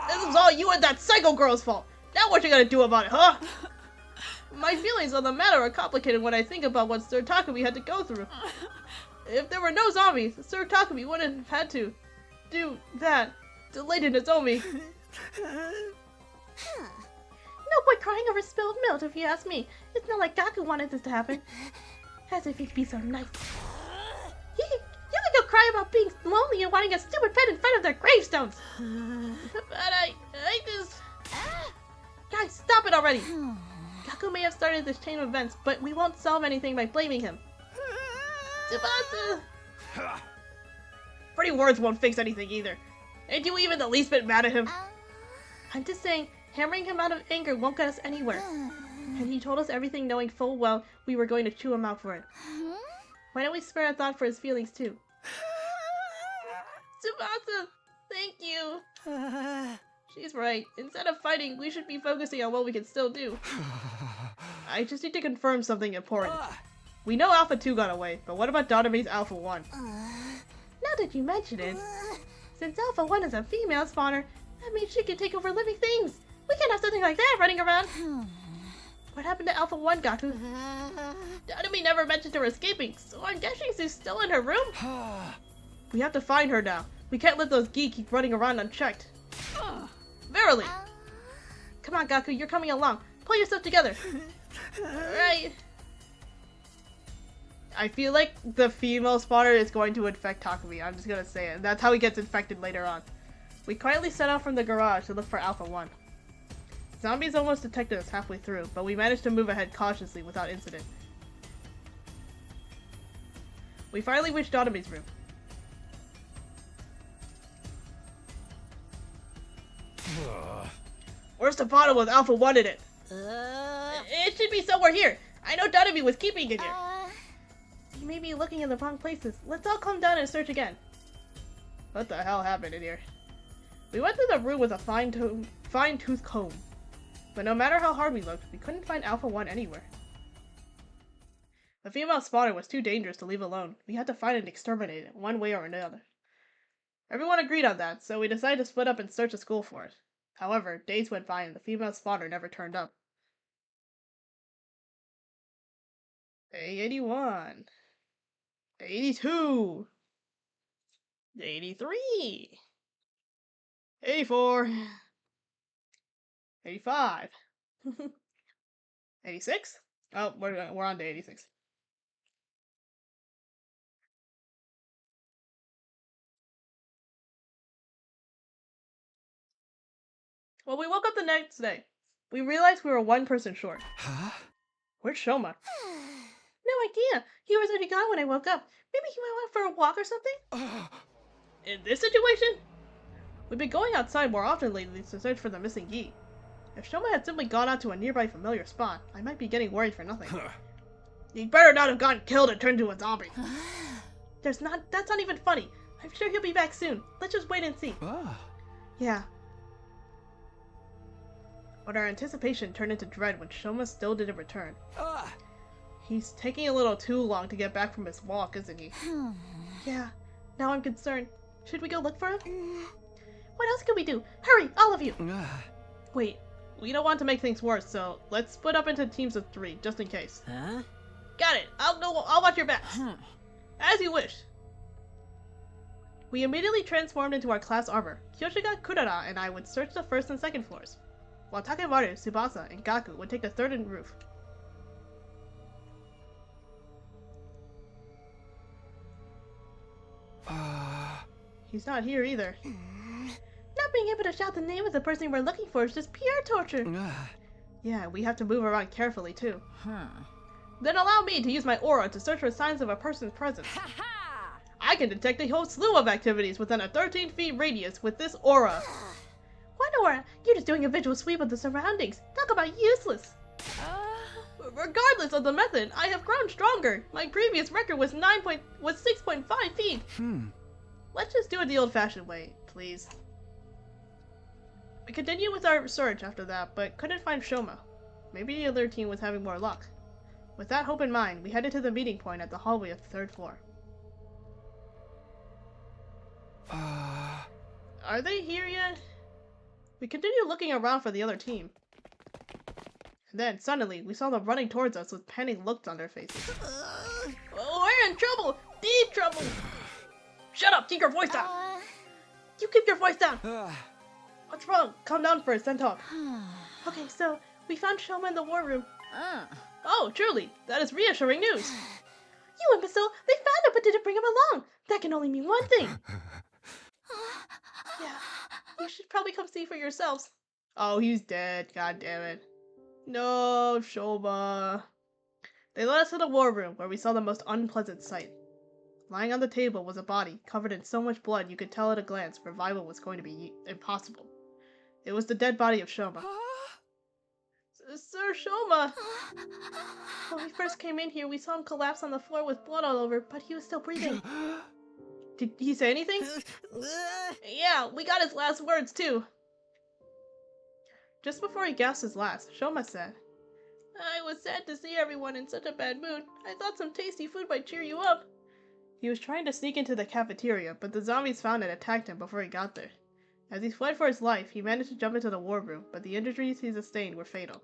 This was all you and that psycho girl's fault. Now what you gonna do about it, huh? My feelings on the matter are complicated when I think about what Sir Takumi had to go through. If there were no zombies, Sir Takumi wouldn't have had to do that to Lady Nozomi. No point crying over spilled milk, if you ask me. It's not like Gaku wanted this to happen. As if he'd be so nice. You can go cry about being lonely and wanting a stupid pet in front of their gravestones. But I just... Guys, stop it already! Gaku may have started this chain of events, but we won't solve anything by blaming him. Tsubasa! Pretty words won't fix anything either. Ain't you even the least bit mad at him? I'm just saying, hammering him out of anger won't get us anywhere. And he told us everything knowing full well we were going to chew him out for it. Why don't we spare a thought for his feelings too? Tsubasa! Thank you! She's right. Instead of fighting, we should be focusing on what we can still do. I just need to confirm something important. We know Alpha 2 got away, but what about Dotami's Alpha 1? Now that you mention it, since Alpha 1 is a female spawner, that means she can take over living things. We can't have something like that running around. What happened to Alpha 1, Gaku? Dotami never mentioned her escaping, so I'm guessing she's still in her room? We have to find her now. We can't let those Gi keep running around unchecked. Verily! Come on, Gaku, you're coming along. Pull yourself together. Alright. I feel like the female spawner is going to infect Takumi. I'm just gonna say it. That's how he gets infected later on. We quietly set out from the garage to look for Alpha 1. Zombies almost detected us halfway through, but we managed to move ahead cautiously without incident. We finally reached Dotami's room. Where's the bottle with Alpha 1 in it? It should be somewhere here. I know Dotami was keeping it here. You may be looking in the wrong places. Let's all calm down and search again. What the hell happened in here? We went through the room with a fine-tooth comb. But no matter how hard we looked, we couldn't find Alpha 1 anywhere. The female spawner was too dangerous to leave alone. We had to find and exterminate it, one way or another. Everyone agreed on that, so we decided to split up and search the school for it. However, days went by and the female spawner never turned up. Day 81. Day 82. Day 83. 84. 85. 86? Oh, we're on day 86. Well, we woke up the next day. We realized we were one person short. Huh? Where's Shoma? No idea. He was already gone when I woke up. Maybe he went out for a walk or something? In this situation? We've been going outside more often lately to search for the missing Gi. If Shoma had simply gone out to a nearby familiar spot, I might be getting worried for nothing. He'd better not have gotten killed and turned into a zombie. That's not even funny. I'm sure he'll be back soon. Let's just wait and see. Yeah. But our anticipation turned into dread when Shoma still didn't return. He's taking a little too long to get back from his walk, isn't he? Yeah, now I'm concerned. Should we go look for him? What else can we do? Hurry, all of you! Wait, we don't want to make things worse, so let's split up into teams of 3, just in case. Huh? Got it! I'll watch your backs! As you wish! We immediately transformed into our class armor. Kyoshika, Kurara, and I would search the 1st and 2nd floors, while Takemaru, Tsubasa, and Gaku would take the 3rd and roof. He's not here either. Not being able to shout the name of the person we're looking for is just pure torture. Yeah, we have to move around carefully too. Then allow me to use my aura to search for signs of a person's presence. I can detect a whole slew of activities within a 13-feet radius with this aura. What aura? You're just doing a visual sweep of the surroundings. Talk about useless. Regardless of the method, I have grown stronger. My previous record was 6.5 feet. Let's just do it the old-fashioned way, please. We continued with our search after that, but couldn't find Shoma. Maybe the other team was having more luck. With that hope in mind, we headed to the meeting point at the hallway of the 3rd floor. Are they here yet? We continued looking around for the other team. And then, suddenly, we saw them running towards us with panicked looks on their faces. Oh, we're in trouble! Deep trouble! Shut up! Keep your voice down! You keep your voice down! What's wrong? Calm down first, then talk. Okay, so, we found Shoma in the war room. Oh, truly! That is reassuring news! You imbecile! They found him but didn't bring him along! That can only mean one thing! Yeah, you should probably come see for yourselves. Oh, he's dead. God damn it. No, Shoma. They led us to the war room, where we saw the most unpleasant sight. Lying on the table was a body, covered in so much blood you could tell at a glance revival was going to be impossible. It was the dead body of Shoma. Sir Shoma! When we first came in here, we saw him collapse on the floor with blood all over, but he was still breathing. Did he say anything? Yeah, we got his last words, too. Just before he gasped his last, Shoma said, I was sad to see everyone in such a bad mood. I thought some tasty food might cheer you up. He was trying to sneak into the cafeteria, but the zombies found and attacked him before he got there. As he fled for his life, he managed to jump into the war room, but the injuries he sustained were fatal.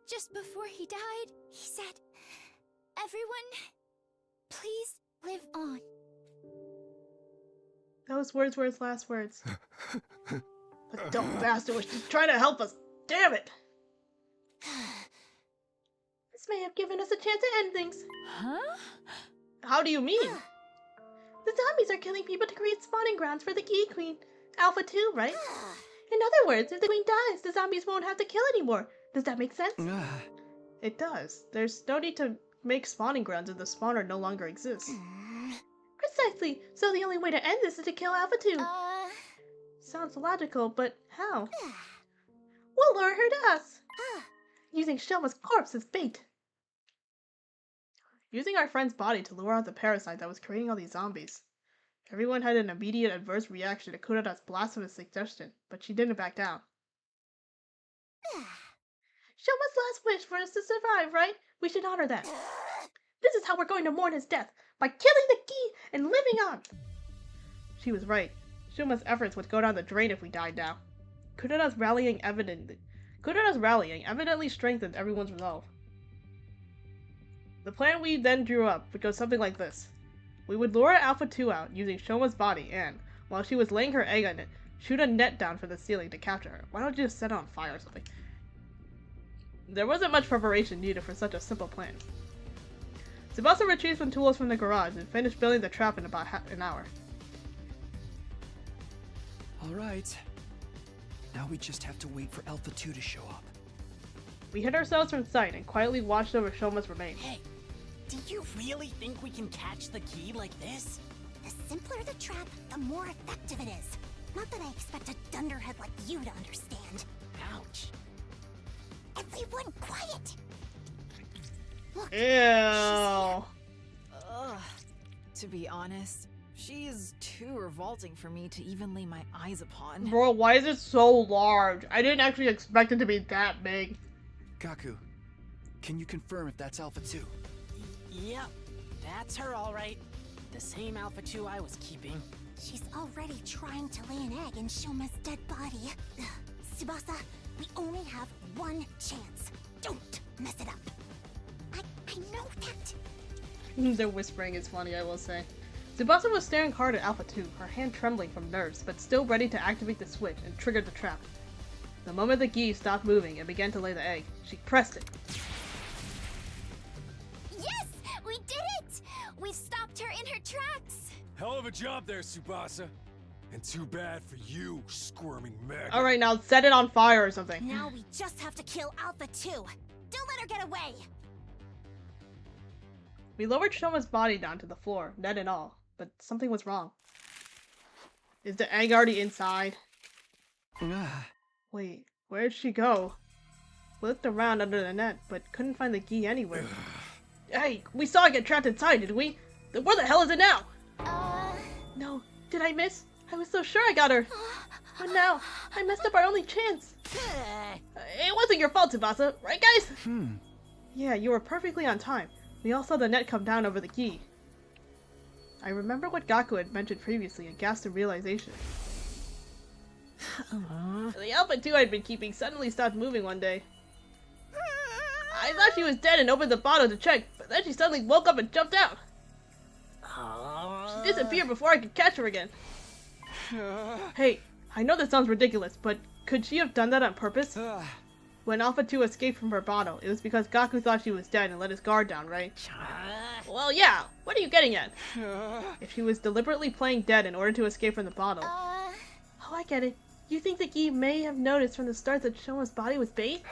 Just before he died, he said, everyone, please live on. Those words were his last words. The dumb bastard was just trying to help us. Damn it! This may have given us a chance to end things. Huh? How do you mean? The zombies are killing people to create spawning grounds for the Key Queen. Alpha 2, right? In other words, if the Queen dies, the zombies won't have to kill anymore. Does that make sense? It does. There's no need to make spawning grounds if the spawner no longer exists. Precisely. So the only way to end this is to kill Alpha 2. Sounds logical, but how? We'll lure her to us. Using Shoma's corpse as bait. Using our friend's body to lure out the parasite that was creating all these zombies. Everyone had an immediate adverse reaction to Kurara's blasphemous suggestion, but she didn't back down. Shoma's last wish for us to survive, right? We should honor that. This is how we're going to mourn his death, by killing the key and living on. She was right. Shoma's efforts would go down the drain if we died now. Kurara's rallying evidently strengthened everyone's resolve. The plan we then drew up would go something like this. We would lure Alpha 2 out using Shoma's body and, while she was laying her egg on it, shoot a net down from the ceiling to capture her. Why don't you just set it on fire or something? There wasn't much preparation needed for such a simple plan. Tsubasa retrieved some tools from the garage and finished building the trap in about an hour. Alright. Now we just have to wait for Alpha 2 to show up. We hid ourselves from sight and quietly watched over Shoma's remains. Hey, do you really think we can catch the key like this? The simpler the trap, the more effective it is. Not that I expect a dunderhead like you to understand. Ouch. Everyone quiet! Look, Ew. Ugh. To be honest, she is too revolting for me to even lay my eyes upon. Bro, why is it so large? I didn't actually expect it to be that big. Gaku, Can you confirm if that's Alpha 2? Yep, that's her all right. The same Alpha 2 I was keeping. She's already trying to lay an egg in Shoma's dead body. Ugh. Tsubasa, we only have one chance. Don't mess it up. I know that. The whispering is funny, I will say. Tsubasa was staring hard at Alpha 2, her hand trembling from nerves, but still ready to activate the switch and trigger the trap. The moment the Gi stopped moving and began to lay the egg, she pressed it. Yes! We did it! We stopped her in her tracks! Hell of a job there, Tsubasa. And too bad for you, squirming maggot. Alright, now set it on fire or something. Now we just have to kill Alpha 2. Don't let her get away! We lowered Shoma's body down to the floor, net and all, but something was wrong. Is the egg already inside? Wait, where'd she go? We looked around under the net, but couldn't find the Gi anywhere. Hey, we saw it get trapped inside, did we? Then where the hell is it now? No, did I miss? I was so sure I got her. But now, I messed up our only chance. It wasn't your fault, Tsubasa, right guys? Yeah, you were perfectly on time. We all saw the net come down over the Gi. I remember what Gaku had mentioned previously and gasped in realization. The Alpha 2 I'd been keeping suddenly stopped moving one day. I thought she was dead and opened the bottle to check, but then she suddenly woke up and jumped out. She disappeared before I could catch her again. Hey, I know this sounds ridiculous, but could she have done that on purpose? When Alpha 2 escaped from her bottle, it was because Gaku thought she was dead and let his guard down, right? Well, yeah, what are you getting at? If she was deliberately playing dead in order to escape from the bottle. Oh, I get it. You think the Gi may have noticed from the start that Shoma's body was bait?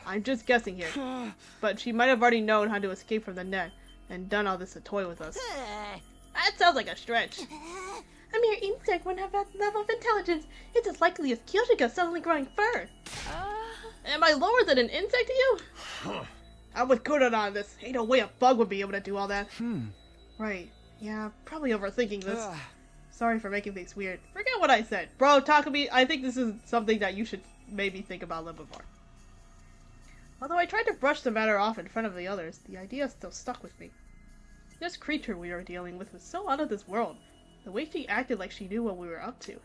I'm just guessing here, but she might have already known how to escape from the net and done all this to toy with us. That sounds like a stretch. A mere insect wouldn't have that level of intelligence. It's as likely as Kyoshika suddenly growing fur. Am I lower than an insect to you? I'm with Kuran on this. Ain't no way a bug would be able to do all that. Right. Yeah, probably overthinking this. Sorry for making things weird. Forget what I said. Bro, Takumi, I think this is something that you should maybe think about a little bit more. Although I tried to brush the matter off in front of the others, the idea still stuck with me. This creature we were dealing with was so out of this world. The way she acted like she knew what we were up to.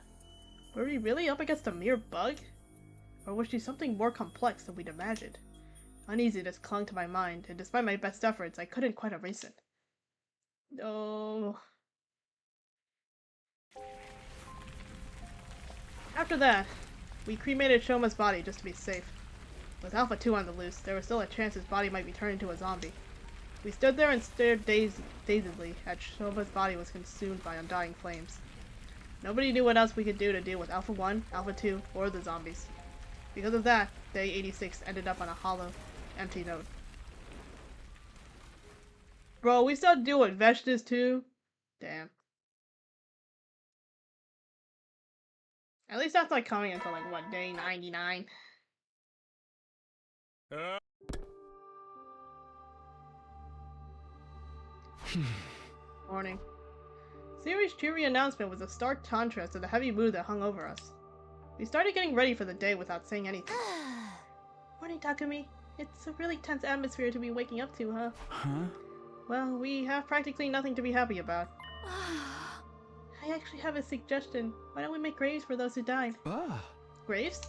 Were we really up against a mere bug? Or was she something more complex than we'd imagined? Uneasiness clung to my mind, and despite my best efforts, I couldn't quite erase it. No. After that, we cremated Shoma's body just to be safe. With Alpha 2 on the loose, there was still a chance his body might be turned into a zombie. We stood there and stared dazedly as Shoma's body was consumed by undying flames. Nobody knew what else we could do to deal with Alpha 1, Alpha 2, or the zombies. Because of that, Day 86 ended up on a hollow, empty note. Bro, we still have to deal with Veshtas too? Damn. At least that's not coming until like, what, Day 99? Morning. Siri's cheery announcement was a stark contrast to the heavy mood that hung over us. We started getting ready for the day without saying anything. Morning, Takumi. It's a really tense atmosphere to be waking up to, huh? Well, we have practically nothing to be happy about. I actually have a suggestion. Why don't we make graves for those who died? Graves?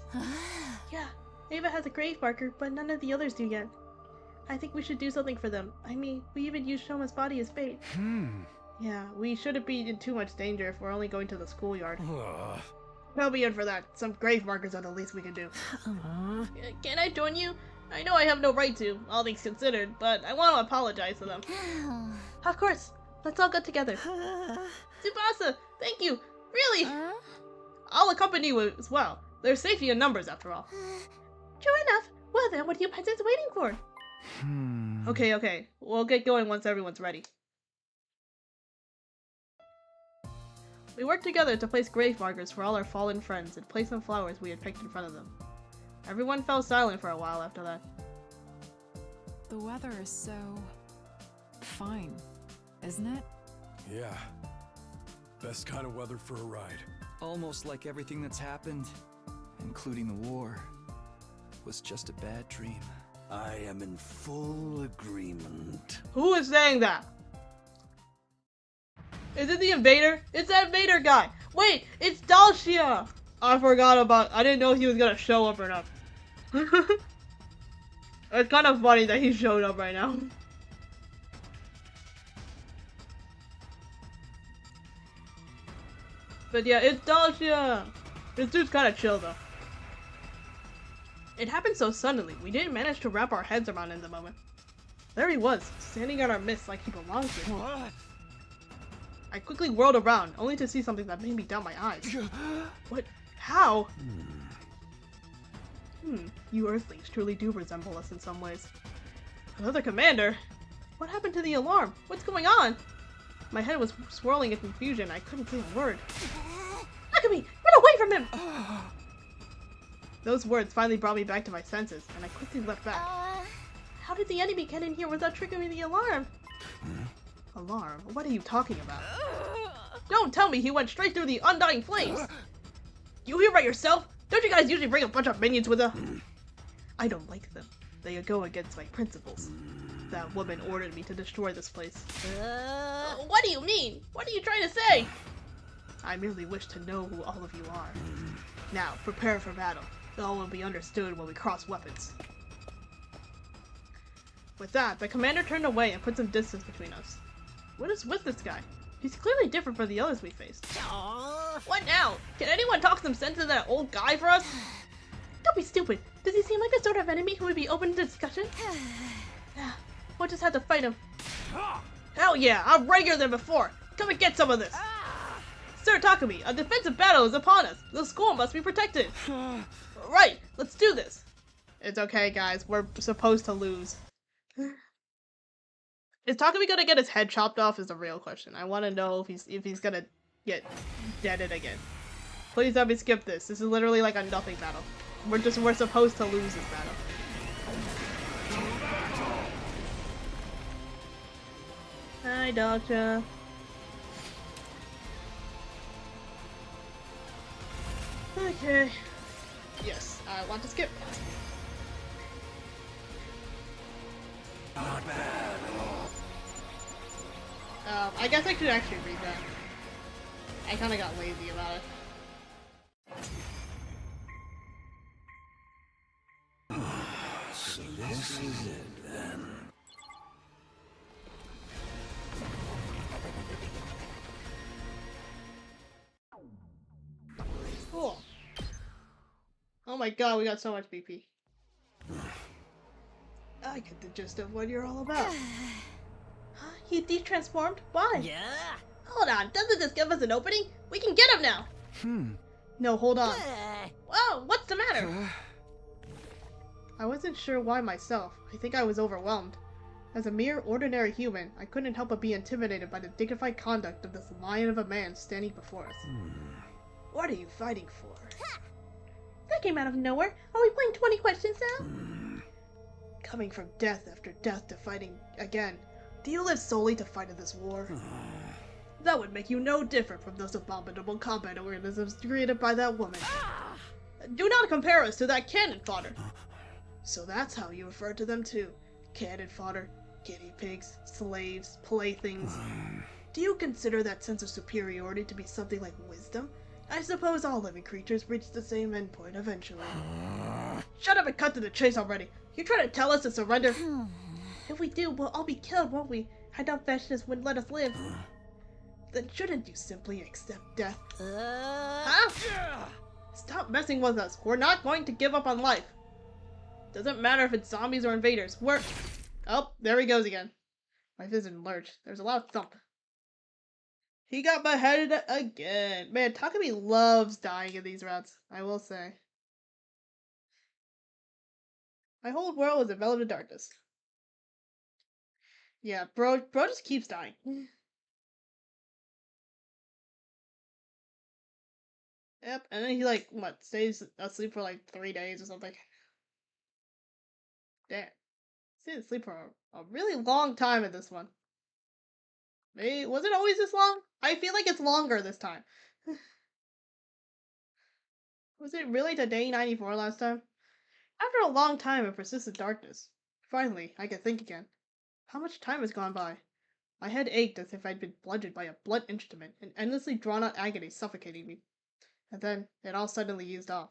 Yeah, Ava has a grave marker, but none of the others do yet. I think we should do something for them. I mean, we even used Shoma's body as bait. Yeah, we shouldn't be in too much danger if we're only going to the schoolyard. I'll be in for that. Some grave markers are the least we can do. Can I join you? I know I have no right to, all things considered, but I want to apologize to them. Of course. Let's all go together. Tsubasa, thank you. Really? I'll accompany you as well. There's safety in numbers, after all. True enough. Well then, what are you peasants waiting for? Okay. We'll get going once everyone's ready. We worked together to place grave markers for all our fallen friends and place some flowers we had picked in front of them. Everyone fell silent for a while after that. The weather is so... fine, isn't it? Yeah. Best kind of weather for a ride. Almost like everything that's happened, including the war, was just a bad dream. I am in full agreement. Who is saying that? Is it the invader? It's that invader guy! Wait, it's Dalcia! I forgot about. I didn't know he was gonna show up or not. It's kind of funny that he showed up right now. But yeah, it's Dalcia! This dude's kind of chill though. It happened so suddenly, we didn't manage to wrap our heads around it in the moment. There he was, standing in our midst like he belonged here. What? I quickly whirled around, only to see something that made me doubt my eyes. What? How? You Earthlings truly do resemble us in some ways. Another commander? What happened to the alarm? What's going on? My head was swirling in confusion. I couldn't say a word. Look at me! Run away from him! Those words finally brought me back to my senses, and I quickly leapt back. How did the enemy get in here without triggering the alarm? Alarm? What are you talking about? Don't tell me he went straight through the undying flames! You here by yourself? Don't you guys usually bring a bunch of minions with them? I don't like them. They go against my principles. That woman ordered me to destroy this place. What do you mean? What are you trying to say? I merely wish to know who all of you are. Now, prepare for battle. All will be understood when we cross weapons. With that, the commander turned away and put some distance between us. What is with this guy? He's clearly different from the others we faced. What now? Can anyone talk some sense into that old guy for us? Don't be stupid. Does he seem like the sort of enemy who would be open to discussion? We'll just have to fight him. Hell yeah, I'm readier than before. Come and get some of this. Sir Takumi, a defensive battle is upon us. The school must be protected. Right, let's do this. It's okay, guys. We're supposed to lose. Is Takumi gonna get his head chopped off is the real question. I want to know if he's gonna get deaded again. Please let me skip this. This is literally like a nothing battle. We're supposed to lose this battle. Hi, Doctor. Okay. Yes, I want to skip. Not bad. I guess I could actually read that. I kind of got lazy about it. So this is it then. Cool. Oh my god, we got so much BP. I get the gist of what you're all about. He de-transformed? Why? Yeah. Hold on, doesn't this give us an opening? We can get him now! No, hold on. Whoa, what's the matter? I wasn't sure why myself. I think I was overwhelmed. As a mere ordinary human, I couldn't help but be intimidated by the dignified conduct of this lion of a man standing before us. What are you fighting for? That came out of nowhere. Are we playing 20 questions now? Coming from death after death to fighting again. Do you live solely to fight in this war? That would make you no different from those abominable combat organisms created by that woman. Do not compare us to that cannon fodder. So that's how you refer to them too. Cannon fodder, guinea pigs, slaves, playthings. Do you consider that sense of superiority to be something like wisdom? I suppose all living creatures reach the same endpoint eventually. Shut up and cut to the chase already. You trying to tell us to surrender? If we do, we'll all be killed, won't we? I doubt fascists wouldn't let us live. Then shouldn't you simply accept death? Huh? Stop messing with us. We're not going to give up on life. Doesn't matter if it's zombies or invaders. We're... Oh, there he goes again. My vision lurched. There's a loud thump. He got beheaded again. Man, Takumi loves dying in these routes, I will say. My whole world was enveloped in darkness. Yeah, bro just keeps dying. Yep, and then he like, what, stays asleep for like 3 days or something. Damn. He didn't sleep for a really long time in this one. Maybe, was it always this long? I feel like it's longer this time. Was it really to day 94 last time? After a long time of persistent darkness, Finally, I could think again. How much time has gone by? My head ached as if I'd been bludgeoned by a blunt instrument, an endlessly drawn-out agony suffocating me. And then, it all suddenly eased off.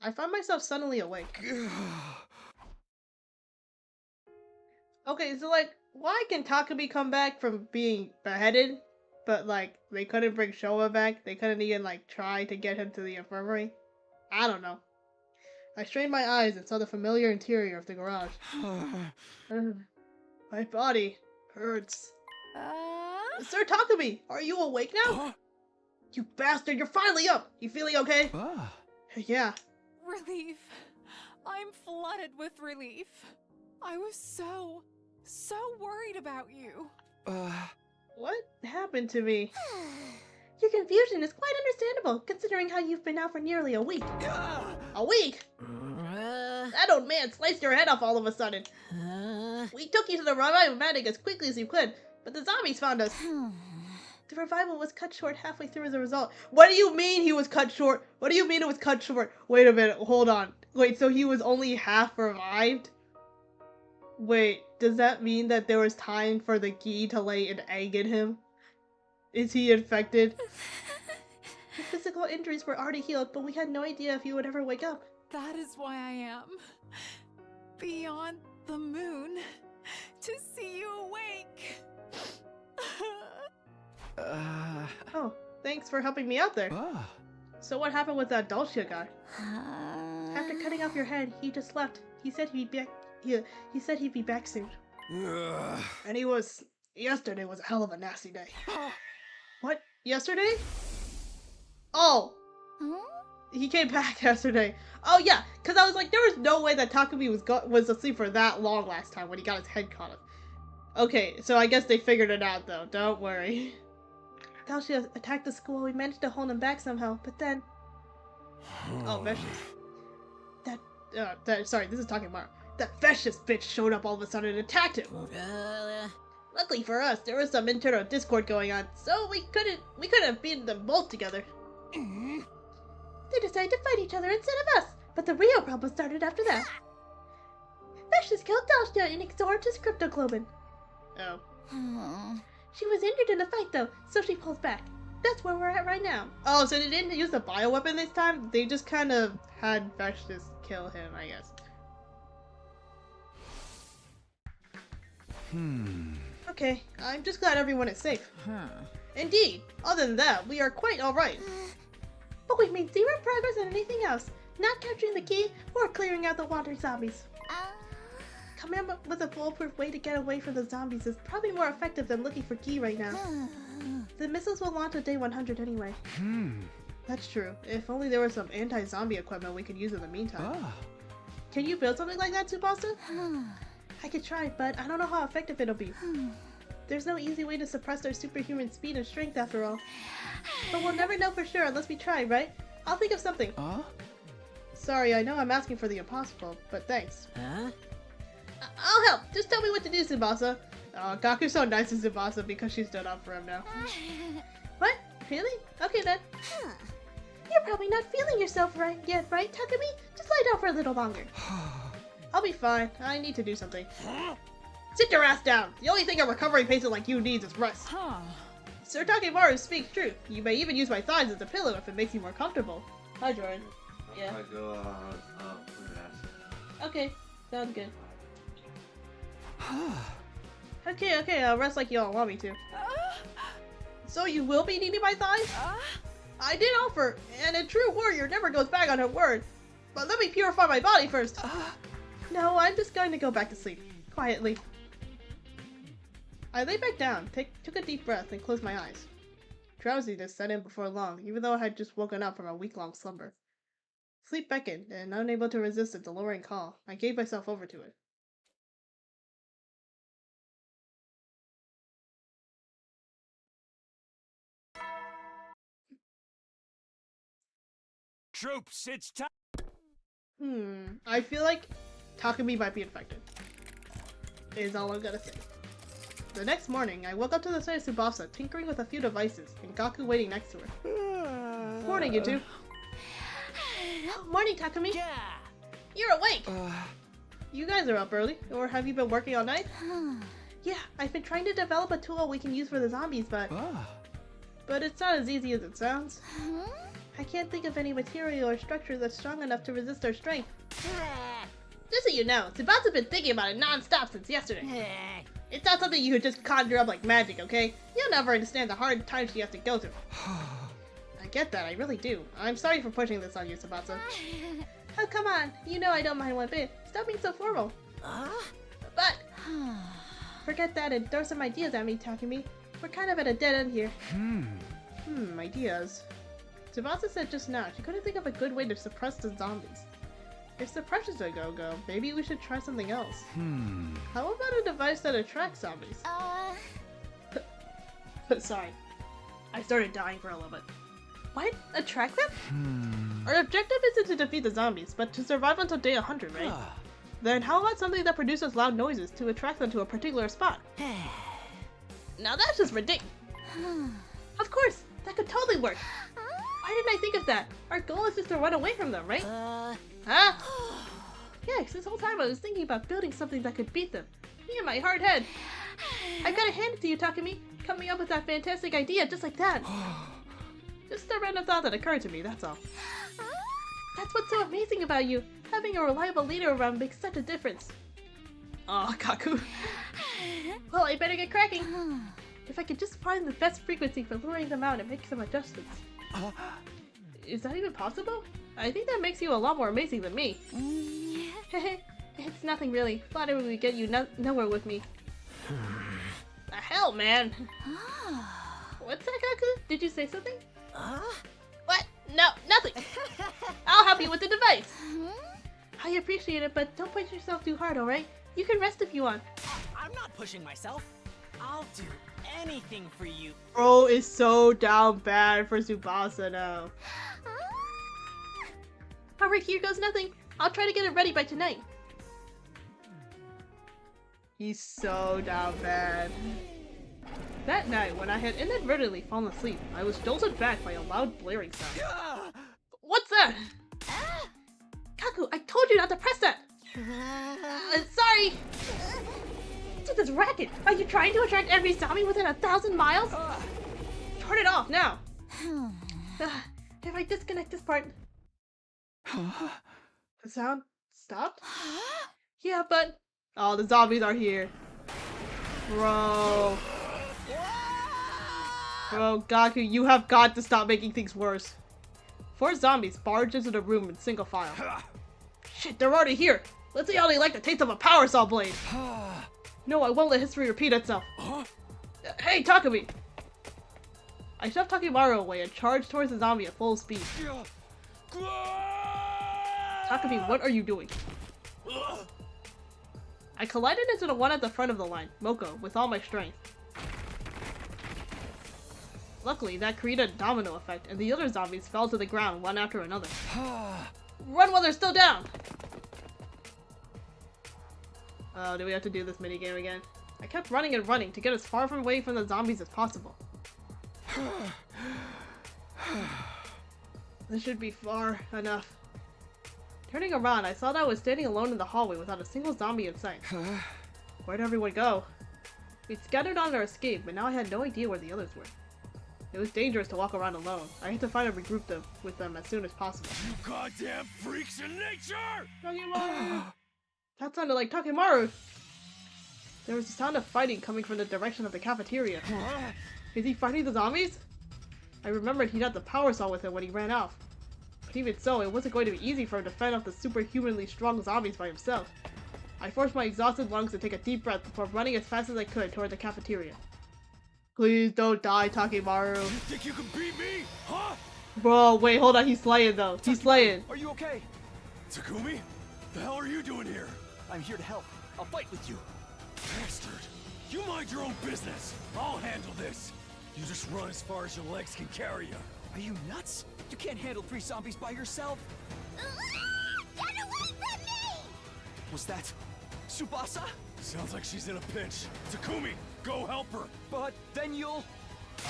I found myself suddenly awake. Okay, so like, why can Takumi come back from being beheaded, but like, they couldn't bring Showa back? They couldn't even like, try to get him to the infirmary? I don't know. I strained my eyes and saw the familiar interior of the garage. My body hurts. Sir Takumi, are you awake now? You bastard, you're finally up! You feeling okay? Yeah. Relief. I'm flooded with relief. I was so worried about you. What happened to me? Your confusion is quite understandable, considering how you've been out for nearly a week. A week? That old man sliced your head off all of a sudden. We took you to the revival medic as quickly as you could, but the zombies found us. The revival was cut short halfway through as a result. What do you mean he was cut short? What do you mean it was cut short? Wait a minute, hold on. Wait, so he was only half revived? Wait, does that mean that there was time for the Gi to lay an egg in him? Is he infected? His physical injuries were already healed, but we had no idea if he would ever wake up. That is why I am beyond the moon to see you awake. Oh, thanks for helping me out there. So what happened with that Dulcia guy? After cutting off your head, he just left. He said he'd be back. He said he'd be back soon. And yesterday was a hell of a nasty day. What? Yesterday? Oh. He came back yesterday. Oh yeah, because I was like, there was no way that Takumi was asleep for that long last time when he got his head cut off. Okay, so I guess they figured it out though. Don't worry. Dulcia attacked the school. We managed to hold him back somehow, but then... Oh, Vicious. Sorry, this is Takemura. That Vicious bitch showed up all of a sudden and attacked him. Luckily for us, there was some internal discord going on, so we couldn't have beaten them both together. They decided to fight each other instead of us, but the real problem started after that. Vicious killed Dulcia and absorbed his cryptoglobin. Oh. She was injured in the fight though, so she pulls back. That's where we're at right now. Oh, so they didn't use the bioweapon this time? They just kind of had Vicious kill him, I guess. Okay, I'm just glad everyone is safe. Indeed. Other than that, we are quite alright. But we've made zero progress on anything else. Not capturing the key or clearing out the water zombies. Coming up with a foolproof way to get away from the zombies is probably more effective than looking for key right now. The missiles will launch at day 100 anyway. That's true. If only there was some anti-zombie equipment we could use in the meantime. Can you build something like that, Tsubasa? I could try, but I don't know how effective it'll be. There's no easy way to suppress their superhuman speed and strength after all. But we'll never know for sure unless we try, right? I'll think of something. Sorry, I know I'm asking for the impossible, but thanks. I'll help. Just tell me what to do, Tsubasa. Gaku's so nice to Tsubasa because she stood up for him now. What? Really? Okay then. You're probably not feeling yourself yet, right, Takumi? Just lie down for a little longer. I'll be fine. I need to do something. Sit your ass down. The only thing a recovering patient like you needs is rest. Sir Takemaru speaks truth. You may even use my thighs as a pillow if it makes you more comfortable. Hi, Jordan. Yeah. I go, clean the ass. Okay. Sounds good. Okay, I'll rest like you all want me to. So you will be needing my thighs? I did offer, and a true warrior never goes back on her word. But let me purify my body first. No, I'm just going to go back to sleep. Quietly. I lay back down, took a deep breath, and closed my eyes. Drowsiness set in before long, even though I had just woken up from a week-long slumber. Sleep beckoned, and unable to resist its alluring call, I gave myself over to it. Troops, it's time. I feel like Takumi might be infected. Is all I'm gonna say. The next morning, I woke up to the sight of Tsubasa tinkering with a few devices, and Gaku waiting next to her. Morning, you two. Morning, Takumi. Yeah. You're awake. You guys are up early, or have you been working all night? Yeah, I've been trying to develop a tool we can use for the zombies, but it's not as easy as it sounds. I can't think of any material or structure that's strong enough to resist our strength. Just so you know, Tsubasa been thinking about it non-stop since yesterday. It's not something you could just conjure up like magic, okay? You'll never understand the hard times she has to go through. I get that, I really do. I'm sorry for pushing this on you, Tsubasa. Oh, come on. You know I don't mind one bit. Stop being so formal. But forget that and throw some ideas at me, Takumi. We're kind of at a dead end here. Ideas. Tsubasa said just now she couldn't think of a good way to suppress the zombies. If suppression's a go-go, maybe we should try something else. How about a device that attracts zombies? Sorry. I started dying for a little bit. What? Attract them? Our objective isn't to defeat the zombies, but to survive until day 100, right? Then how about something that produces loud noises to attract them to a particular spot? Now that's just ridiculous. Of course, that could totally work. Why didn't I think of that? Our goal is just to run away from them, right? Huh? Yes, this whole time I was thinking about building something that could beat them. Me and my hard head. I gotta hand it to you, Takumi. Coming up with that fantastic idea just like that. Just a random thought that occurred to me, that's all. That's what's so amazing about you. Having a reliable leader around makes such a difference. Aw, Kaku. Well, I better get cracking. If I could just find the best frequency for luring them out and make some adjustments. Is that even possible? I think that makes you a lot more amazing than me. It's nothing really. Flattery would get you nowhere with me. The hell, man? What's that, Kaku? Did you say something? What? No, nothing. I'll help you with the device. I appreciate it, but don't push yourself too hard, alright? You can rest if you want. I'm not pushing myself. I'll do anything for you. Bro is so down bad for Tsubasa now. Alright, here goes nothing. I'll try to get it ready by tonight. He's so down bad. That night, when I had inadvertently fallen asleep, I was jolted back by a loud blaring sound. What's that? Kaku, I told you not to press that! Sorry! What's this racket? Are you trying to attract every zombie within 1,000 miles? Turn it off now! If I disconnect this part... The sound stopped? Yeah, but... Oh, the zombies are here. Bro... Bro, Gaku, you have got to stop making things worse. 4 zombies barged into the room in single file. Shit, they're already here! Let's see how they like the taste of a power saw blade! No, I won't let history repeat itself. Hey, Takumi! I shoved Takimaru away and charged towards the zombie at full speed. Takumi, what are you doing? I collided into the one at the front of the line, Moko, with all my strength. Luckily, that created a domino effect, and the other zombies fell to the ground one after another. Run while they're still down! Oh, do we have to do this minigame again? I kept running and running to get as far away from the zombies as possible. This should be far enough. Turning around, I saw that I was standing alone in the hallway without a single zombie in sight. Where'd everyone go? We'd scattered on our escape, but now I had no idea where the others were. It was dangerous to walk around alone. I had to find and regroup with them as soon as possible. You goddamn freaks in nature! Takimaru! That sounded like Takimaru! There was a sound of fighting coming from the direction of the cafeteria. Is he fighting the zombies? I remembered he'd had the power saw with him when he ran off. But even so, it wasn't going to be easy for him to fend off the superhumanly strong zombies by himself. I forced my exhausted lungs to take a deep breath before running as fast as I could toward the cafeteria. Please don't die, Takimaru. You think you can beat me? Huh? Bro, wait, hold on. He's slaying, though. He's slaying. Are you okay? Takumi? The hell are you doing here? I'm here to help. I'll fight with you. Bastard. You mind your own business. I'll handle this. You just run as far as your legs can carry you. Are you nuts? You can't handle 3 zombies by yourself. Get away from me! Was that Tsubasa? Sounds like she's in a pinch. Takumi, go help her. But then you'll...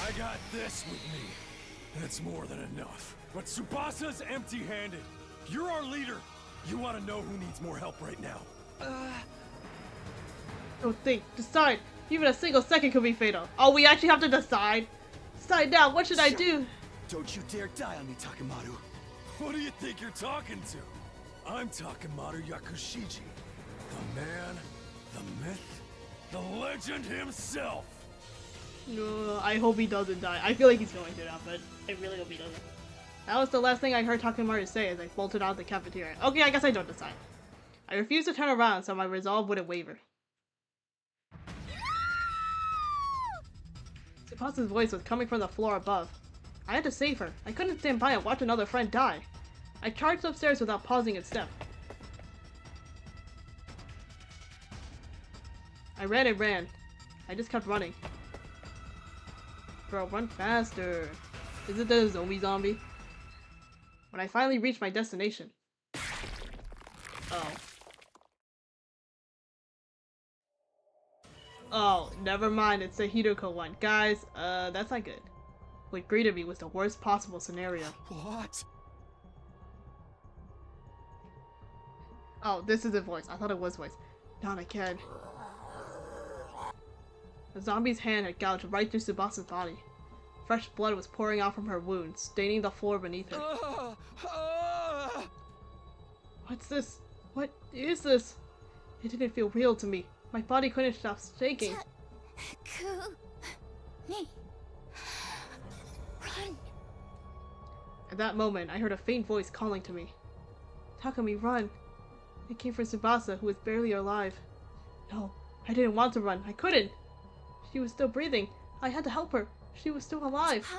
I got this with me. That's more than enough. But Tsubasa's empty-handed. You're our leader. You want to know who needs more help right now? Don't think. Decide. Even a single second could be fatal. Oh, we actually have to decide? Decide now. What should I do? Don't you dare die on me, Takemaru. What do you think you're talking to? I'm Takemaru Yakushiji. The man, the myth, the legend himself. I hope he doesn't die. I feel like he's going to now, but I really hope he doesn't. That was the last thing I heard Takemaru say as I bolted out of the cafeteria. Okay, I guess I don't decide. I refused to turn around, so my resolve wouldn't waver. Tsubasa's voice was coming from the floor above. I had to save her. I couldn't stand by and watch another friend die. I charged upstairs without pausing a step. I ran and ran. I just kept running. Bro, run faster. Isn't that a zombie? When I finally reached my destination. Oh, never mind. It's the Hidoko one. Guys, that's not good. What greeted me was the worst possible scenario. What? Oh, this isn't voice. I thought it was voice. Not again. The zombie's hand had gouged right through Tsubasa's body. Fresh blood was pouring out from her wound, staining the floor beneath her. What's this? What is this? It didn't feel real to me. My body couldn't stop shaking. Me. Run. At that moment, I heard a faint voice calling to me. Takumi, run. It came from Tsubasa, who was barely alive. No, I didn't want to run. I couldn't. She was still breathing. I had to help her. She was still alive.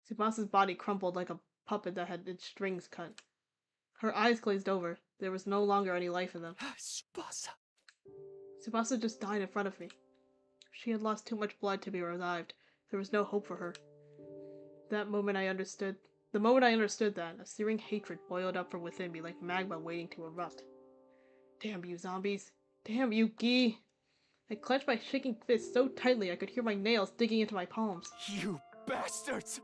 Tsubasa's body crumpled like a puppet that had its strings cut. Her eyes glazed over. There was no longer any life in them. Tsubasa. Tsubasa just died in front of me. She had lost too much blood to be revived. There was no hope for her. The moment I understood that, a searing hatred boiled up from within me like magma waiting to erupt. Damn you, zombies. Damn you, Gi. I clenched my shaking fist so tightly I could hear my nails digging into my palms. You bastards!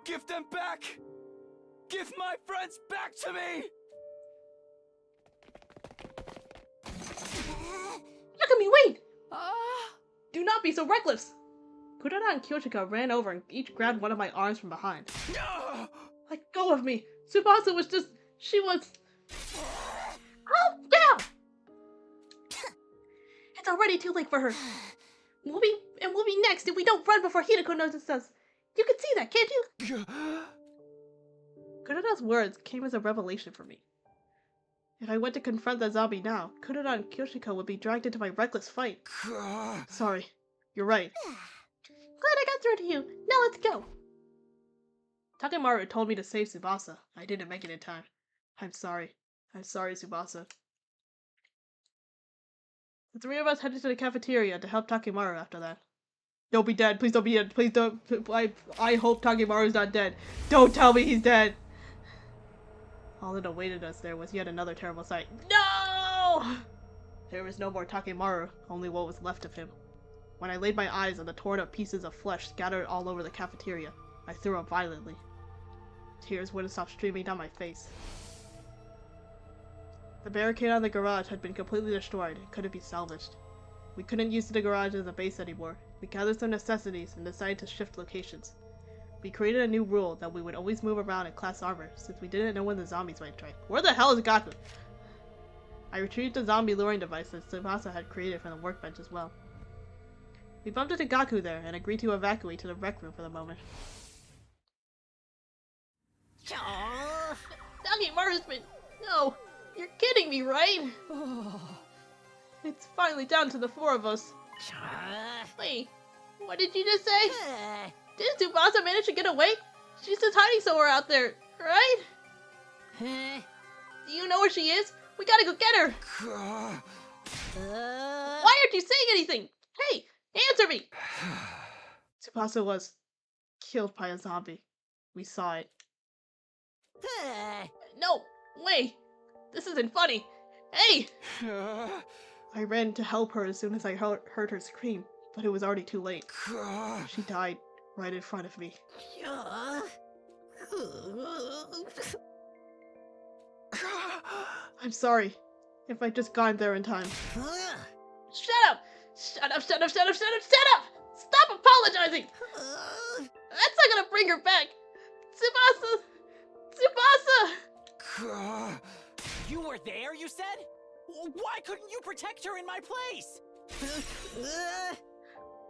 Give them back! Give my friends back to me! Takumi, wait! Do not be so reckless! Kurara and Kyoshika ran over and each grabbed one of my arms from behind. Let go of me! Tsubasa was just... she was... Oh, down! It's already too late for her. We'll be next if we don't run before Hideko notices us. You can see that, can't you? Kurara's words came as a revelation for me. If I went to confront the zombie now, Kurara and Kyoshika would be dragged into my reckless fight. Sorry. You're right. Glad I got through to you. Now let's go. Takemaru told me to save Tsubasa. I didn't make it in time. I'm sorry. I'm sorry, Tsubasa. The three of us headed to the cafeteria to help Takemaru after that. Don't be dead. Please don't be dead. Please don't. I hope Takemaru's not dead. Don't tell me he's dead. All that awaited us there was yet another terrible sight. No! There was no more Takemaru, only what was left of him. When I laid my eyes on the torn up pieces of flesh scattered all over the cafeteria, I threw up violently. Tears wouldn't stop streaming down my face. The barricade on the garage had been completely destroyed and couldn't be salvaged. We couldn't use the garage as a base anymore. We gathered some necessities and decided to shift locations. We created a new rule that we would always move around in class armor, since we didn't know when the zombies might strike. Where the hell is Gaku? I retrieved the zombie luring device that Tsubasa had created from the workbench as well. We bumped into Gaku there and agreed to evacuate to the rec room for the moment. Takemaru's been... No! You're kidding me, right? It's finally down to the four of us. Wait, what did you just say? Did Tsubasa manage to get away? She's just hiding somewhere out there, right? Do you know where she is? We gotta go get her! Why aren't you saying anything? Hey, answer me! Tsubasa was killed by a zombie. We saw it. No, wait! This isn't funny! Hey! I ran to help her as soon as I heard her scream, but it was already too late. She died right in front of me. I'm sorry if I just got there in time. Shut up! Shut up, shut up, shut up, shut up, shut up! Stop apologizing! That's not gonna bring her back! Tsubasa! Tsubasa! You were there, you said? Why couldn't you protect her in my place?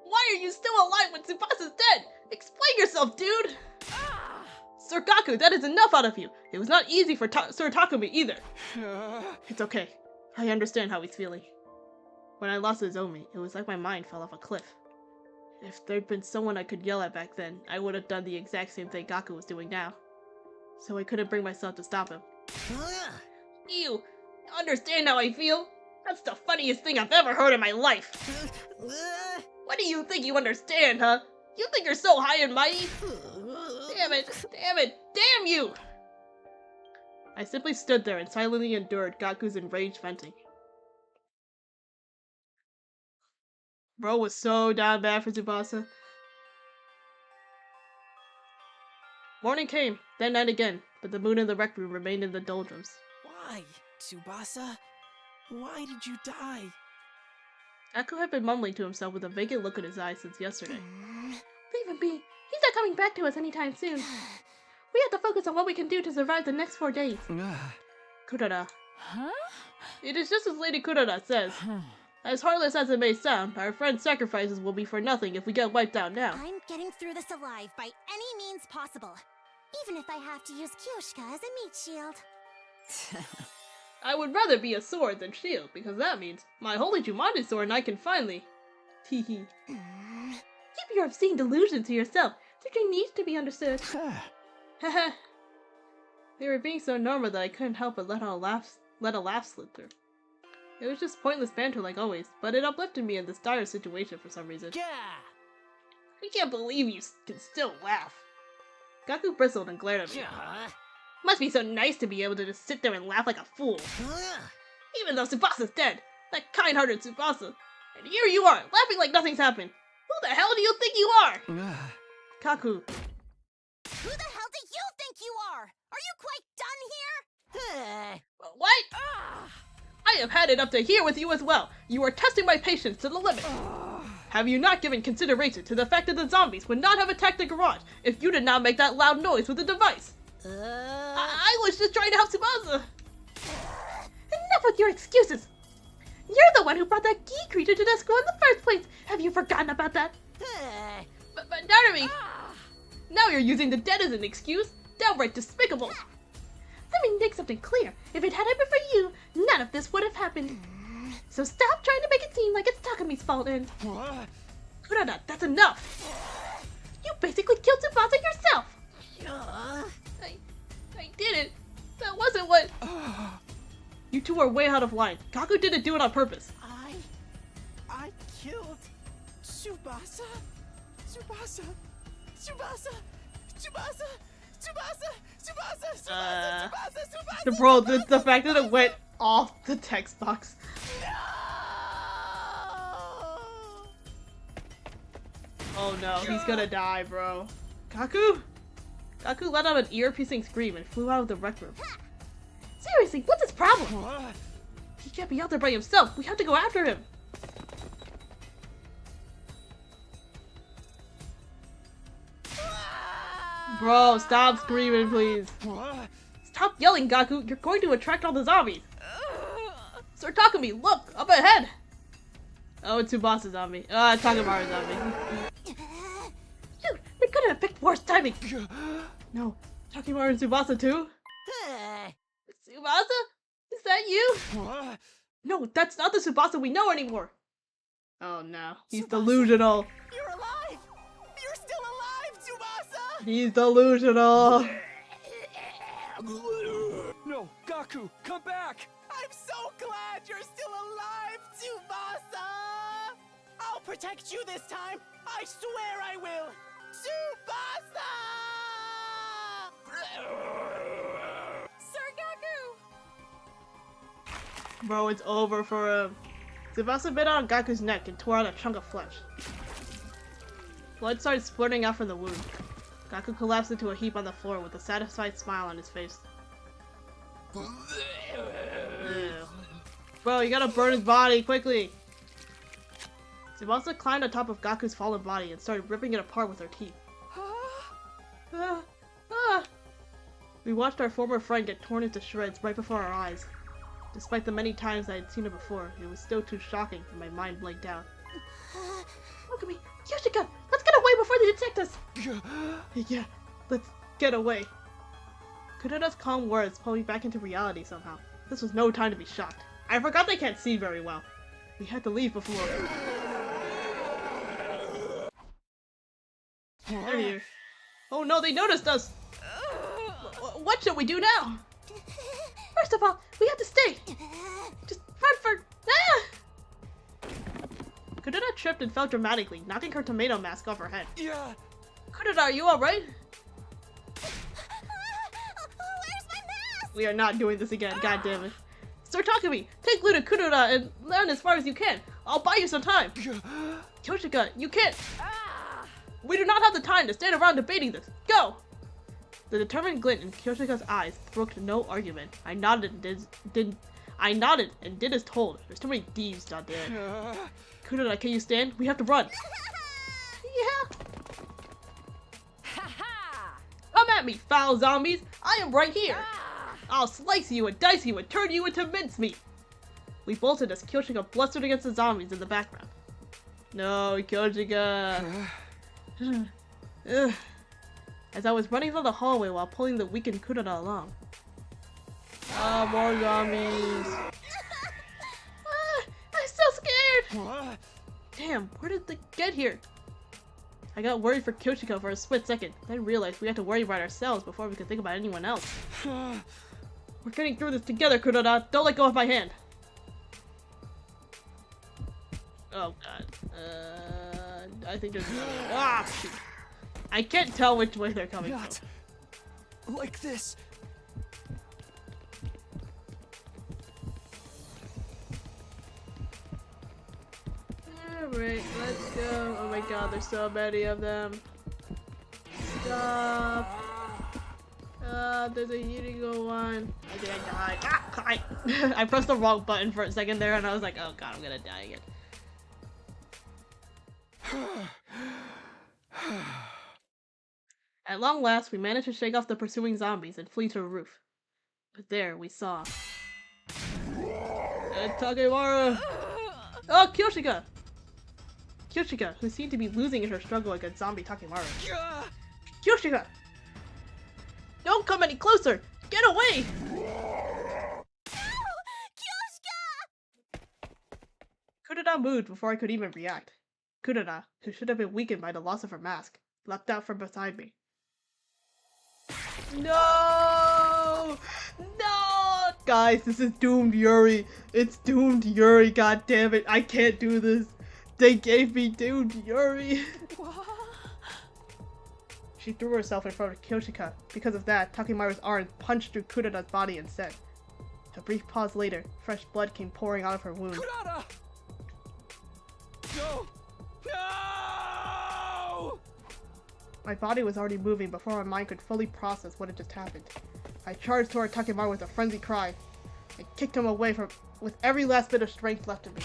Why are you still alive when Tsubasa's dead? Explain yourself, dude! Sir Gaku, that is enough out of you! It was not easy for Sir Takumi either. It's okay. I understand how he's feeling. When I lost Nozomi, it was like my mind fell off a cliff. If there'd been someone I could yell at back then, I would have done the exact same thing Gaku was doing now. So I couldn't bring myself to stop him. You understand how I feel? That's the funniest thing I've ever heard in my life! What do you think you understand, huh? You think you're so high and mighty? Damn it! Damn it! Damn you! I simply stood there and silently endured Gaku's enraged venting. Bro was so down bad for Tsubasa. Morning came, then night again, but the moon in the rec room remained in the doldrums. Why, Tsubasa? Why did you die? Gaku had been mumbling to himself with a vacant look in his eyes since yesterday. Leave him be. He's not coming back to us anytime soon. We have to focus on what we can do to survive the next 4 days. Kurara. Huh? It is just as Lady Kurara says. As heartless as it may sound, our friend's sacrifices will be for nothing if we get wiped out now. I'm getting through this alive by any means possible. Even if I have to use Kyoshika as a meat shield. I would rather be a sword than shield, because that means my holy Jumanji sword and I can finally... Teehee. Keep your obscene delusion to yourself. Surgery needs to be understood. Haha. They were being so normal that I couldn't help but let a laugh slip through. It was just pointless banter like always, but it uplifted me in this dire situation for some reason. Yeah. I can't believe you can still laugh. Gaku bristled and glared at me. Must be so nice to be able to just sit there and laugh like a fool. Even though Tsubasa's dead, that kind-hearted Tsubasa. And here you are, laughing like nothing's happened. Who the hell do you think you are? Gaku. Who the hell do you think you are? Are you quite done here? What? I have had it up to here with you as well. You are testing my patience to the limit. Have you not given consideration to the fact that the zombies would not have attacked the garage if you did not make that loud noise with the device? I was just trying to help Tsubasa. Enough with your excuses. You're the one who brought that geek creature to the school in the first place. Have you forgotten about that? But Narumi, now you're using the dead as an excuse. Downright despicable. Let me make something clear. If it hadn't been for you, none of this would have happened. So stop trying to make it seem like it's Takumi's fault and... Kurara, that's enough. You basically killed Tsubasa yourself. I didn't. That wasn't what... You two are way out of line. Gaku didn't do it on purpose. I killed Tsubasa? Tsubasa? Tsubasa? Tsubasa? Tsubasa? Tsubasa? Tsubasa? Tsubasa? Bro, the fact that it went off the text box. Oh no, he's gonna die, bro. Gaku? Gaku let out an ear-piercing scream and flew out of the rec room. Seriously, what's his problem? He can't be out there by himself. We have to go after him. Bro, stop screaming, please. Stop yelling, Gaku. You're going to attract all the zombies. Sir Takumi, look, up ahead. Oh, it's Tsubasa zombie. Takemaru zombie. Dude, we couldn't have picked worse timing. No, Takemaru and Tsubasa too? Tsubasa? Is that you? No, that's not the Tsubasa we know anymore. Oh no, he's Tsubasa. delusional. You're alive! You're still alive, Tsubasa! He's delusional. No, Gaku, come back! I'm so glad you're still alive, Tsubasa! I'll protect you this time! I swear I will! Tsubasa! Sir Gaku! Bro, it's over for him. Tsubasa bit on Gaku's neck and tore out a chunk of flesh. Blood started splurting out from the wound. Gaku collapsed into a heap on the floor with a satisfied smile on his face. Ew. Bro, you gotta burn his body, quickly! Tsubasa climbed on top of Gaku's fallen body and started ripping it apart with her teeth. We watched our former friend get torn into shreds right before our eyes. Despite the many times I had seen it before, it was still too shocking and my mind blanked out. Look at me! Yoshika! Let's get away before they detect us! Yeah, let's get away. Kuroda's calm words pulled me back into reality somehow. This was no time to be shocked. I forgot they can't see very well. We had to leave before... They're here. Oh no, they noticed us! What should we do now? First of all, we have to stay! Just run for... Kuroda tripped and fell dramatically, knocking her tomato mask off her head. Yeah. Kuroda, are you alright? Where's my mask? We are not doing this again, God damn it. Sir Takumi, take Lu to Kuroda and run as far as you can. I'll buy you some time. Yoshika, you can't. We do not have the time to stand around debating this. Go! The determined glint in Kyoshika's eyes brooked no argument. I nodded and did as told. There's too many thieves out there. Kuroda, can you stand? We have to run. Yeah. Come at me, foul zombies! I am right here! I'll slice you and dice you and turn you into mincemeat! We bolted as Kyoshika blustered against the zombies in the background. No, Kyoshika! Ugh. As I was running down the hallway while pulling the weakened Kuroda along. Ah, more zombies! I'm so scared! Damn, where did they get here? I got worried for Kyoshika for a split second, then realized we had to worry about ourselves before we could think about anyone else. We're getting through this together, Kuroda! Don't let go of my hand! Oh god. I think there's another one. Ah, shoot. I can't tell which way they're coming from. Like this. Alright, let's go. Oh my god, there's so many of them. Stop. There's a Yurigo one. I think I died. Ah, I pressed the wrong button for a second there and I was like, oh god, I'm gonna die again. At long last, we managed to shake off the pursuing zombies and flee to a roof. But there, we saw... Takemaru! Oh, Kyoshika! Kyoshika, who seemed to be losing in her struggle against zombie Takemaru. Kyoshika! Don't come any closer! Get away! Kuroda moved before I could even react. Kuroda, who should have been weakened by the loss of her mask, leapt out from beside me. No! No! Guys, this is doomed Yuri. It's doomed Yuri, god damn it. I can't do this. They gave me doomed Yuri. She threw herself in front of Kyoshika. Because of that, Takemaru's arm punched through Kuroda's body instead. A brief pause later, fresh blood came pouring out of her wound. Kuroda! No! No! My body was already moving before my mind could fully process what had just happened. I charged toward Takemaru with a frenzied cry. I kicked him away with every last bit of strength left in me.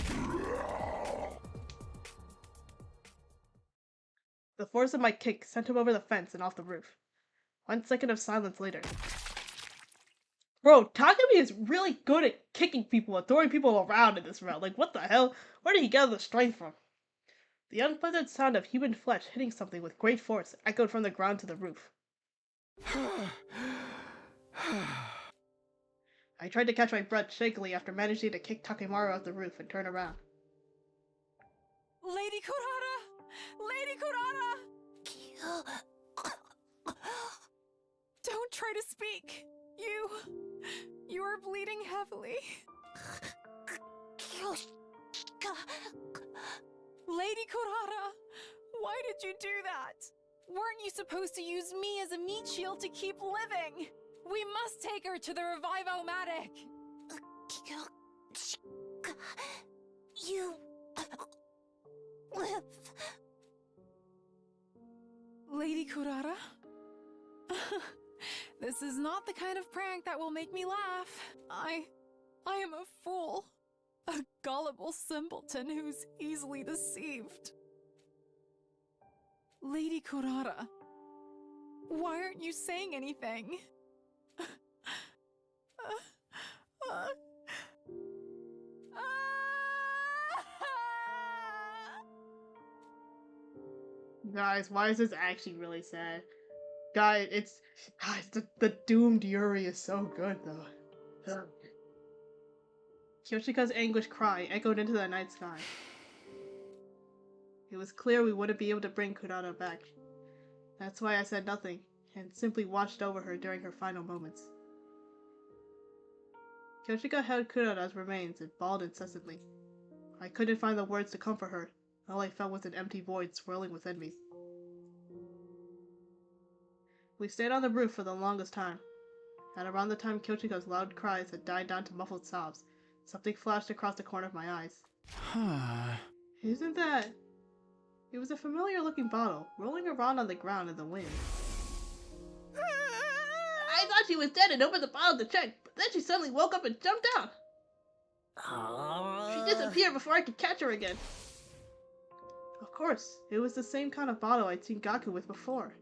The force of my kick sent him over the fence and off the roof. 1 second of silence later. Bro, Takumi is really good at kicking people and throwing people around in this round. Like, what the hell? Where did he get the strength from? The unpleasant sound of human flesh hitting something with great force echoed from the ground to the roof. I tried to catch my breath shakily after managing to kick Takemaru off the roof and turn around. Lady Kurata! Lady Kurata! Don't try to speak. You are bleeding heavily. Lady Kurata, why did you do that? Weren't you supposed to use me as a meat shield to keep living? We must take her to the Revive-O-Matic. You live. Lady Kurara? This is not the kind of prank that will make me laugh. I am a fool. A gullible simpleton who's easily deceived. Lady Kurara, why aren't you saying anything? Guys, why is this actually really sad? Guys, the doomed Yuri is so good though. Ugh. Kyoshika's anguished cry echoed into the night sky. It was clear we wouldn't be able to bring Kurara back. That's why I said nothing, and simply watched over her during her final moments. Kyoshika held Kurara's remains and bawled incessantly. I couldn't find the words to comfort her. All I felt was an empty void swirling within me. We stayed on the roof for the longest time. At around the time Kyoshika's loud cries had died down to muffled sobs, something flashed across the corner of my eyes. Isn't that... It was a familiar-looking bottle, rolling around on the ground in the wind. I thought she was dead and opened the bottle to check, but then she suddenly woke up and jumped out. She disappeared before I could catch her again. Of course, it was the same kind of bottle I'd seen Gaku with before.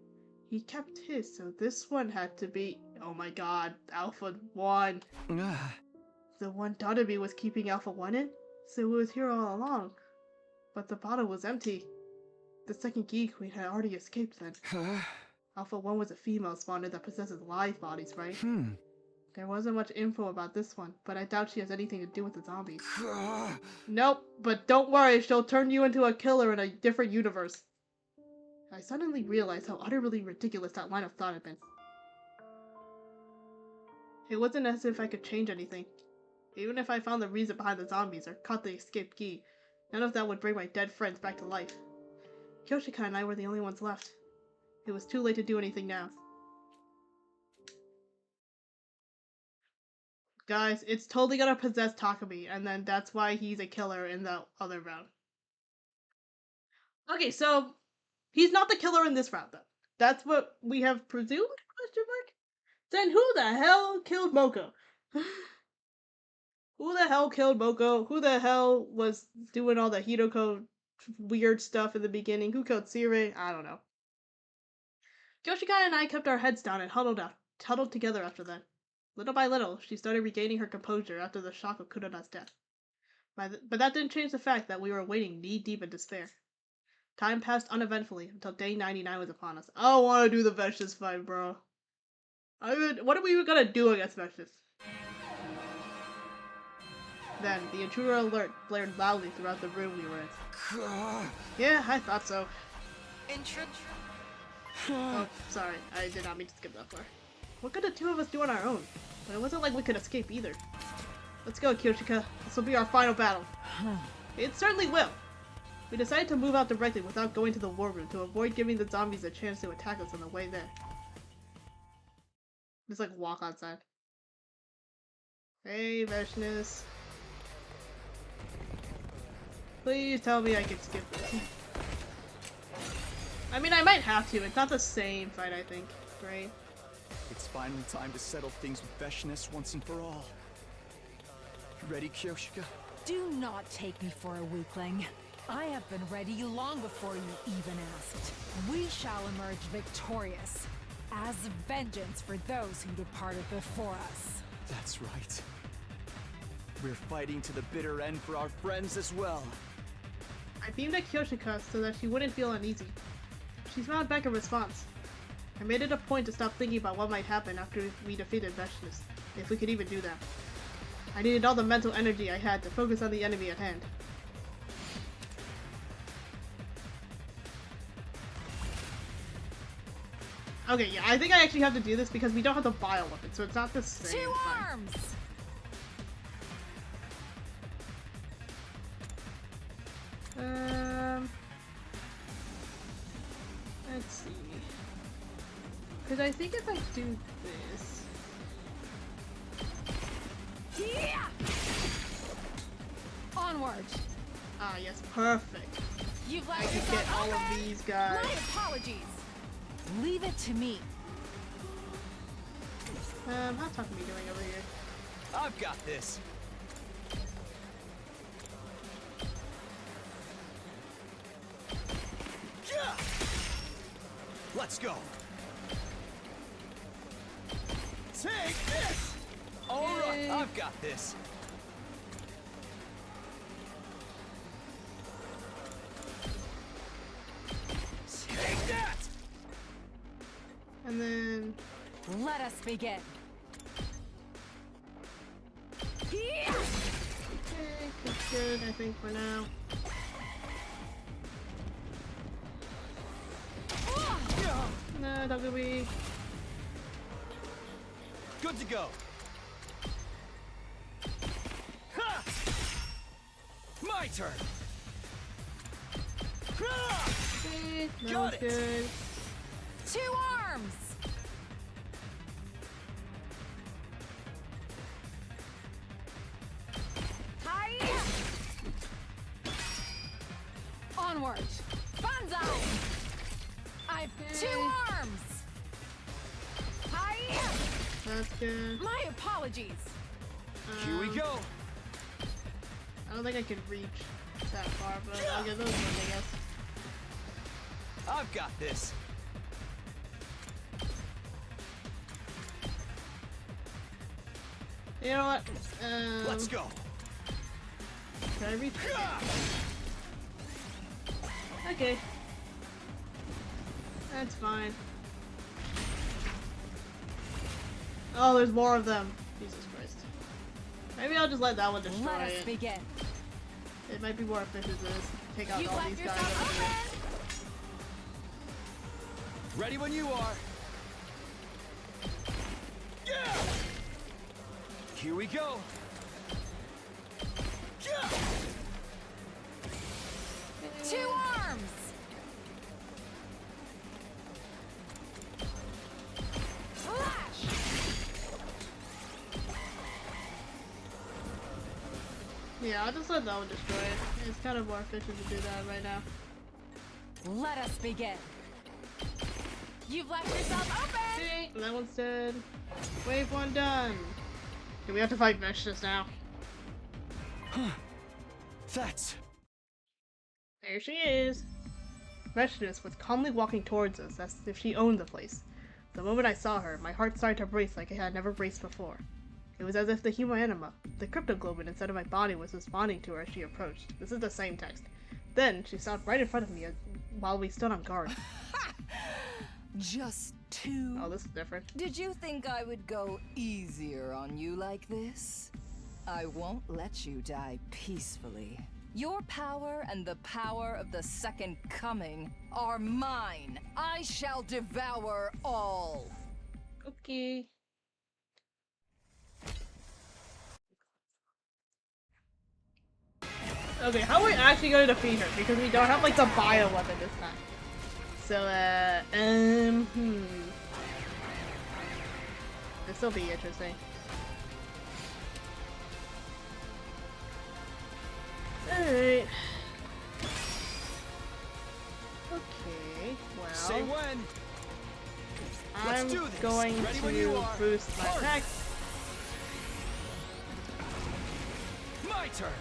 He kept his, so this one had to be... Oh my god, Alpha 1. The one Dadabi was keeping Alpha 1 in? So it was here all along. But the bottle was empty. The second Geek Queen had already escaped then. Alpha 1 was a female spawner that possesses live bodies, right? There wasn't much info about this one, but I doubt she has anything to do with the zombies. Nope, but don't worry, she'll turn you into a killer in a different universe. I suddenly realized how utterly ridiculous that line of thought had been. It wasn't as if I could change anything. Even if I found the reason behind the zombies or caught the escaped Gi, none of that would bring my dead friends back to life. Kyoshika and I were the only ones left. It was too late to do anything now. Guys, it's totally gonna possess Takumi, and then that's why he's a killer in the other round. Okay, so he's not the killer in this round, though. That's what we have presumed? Question mark? Then who the hell killed Moko? Who the hell killed Moko? Who the hell was doing all the Hidoko weird stuff in the beginning? Who killed Sire? I don't know. Kyoshika and I kept our heads down and huddled together after that. Little by little, she started regaining her composure after the shock of Kurara's death. But that didn't change the fact that we were waiting knee-deep in despair. Time passed uneventfully until day 99 was upon us. I don't want to do the Vicious fight, bro. What are we even gonna do against Vicious? Then, the intruder alert blared loudly throughout the room we were in. Yeah, I thought so. Oh, sorry. I did not mean to skip that far. What could the two of us do on our own? But it wasn't like we could escape either. Let's go, Kyoshika. This will be our final battle. It certainly will. We decided to move out directly without going to the war room to avoid giving the zombies a chance to attack us on the way there. Just like walk outside. Hey, Vishnis. Please tell me I can skip this. I mean, I might have to. It's not the same fight, I think. Right? It's finally time to settle things with Vishnis once and for all. Ready, Kyoshika? Do not take me for a weakling. I have been ready long before you even asked. We shall emerge victorious, as vengeance for those who departed before us. That's right. We're fighting to the bitter end for our friends as well. I beamed at Kyoshika so that she wouldn't feel uneasy. She smiled back in response. I made it a point to stop thinking about what might happen after we defeated Vishnis, if we could even do that. I needed all the mental energy I had to focus on the enemy at hand. Okay, yeah, I think I actually have to do this because we don't have the bio weapon, so it's not the same. Two arms! Let's see. Because I think if I do this... Yeah! Onward! Ah, yes, perfect. You've let I can yourself get all of these guys. My apologies! Leave it to me. How's Takumi doing over here? I've got this. Yeah! Let's go. Take this! Alright, I've got this. Take that! And then... Let us begin. Okay, that's good, I think, for now. No, Takumi. Good to go. Ha! My turn. Okay, that Got was it. good. 2 arms. Hi. Onward. Banzai. I've 2 arms. Hi. That's good. My apologies. Here we go. I don't think I could reach that far, but I'll get those ones, I guess. I've got this. You know what? Let's go. Can I reach? Okay. That's fine. Oh, there's more of them. Jesus Christ. Maybe I'll just let that one destroy Let us it. begin. It might be more efficient to just take out You all left these guys yourself over here. open. Ready when you are. Yeah! Here we go. Yeah! 2 arms. Flash. Yeah, I'll just let that one destroy it. It's kind of more efficient to do that right now. Let us begin. You've left yourself open. Okay, that one's dead. Wave 1 done. Okay, we have to fight Vicious now. That's... There she is. Vicious was calmly walking towards us as if she owned the place. The moment I saw her, my heart started to brace like it had never braced before. It was as if the human anima, the cryptoglobin inside of my body, was responding to her as she approached. This is the same text. Then, she stopped right in front of me while we stood on guard. Just 2? Oh, this is different. Did you think I would go easier on you like this? I won't let you die peacefully. Your power and the power of the Second Coming are mine. I shall devour all. Okay. Okay, how are we actually going to defeat her? Because we don't have like the bio weapon this time. So, this'll be interesting. Alright. Okay, well. Say when. I'm do this. going Ready when you to are. boost my Hard. attack. My turn.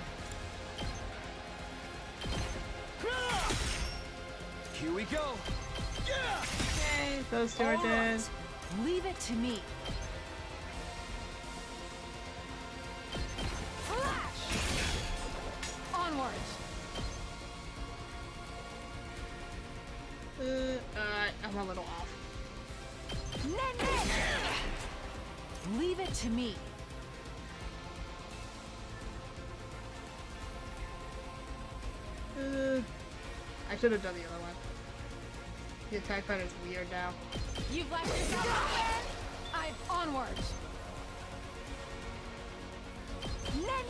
Here we go. Yeah. Okay, those two are All dead. right. Leave it to me. Flash. Onward. I'm a little off. Nen. Leave it to me. I should have done the other one. The attack pattern is weird now. You've left yourself open. I'm onward. Nen.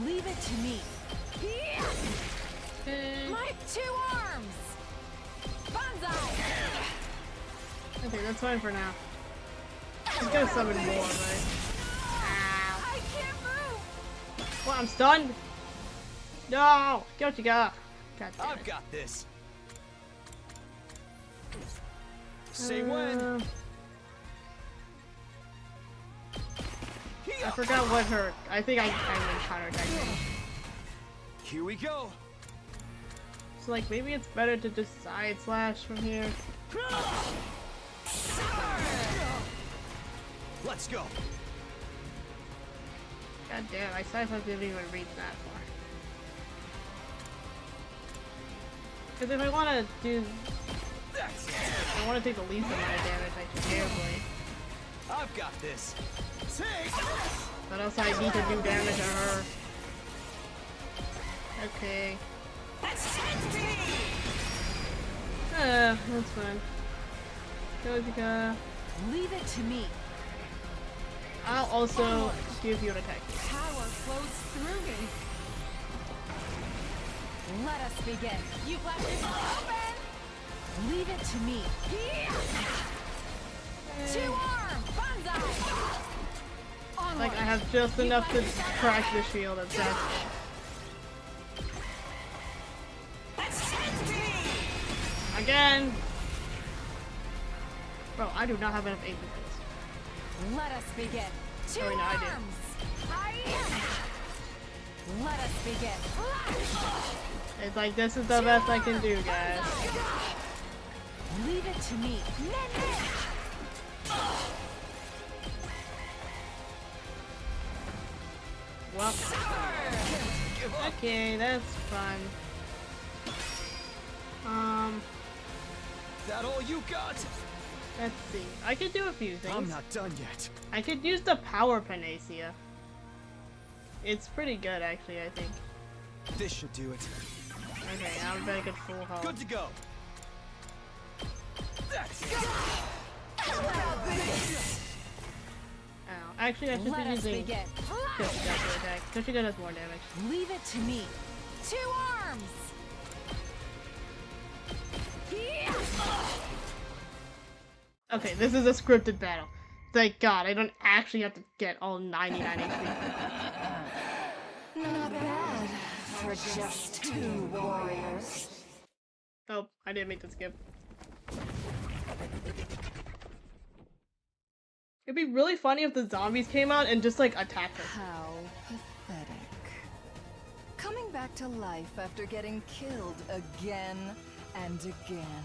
Leave it to me. My 2 arms. Banzai. Okay, that's fine for now. She's gonna summon more, right? I can't move. Well, I'm stunned. No! Get what you got. God damn I've it. got this. Say when. I forgot what her. I think I went counterattack. Here we go. So like maybe it's better to just side slash from here. Let's go. God damn, I sci-fi didn't even reach that far. Because if I want to do, if I want to take the least amount of damage, I should carefully. I've got this. But also I need to do damage to her. Okay. That's fine. Kojika. Leave it to me. I'll also give you an attack. Power flows through me. Let us begin. You flashes open. Leave it to me. Two arm banzai. Like I have just enough to crack the shield. That's it. Again. Bro, I do not have enough AP for this. Let us begin. Two no, I did. arms. Let us begin. It's like this is the best I can do, guys. Leave it to me. Well, okay, that's fun. That all you got? Let's see. I could do a few things. I'm not done yet. I could use the power panacea. It's pretty good, actually, I think. This should do it. Okay, I'm back at full health. Good to go. Ow. Actually, I should be using Kyoshika to attack. Kyoshika does more damage. Leave it to me. Two arms. Okay, this is a scripted battle. Thank God, I don't actually have to get all 99 HP. Not bad for just two warriors. Oh, I didn't mean to skip. It'd be really funny if the zombies came out and just like attacked her. How pathetic. Coming back to life after getting killed again and again.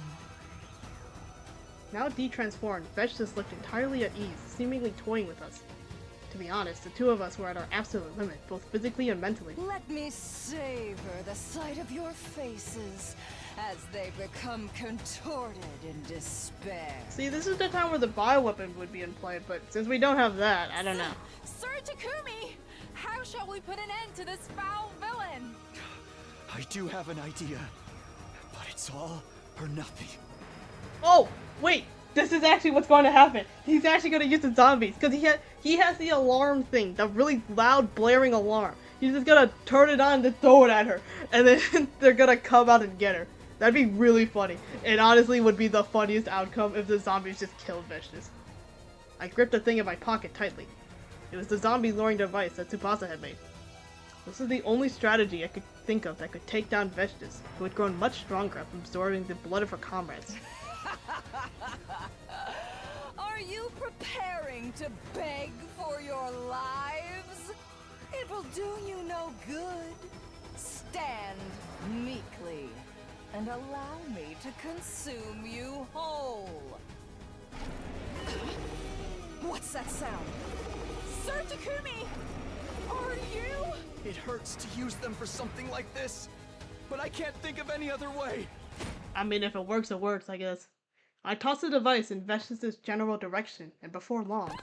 Now de-transformed, Vegeta's looked entirely at ease, seemingly toying with us. To be honest, the two of us were at our absolute limit, both physically and mentally. Let me savor the sight of your faces as they become contorted in despair. See, this is the time where the bioweapon would be in play, but since we don't have that, I don't know. Sir Takumi, how shall we put an end to this foul villain? I do have an idea, but it's all or nothing. Oh, wait! This is actually what's going to happen. He's actually going to use the zombies, because he has the alarm thing, the really loud blaring alarm. He's just going to turn it on and throw it at her, and then they're going to come out and get her. That'd be really funny. It honestly would be the funniest outcome if the zombies just killed Vegeta's. I gripped the thing in my pocket tightly. It was the zombie luring device that Tsubasa had made. This is the only strategy I could think of that could take down Vegeta's, who had grown much stronger from absorbing the blood of her comrades. Are you preparing to beg for your lives? It will do you no good. Stand meekly and allow me to consume you whole. What's that sound? Sir Takumi! Are you? It hurts to use them for something like this, but I can't think of any other way. I mean, if it works, it works, I guess. I tossed the device in Vegeta's general direction, and before long,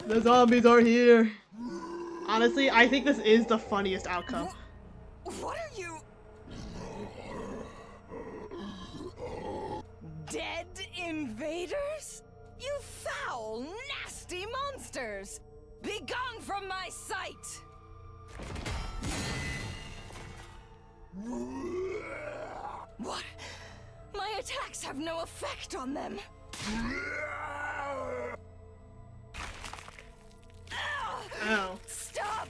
the zombies are here. Honestly, I think this is the funniest outcome. What are you? Dead invaders? You foul, nasty monsters! Be gone from my sight! What? My attacks have no effect on them! Oh. Stop!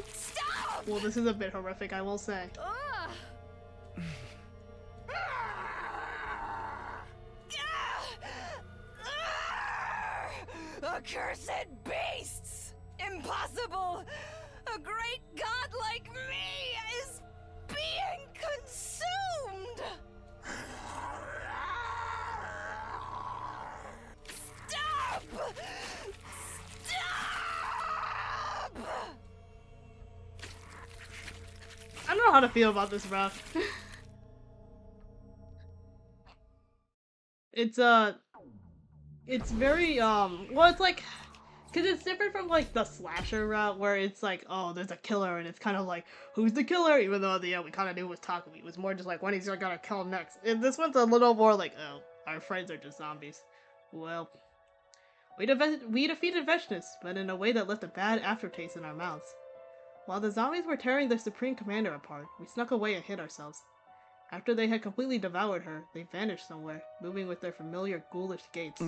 Stop! Well, this is a bit horrific, I will say. Accursed beasts! Impossible! A great god like me is being consumed! Stop! Stop! I don't know how to feel about this route. It's very, well, it's like, because it's different from, like, the slasher route, where it's like, oh, there's a killer, and it's kind of like, who's the killer? Even though at the end we kind of knew it was Takumi. It was more just like, when he's gonna kill him next. And this one's a little more like, oh, our friends are just zombies. Well, we defeated Veshness, but in a way that left a bad aftertaste in our mouths. While the zombies were tearing their Supreme Commander apart, we snuck away and hid ourselves. After they had completely devoured her, they vanished somewhere, moving with their familiar ghoulish gaits.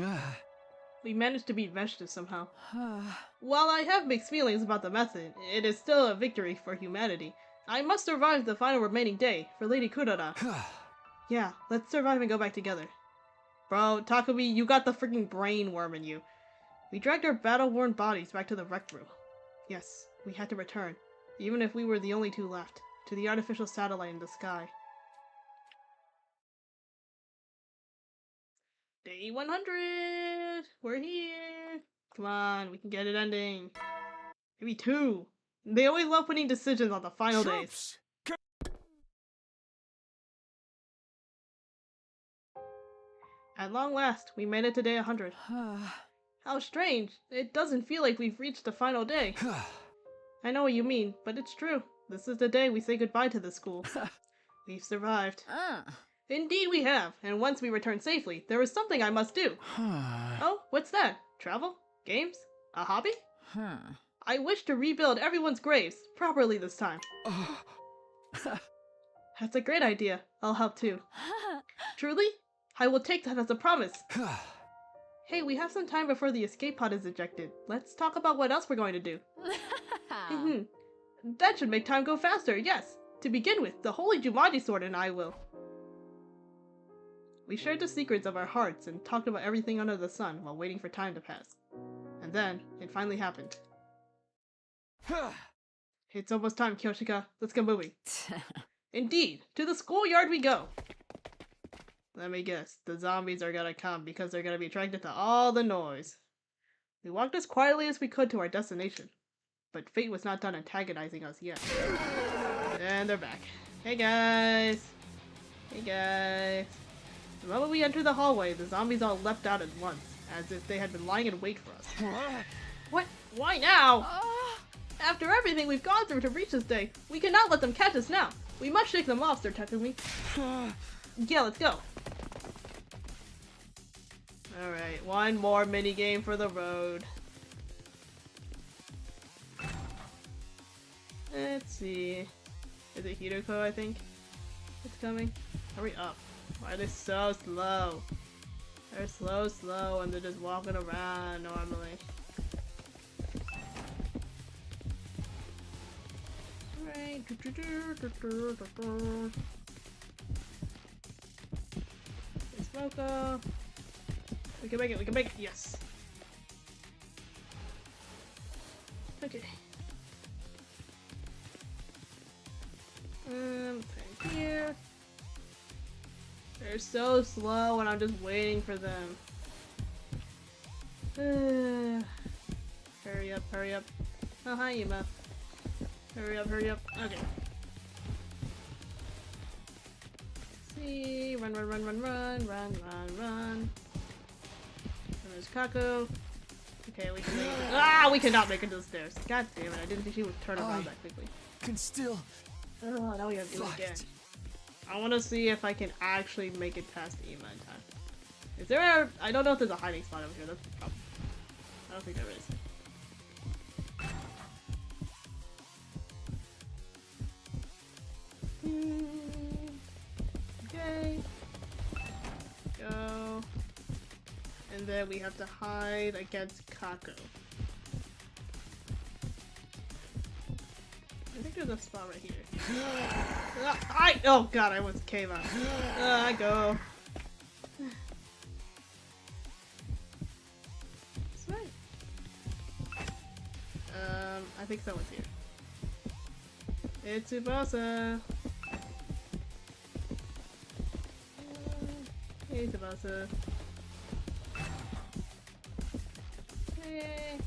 We managed to beat Veshness somehow. While I have mixed feelings about the method, it is still a victory for humanity. I must survive the final remaining day for Lady Kurara. Yeah, let's survive and go back together. Bro, Takumi, you got the freaking brain worm in you. We dragged our battle-worn bodies back to the rec room. Yes, we had to return, even if we were the only two left, to the artificial satellite in the sky. Day 100! We're here! Come on, we can get it ending. Maybe 2. They always love putting decisions on the final days. At long last, we made it to day 100. How strange. It doesn't feel like we've reached the final day. I know what you mean, but it's true. This is the day we say goodbye to the school. We've survived. Indeed we have, and once we return safely, there is something I must do. Oh, what's that? Travel? Games? A hobby? I wish to rebuild everyone's graves, properly this time. That's a great idea. I'll help too. Truly? I will take that as a promise. Hey, we have some time before the escape pod is ejected. Let's talk about what else we're going to do. That should make time go faster, yes. To begin with, the Holy Jumanji Sword and I will. We shared the secrets of our hearts and talked about everything under the sun while waiting for time to pass. And then, it finally happened. It's almost time, Kyoshika. Let's get moving. Indeed, to the schoolyard we go. Let me guess, the zombies are gonna come because they're gonna be attracted to all the noise. We walked as quietly as we could to our destination, but fate was not done antagonizing us yet. And they're back. Hey guys! Hey guys! The moment we entered the hallway, the zombies all leapt out at once, as if they had been lying in wait for us. What? Why now? After everything we've gone through to reach this day, we cannot let them catch us now. We must shake them off, Sir Takumi. Yeah, let's go. Alright, one more minigame for the road. Let's see. Is it Hiroko, I think? It's coming. Hurry up. Why are they so slow? They're slow, and they're just walking around normally. Alright. Smoko. We can make it, we can make it, yes. Okay. Thank you. They're so slow and I'm just waiting for them. Hurry up, hurry up. Oh, hi, Yuma. Hurry up, hurry up. Okay. See, run. There's Kaku. Okay, we can make it. Ah, we cannot make it to the stairs. God damn it, I didn't think she would turn around that quickly. Can still. Oh, now we have to do it again. I want to see if I can actually make it past Ima in time. Is there a... I don't know if there's a hiding spot over here. That's the problem. I don't think there is. Okay. Go. And then we have to hide against Kaku. I think there's a spot right here. Oh god, I almost came out. Go. This way. I think someone's here. It's Tsubasa. Hey, Tsubasa. Hey.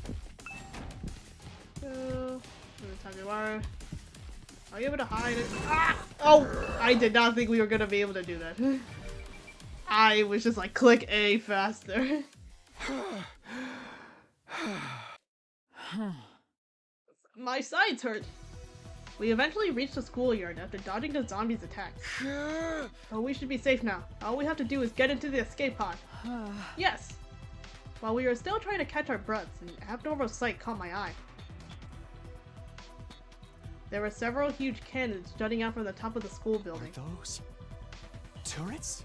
So, Takewaru. Are you able to hide it? Ah! Oh! I did not think we were gonna be able to do that. I was just like, click A faster. My sides hurt. We eventually reached the schoolyard after dodging the zombies' attacks. Oh, we should be safe now. All we have to do is get into the escape pod. Yes! While we were still trying to catch our breaths, an abnormal sight caught my eye. There were several huge cannons jutting out from the top of the school building. Are those turrets?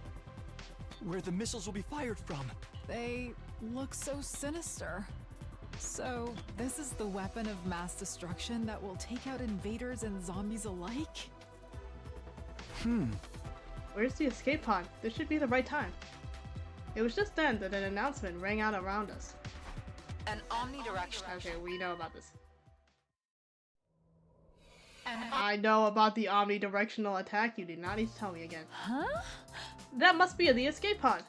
Where the missiles will be fired from? They look so sinister. So, this is the weapon of mass destruction that will take out invaders and zombies alike? Where's the escape pod? This should be the right time. It was just then that an announcement rang out around us. An omnidirectional. Okay, we know about this. I know about the omnidirectional attack. You did not need to tell me again. Huh? That must be the escape pod.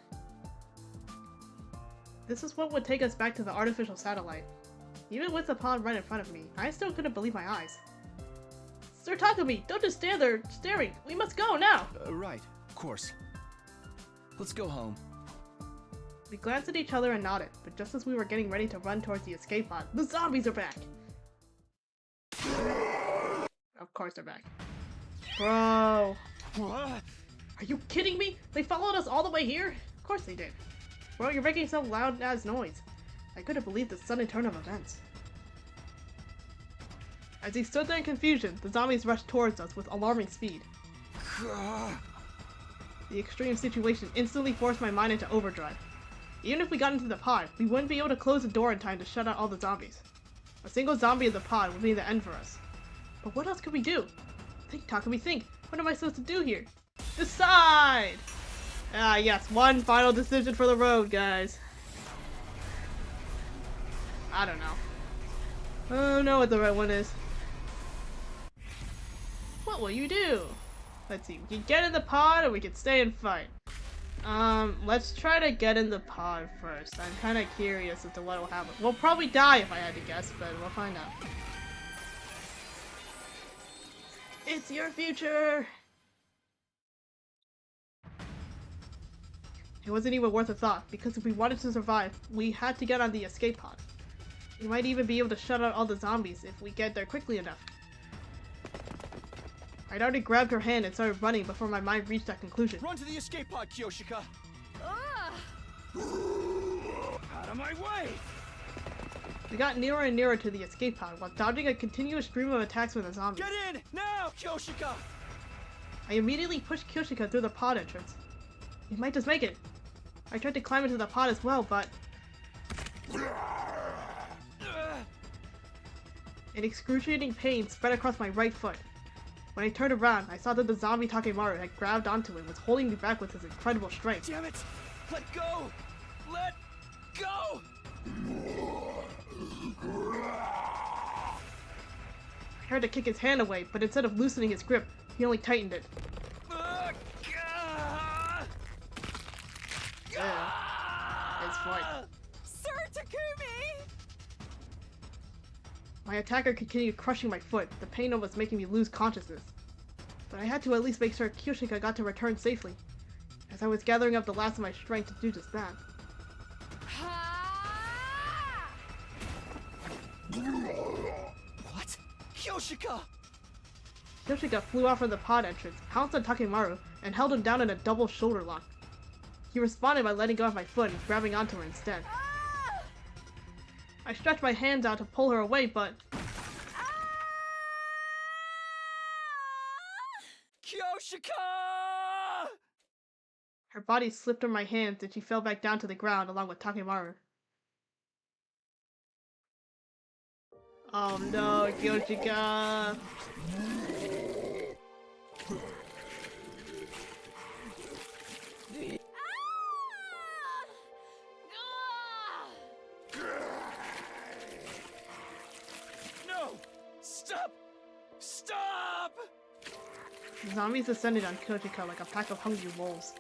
This is what would take us back to the artificial satellite. Even with the pod right in front of me, I still couldn't believe my eyes. Sir Takumi, don't just stand there staring. We must go now. Right, of course. Let's go home. We glanced at each other and nodded, but just as we were getting ready to run towards the escape pod, the zombies are back! Of course they're back. Bro. What? Are you kidding me? They followed us all the way here? Of course they did. Bro, you're making some loud ass noise. I couldn't believe the sudden turn of events. As he stood there in confusion, the zombies rushed towards us with alarming speed. The extreme situation instantly forced my mind into overdrive. Even if we got into the pod, we wouldn't be able to close the door in time to shut out all the zombies. A single zombie in the pod would be the end for us. But what else could we do? Think, Takumi, think. What am I supposed to do here? Decide! Ah, yes, one final decision for the road, guys. I don't know. I don't know what the right one is. What will you do? Let's see, we can get in the pod or we can stay and fight. Let's try to get in the pod first. I'm kind of curious as to what will happen. We'll probably die if I had to guess, but we'll find out. It's your future! It wasn't even worth a thought, because if we wanted to survive, we had to get on the escape pod. We might even be able to shut out all the zombies if we get there quickly enough. I'd already grabbed her hand and started running before my mind reached that conclusion. Run to the escape pod, Kyoshika! Out of my way! We got nearer and nearer to the escape pod while dodging a continuous stream of attacks from the zombies. Get in! Now, Kyoshika! I immediately pushed Kyoshika through the pod entrance. We might just make it. I tried to climb into the pod as well, but... An excruciating pain spread across my right foot. When I turned around, I saw that the zombie Takemaru had grabbed onto it and was holding me back with his incredible strength. Damn it! Let go! Let go! I tried to kick his hand away, but instead of loosening his grip, he only tightened it. It's fine. Sir Takumi! My attacker continued crushing my foot. The pain was making me lose consciousness. But I had to at least make sure Kyoshika got to return safely, as I was gathering up the last of my strength to do just that. What? Kyoshika! Kyoshika flew out from the pod entrance, pounced on Takemaru, and held him down in a double shoulder lock. He responded by letting go of my foot and grabbing onto her instead. I stretched my hands out to pull her away, but... Kyoshika! Her body slipped from my hands and she fell back down to the ground along with Takemaru. Oh no, Kyoshika! Zombies descended on Kyoshika like a pack of hungry wolves.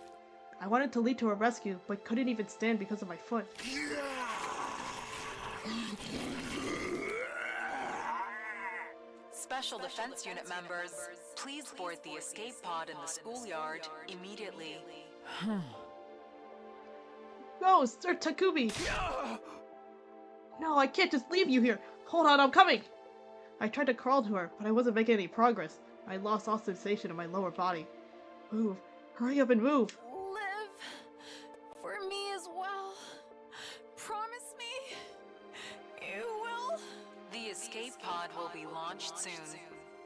I wanted to lead to her rescue, but couldn't even stand because of my foot. Special Defense Unit members, please board the escape pod in the schoolyard immediately. No, Sir Takumi! No, I can't just leave you here! Hold on, I'm coming! I tried to crawl to her, but I wasn't making any progress. I lost all sensation in my lower body. Move. Hurry up and move! Live for me as well. Promise me you will. The escape pod will be launched soon.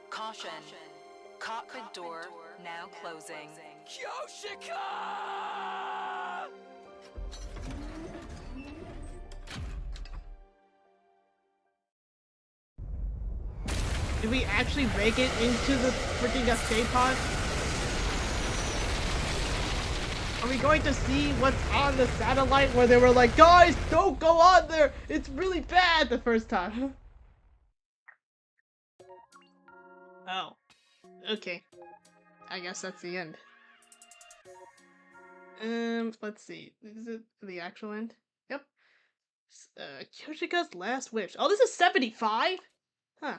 Caution. Cockpit door now closing. Kyoshika! Did we actually make it into the freaking escape pod? Are we going to see what's on the satellite where they were like, guys, don't go on there! It's really bad the first time. Oh. Okay. I guess that's the end. Let's see. Is it the actual end? Yep. Kyoshika's last wish. Oh, this is 75? Huh.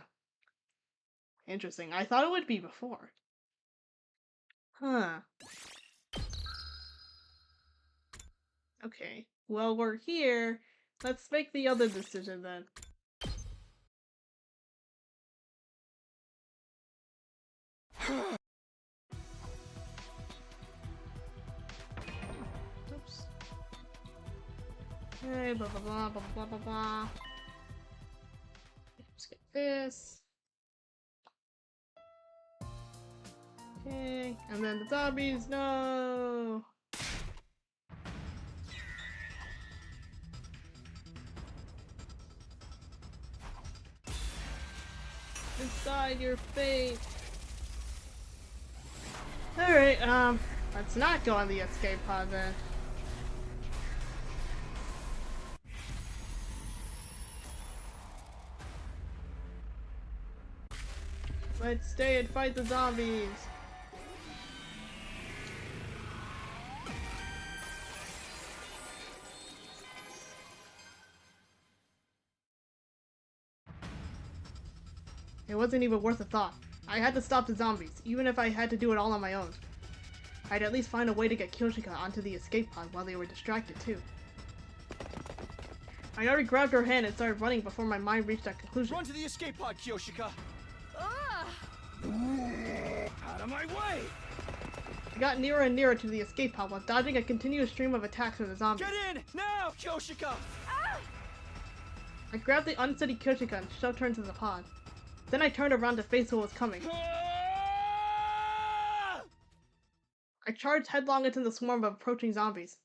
Interesting. I thought it would be before. Huh. Okay. Well, we're here. Let's make the other decision then. Oops. Okay, blah blah blah blah blah blah blah. Let's get this. Okay, and then the zombies, no! Inside your fate! Alright, let's not go on the escape pod then. Let's stay and fight the zombies! It wasn't even worth a thought. I had to stop the zombies, even if I had to do it all on my own. I'd at least find a way to get Kyoshika onto the escape pod while they were distracted too. I already grabbed her hand and started running before my mind reached that conclusion. Run to the escape pod, Kyoshika! Out of my way! I got nearer and nearer to the escape pod while dodging a continuous stream of attacks from the zombies. Get in! Now, Kyoshika! I grabbed the unsteady Kyoshika and shoved her into the pod. Then I turned around to face what was coming. I charged headlong into the swarm of approaching zombies.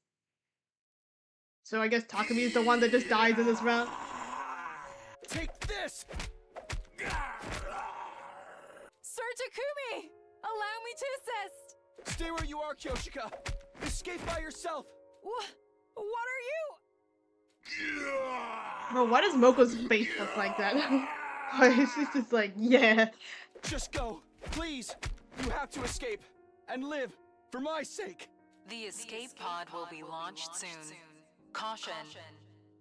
So I guess Takumi is the one that just dies in this round? Take this! Sir Takumi! Allow me to assist! Stay where you are, Kyoshika! Escape by yourself! What are you? Bro, why does Moko's face look like that? It's just like, yeah. Just go, please. You have to escape and live for my sake. The escape pod will be launched soon. Caution.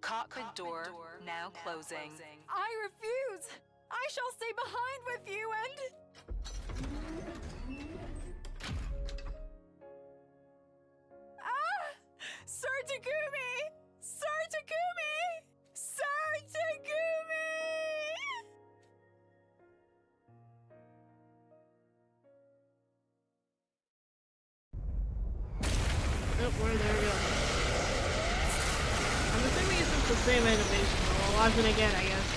Cockpit door now closing. I refuse! I shall stay behind with you and... Sir Takumi! Sir Takumi! Sir Takumi! Oh, we're there we go. I'm assuming it's just the same animation, but we'll watch it again, I guess.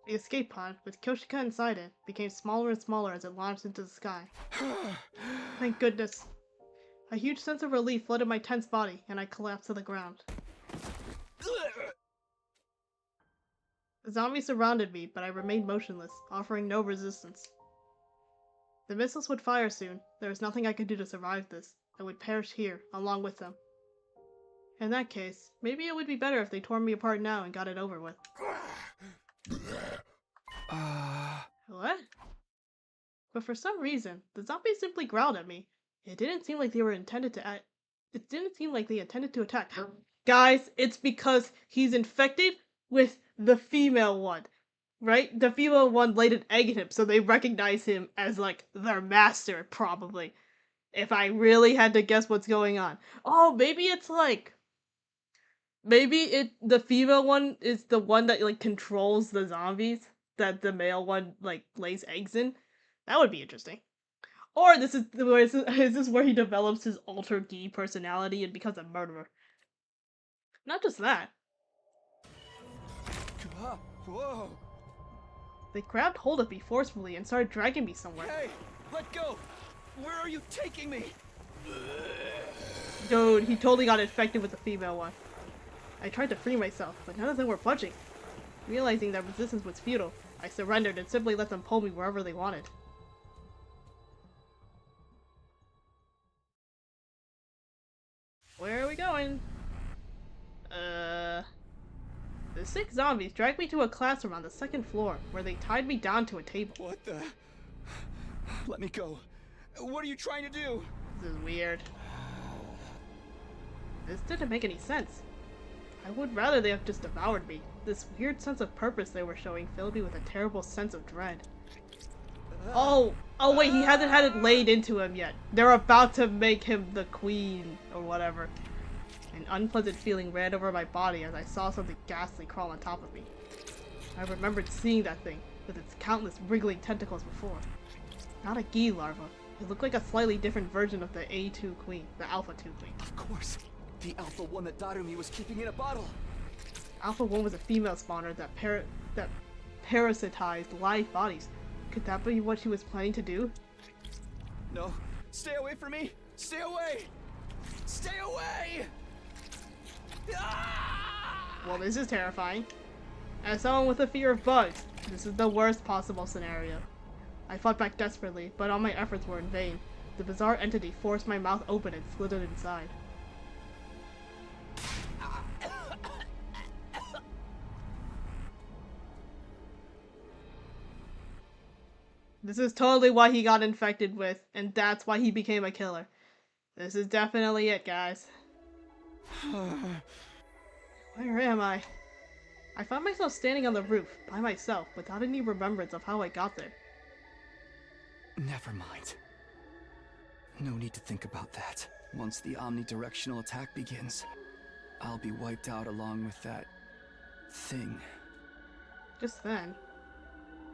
The escape pod, with Kyoshika inside it, became smaller and smaller as it launched into the sky. Thank goodness. A huge sense of relief flooded my tense body, and I collapsed to the ground. The zombies surrounded me, but I remained motionless, offering no resistance. The missiles would fire soon. There was nothing I could do to survive this. I would perish here, along with them. In that case, maybe it would be better if they tore me apart now and got it over with. What? But for some reason, the zombies simply growled at me. It didn't seem like they were intended to It didn't seem like they intended to attack. Guys, it's because he's infected with the female one. Right? The female one laid an egg in him, so they recognize him as, like, their master, probably. If I really had to guess what's going on. Oh, maybe it's like... Maybe the female one is the one that, like, controls the zombies that the male one, like, lays eggs in. That would be interesting. Or is this where he develops his alter D personality and becomes a murderer? Not just that. Whoa! They grabbed hold of me forcefully and started dragging me somewhere. Hey, let go! Where are you taking me? Dude, he totally got infected with the female one. I tried to free myself, but none of them were budging. Realizing that resistance was futile, I surrendered and simply let them pull me wherever they wanted. Where are we going? The 6 zombies dragged me to a classroom on the 2nd floor, where they tied me down to a table. What the? Let me go. What are you trying to do? This is weird. This didn't make any sense. I would rather they have just devoured me. This weird sense of purpose they were showing filled me with a terrible sense of dread. Oh wait, he hasn't had it laid into him yet. They're about to make him the queen, or whatever. An unpleasant feeling ran over my body as I saw something ghastly crawl on top of me. I remembered seeing that thing, with its countless wriggling tentacles before. Not a Gi larva. It looked like a slightly different version of the A2 queen, the Alpha 2 queen. Of course. The Alpha 1 that Darumi was keeping in a bottle. Alpha 1 was a female spawner that parasitized live bodies. Could that be what she was planning to do? No. Stay away from me! Stay away! Stay away! Well, this is terrifying. As someone with a fear of bugs, this is the worst possible scenario. I fought back desperately, but all my efforts were in vain. The bizarre entity forced my mouth open and slithered inside. This is totally what he got infected with, and that's why he became a killer. This is definitely it, guys. Where am I? I found myself standing on the roof, by myself, without any remembrance of how I got there. Never mind. No need to think about that. Once the omnidirectional attack begins, I'll be wiped out along with that... thing. Just then.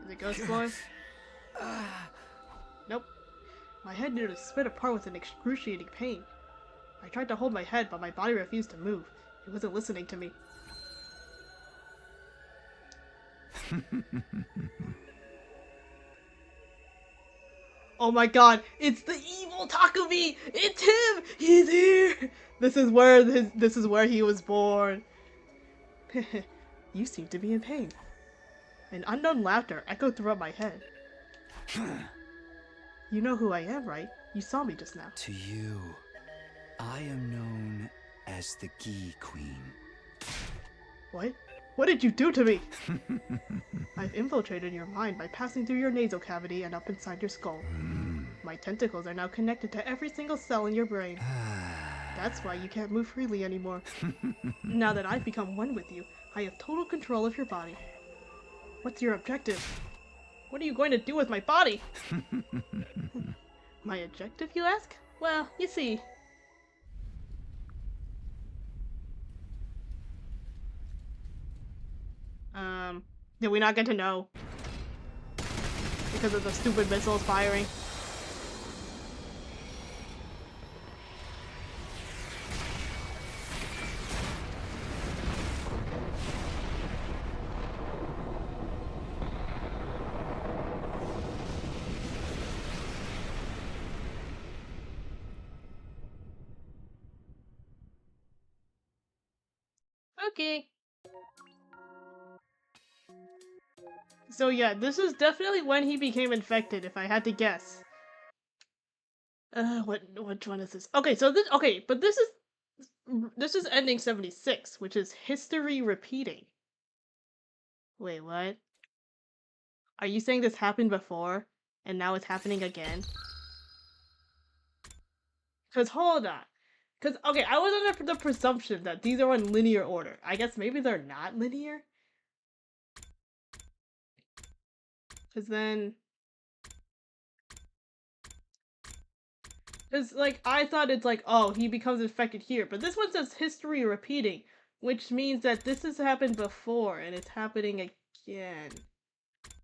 Is it ghost blowing? Nope. My head nearly split apart with an excruciating pain. I tried to hold my head, but my body refused to move. It wasn't listening to me. Oh my god, it's the evil Takumi! It's him! He's here! This is where he was born. You seem to be in pain. An unknown laughter echoed throughout my head. You know who I am, right? You saw me just now. To you, I am known as the Gi Queen. What? What did you do to me? I've infiltrated your mind by passing through your nasal cavity and up inside your skull. My tentacles are now connected to every single cell in your brain. That's why you can't move freely anymore. Now that I've become one with you, I have total control of your body. What's your objective? What are you going to do with my body? My objective, you ask? Well, you see. Did we not get to know? Because of the stupid missiles firing. Okay. So yeah, this is definitely when he became infected, if I had to guess. Which one is this? Okay, so this, but this is, this is ending 76, which is history repeating. Wait, what? Are you saying this happened before and now it's happening again? Cause hold on. Cause okay, I was under the presumption that these are in linear order. I guess maybe they're not linear. Cause then Cause like I thought it's like, oh, he becomes infected here, but this one says history repeating, which means that this has happened before and it's happening again.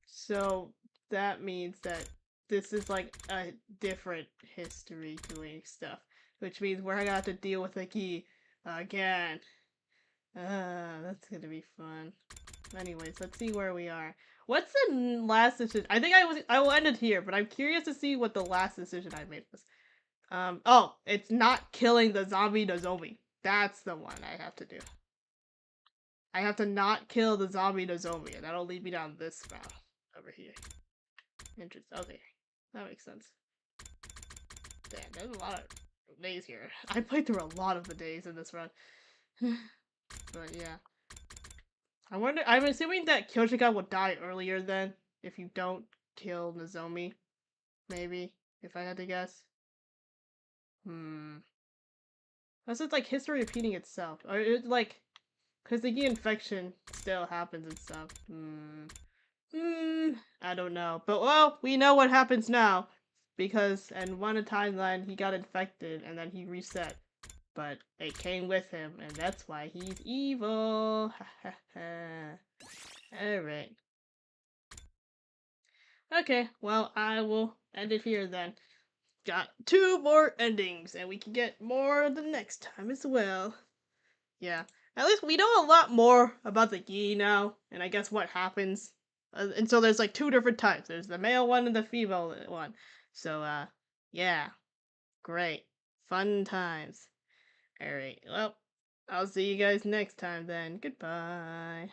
So that means that this is like a different history doing stuff, which means we're gonna have to deal with the key again. That's gonna be fun. Anyways, let's see where we are. What's the last decision? I think I will end it here, but I'm curious to see what the last decision I made was. Oh, it's not killing the zombie Nozomi. That's the one I have to do. I have to not kill the zombie Nozomi, and that'll lead me down this route over here. Interesting. Okay, that makes sense. Damn, there's a lot of days here. I played through a lot of the days in this run. But yeah. I wonder, I'm assuming that Kyoshika will die earlier then, if you don't kill Nozomi. Maybe, if I had to guess. Unless it's like history repeating itself. Or it's like, because the infection still happens and stuff. I don't know. But well, we know what happens now. Because in one timeline, he got infected and then he reset. But it came with him, and that's why he's evil. Alright. Okay, well, I will end it here then. Got 2 more endings, and we can get more the next time as well. Yeah, at least we know a lot more about the Gi now, and I guess what happens. And so there's like 2 different types. There's the male one and the female one. So, yeah. Great. Fun times. Alright, well, I'll see you guys next time then. Goodbye.